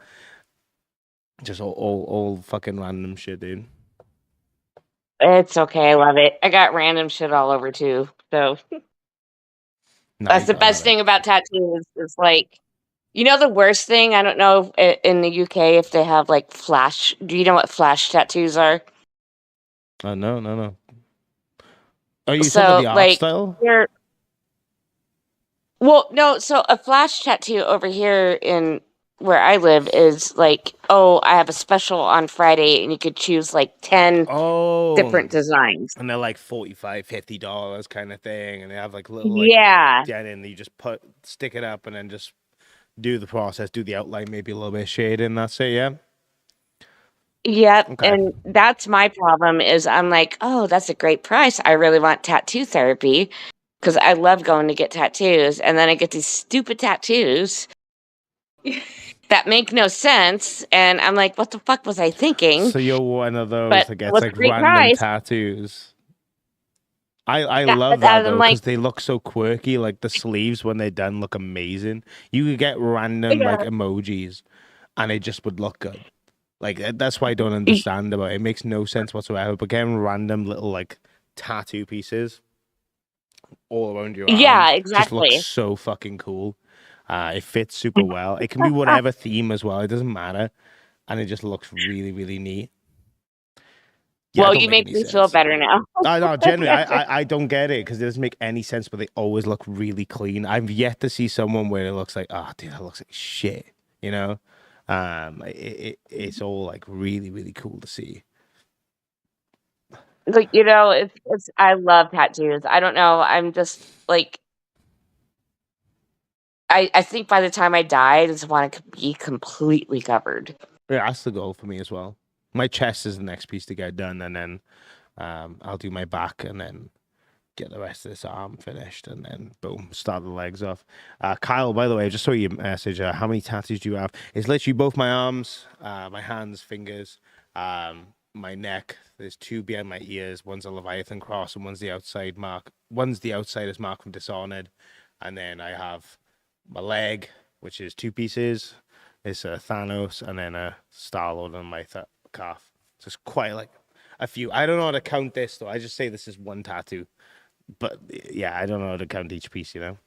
Just all fucking random shit, dude. It's okay. I love it. I got random shit all over too. So No, that's you the gotta best love it. thing about tattoos. Is like You know the worst thing? I don't know if in the UK if they have like flash. Do you know what flash tattoos are? No. Are you talking about So the art like style? here, well, no. So a flash tattoo over here in where I live is like, oh, I have a special on Friday, and you could choose like 10 Oh, different designs. and they're like $45, $50 kind of thing, and they have like little like Yeah. and you just stick it up, and then just do the process, do the outline, maybe a little bit of shade, and that's it. Yeah. Yep, Okay. and that's my problem is I'm like, "Oh, that's a great price. I really want tattoo therapy because I love going to get tattoos." And then I get these stupid tattoos that make no sense, and I'm like, "What the fuck was I thinking?" So you're one of those But that it gets was a like great random price. tattoos. I Yeah, love and that I'm though, like, because they look so quirky. Like the sleeves when they're done look amazing. You could get random like yeah, emojis, and it just would look good. Like that's why I don't understand about it. It makes no sense whatsoever. But getting random little like tattoo pieces all around your arm yeah, just looks exactly. so fucking cool. It fits super well. It can be whatever theme as well. It doesn't matter, and it just looks really, really neat. Yeah, it Well, don't you make make any me feel sense. better now. I know, generally, I don't get it because it doesn't make any sense, but they always look really clean. I've yet to see someone where it looks like, oh, dude, that looks like shit. You know, it's all like really, really cool to see. Like, it's I love tattoos. I don't know. I'm just like I think by the time I die, I just want to be completely covered. Yeah, that's the goal for me as well. My chest is the next piece to get done, and then I'll do my back, and then get the rest of this arm finished, and then boom, start the legs off. Kyle, by the way, I just saw your message. How many tattoos do you have? It's literally both my arms, my hands, fingers, my neck. There's two behind my ears. One's a Leviathan cross, and one's the outside mark. One's the outsider's mark from Dishonored, and then I have my leg, which is two pieces. It's a Thanos, and then a Star Lord on my calf. So it's quite like a few. I don't know how to count this though. I just say this is one tattoo. But yeah, I don't know how to count each piece, you know?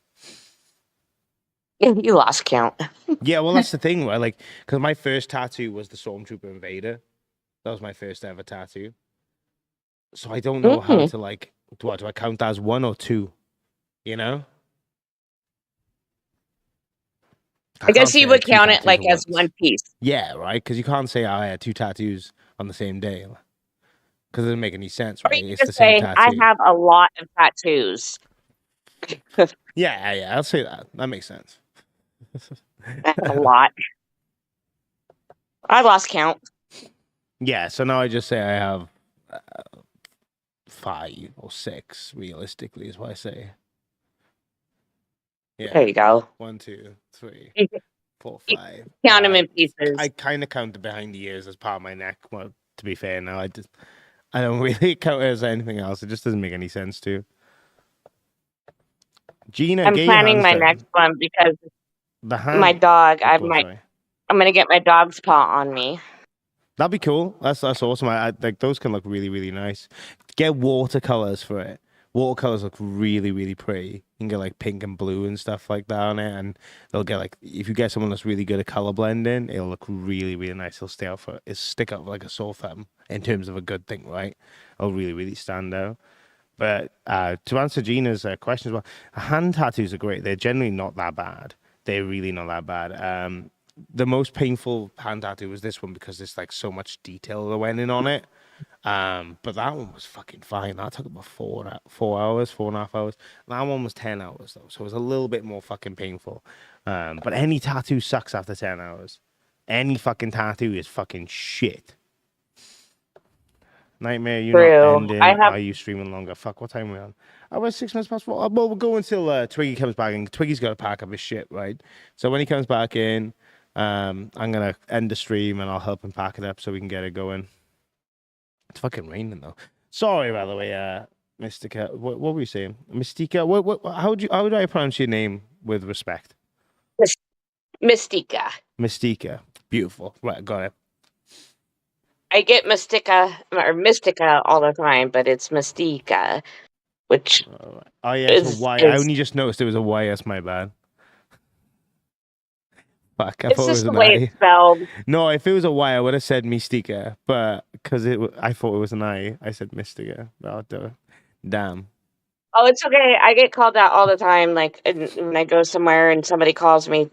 You lost count. Yeah, well, that's the thing, right? Like, because my first tattoo was the Stormtrooper Invader. That was my first ever tattoo. So I don't know how Mm. to, like, do I count that as one or two? You know? I I can't guess say you I had would two count it tattoos like at as once. one piece. Yeah, right? Because you can't say I had two tattoos on the same day. Because it doesn't make any sense, Or right? you could It's the just same say, I tattoo. have a lot of tattoos. Yeah, I'll say that. That makes sense. I have a lot. I lost count. Yeah, so now I just say I have 5 or 6, realistically, is what I say. There Yeah. you go. 1, 2, 3, You can 4, you 5. count them in pieces. I kind of count the behind the ears as part of my neck. Well, to be fair, now I don't really count it as anything else. It just doesn't make any sense to. Gina, I'm get your planning hands my done. next one because The my hand. dog, Oh, go on, sorry. I'm gonna get my dog's paw on me. That'd be cool. That's awesome. I like those can look really, really nice. Get watercolors for it. Watercolors look really, really pretty. You can get like pink and blue and stuff like that on it, and they'll get like if you get someone that's really good at color blending, it'll look really, really nice. It'll stick out like a sore thumb in terms of a good thing, right? It'll really, really stand out. But to answer Gina's question as well, hand tattoos are great. They're generally not that bad. They're really not that bad. The most painful hand tattoo was this one because there's like so much detail that went in on it. But that one was fucking fine. That took about 4 hours, 4.5 hours. That one was 10 hours though, so it was a little bit more fucking painful. But any tattoo sucks after 10 hours. Any fucking tattoo is fucking shit. Nightmare, you're not True. ending. Are you streaming longer? Fuck, what time are we on? I was 6 minutes past 4. Well, we'll go until Twiggy comes back in. Twiggy's got to pack up his shit, right? So when he comes back in, I'm going to end the stream and I'll help him pack it up so we can get it going. It's fucking raining, though. Sorry, by the way, Mystica. What were you saying? Mystica? How do I pronounce your name with respect? Mystica. Mystica. Beautiful. Right, got it. I get Mystica all the time, but it's Mystica, which Oh, yeah, it's a Y. I is only just noticed it was a Y. That's my bad. Fuck, I It's thought it was just the an way it's I. spelled. No, if it was a Y, I would have said Mystica, but because I thought it was an I said Mystica. Oh, damn. Oh, it's okay. I get called out all the time. Like when I go somewhere and somebody calls me,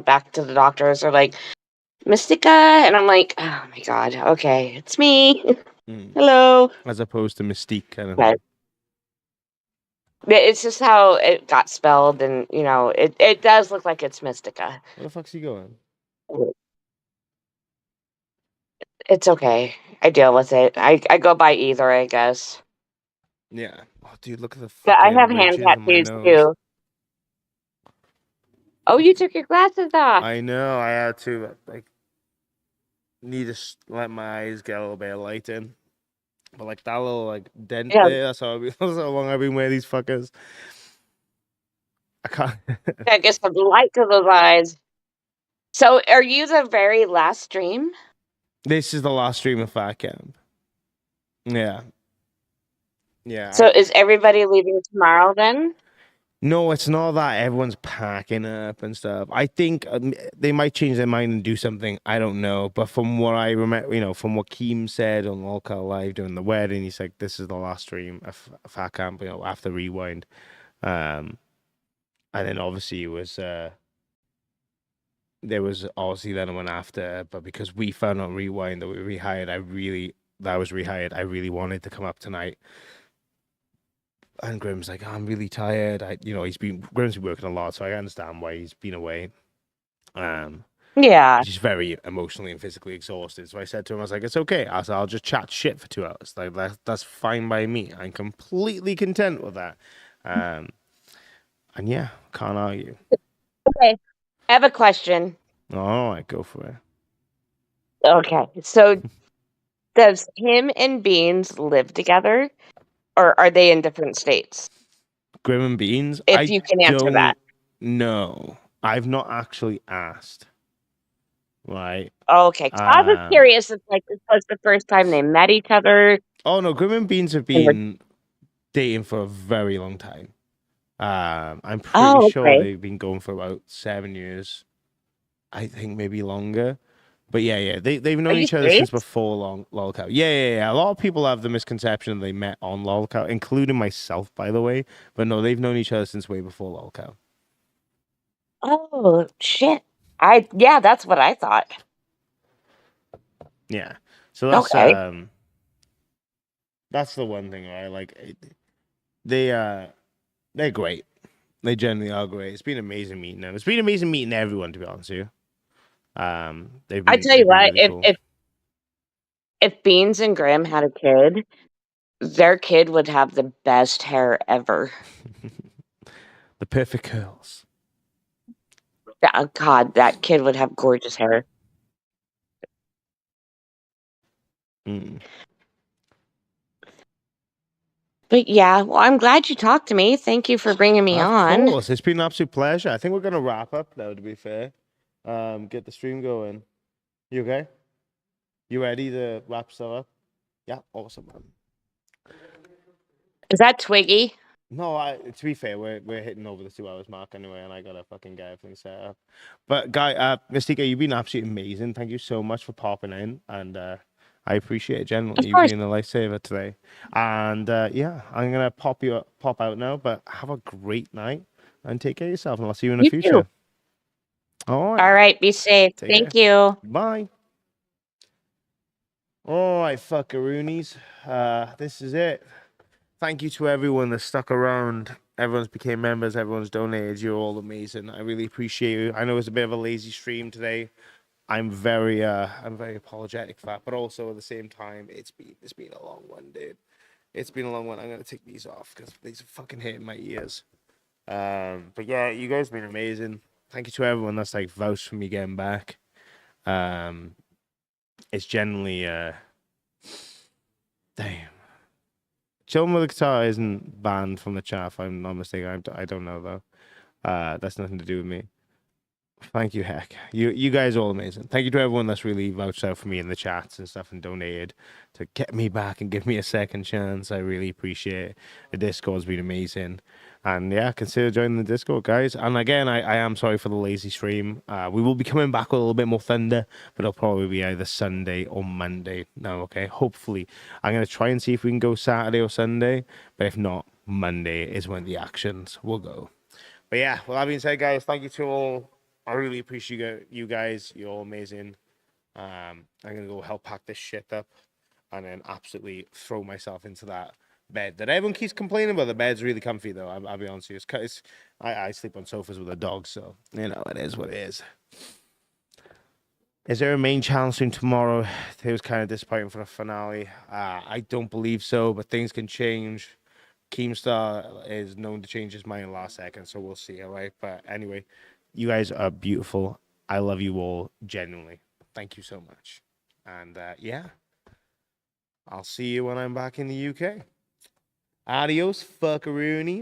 back to the doctors, or like Mystica, and I'm like, oh my god, okay, it's me. Mm. Hello. As opposed to Mystique kind of But thing. it's just how it got spelled, and it does look like it's Mystica. Where the fuck's he going? It's okay. I deal with it. I go by either, I guess. Yeah. Oh, dude, look at the But I have fucking hand ridges on my tattoos nose. too. Oh, you took your glasses off. I know, I had to, like, need to let my eyes get a little bit of light in. But, like, that little, like, dent Yeah, there, that's that's how long I've been wearing these fuckers. I can't. I get some light to those eyes. So, are you the very last stream? This is the last stream of Fat Camp. Yeah. Yeah. So, is everybody leaving tomorrow then? No, it's not that everyone's packing up and stuff. I think they might change their mind and do something. I don't know. But from what I remember, from what Keem said on Lolcal Live during the wedding, he's like, this is the last stream of Fat Camp, after Rewind. And then obviously there was obviously then one after, but because we found on Rewind that we rehired, I was rehired. I really wanted to come up tonight. And Grim's like, I'm really tired. Grim's been working a lot, so I understand why he's been away. Yeah. He's very emotionally and physically exhausted. So I said to him, I was like, it's okay. I'll just chat shit for 2 hours. Like that's fine by me. I'm completely content with that. And yeah, can't argue. Okay. I have a question. All right, go for it. Okay. So, does him and Beans live together, or are they in different states? Grim and Beans? If I you can answer that. don't know. I've not actually asked. Right. Okay. 'Cause I was curious if this was the first time they met each other. Oh no, Grim and Beans have been dating for a very long time. I'm pretty sure okay. they've been going for about 7 years. I think maybe longer. But yeah, they've known you each other serious? since before LOLCOW. Yeah. A lot of people have the misconception they met on LOLCOW, including myself, by the way. But no, they've known each other since way before LOLCOW. Oh shit! That's what I thought. Yeah, so that's Okay. that's the one thing, right? Like they're great. They generally are great. It's been amazing meeting them. It's been amazing meeting everyone, to be honest with you. I tell you what, really cool. if Beans and Graham had a kid, their kid would have the best hair ever. The perfect curls. Oh, God, that kid would have gorgeous hair. Mm. But yeah, well, I'm glad you talked to me. Thank you for bringing me on. Of course, it's been an absolute pleasure. I think we're gonna wrap up now. To be fair, get the stream going. You okay? You ready to wrap stuff up? Yeah, awesome. Is that Twiggy? No, to be fair, we're hitting over the 2 hours mark anyway, and I gotta fucking get everything set up. But Mystica, you've been absolutely amazing. Thank you so much for popping in, and I appreciate it genuinely. You've been a lifesaver today. And yeah, I'm gonna pop out now. But have a great night and take care of yourself, and I'll see you in the future. Too. All right. All right, be safe. Thank you. Bye. All right, fuckaroonies. This is it. Thank you to everyone that stuck around. Everyone's became members. Everyone's donated. You're all amazing. I really appreciate you. I know it's a bit of a lazy stream today. I'm very apologetic for that, but also at the same time, it's been a long one, dude. It's been a long one. I'm gonna take these off because these are fucking hitting my ears. But yeah, you guys have been amazing. Thank you to everyone that's like vouched for me getting back. It's generally damn. Children with a Guitar isn't banned from the chat, if I'm not mistaken. I don't know though. That's nothing to do with me. Thank you, Heck. You guys are all amazing. Thank you to everyone that's really vouched out for me in the chats and stuff and donated to get me back and give me a second chance. I really appreciate it. The Discord's been amazing. And yeah, consider joining the Discord, guys. And again, I am sorry for the lazy stream. We will be coming back with a little bit more thunder, but it'll probably be either Sunday or Monday now, okay? Hopefully. I'm going to try and see if we can go Saturday or Sunday, but if not, Monday is when the actions will go. But yeah, well, that being said, guys, thank you to all. I really appreciate you guys. You're all amazing. I'm going to go help pack this shit up and then absolutely throw myself into that bed that everyone keeps complaining about. The bed's really comfy, though. I'll be honest with you. I sleep on sofas with a dog, so, you know, it is what it is. Is there a main challenge soon tomorrow? It was kind of disappointing for the finale. I don't believe so, but things can change. Keemstar is known to change his mind last second, so we'll see, all right? But anyway, you guys are beautiful. I love you all genuinely. Thank you so much. And yeah, I'll see you when I'm back in the UK. Adios, fuckaroonies.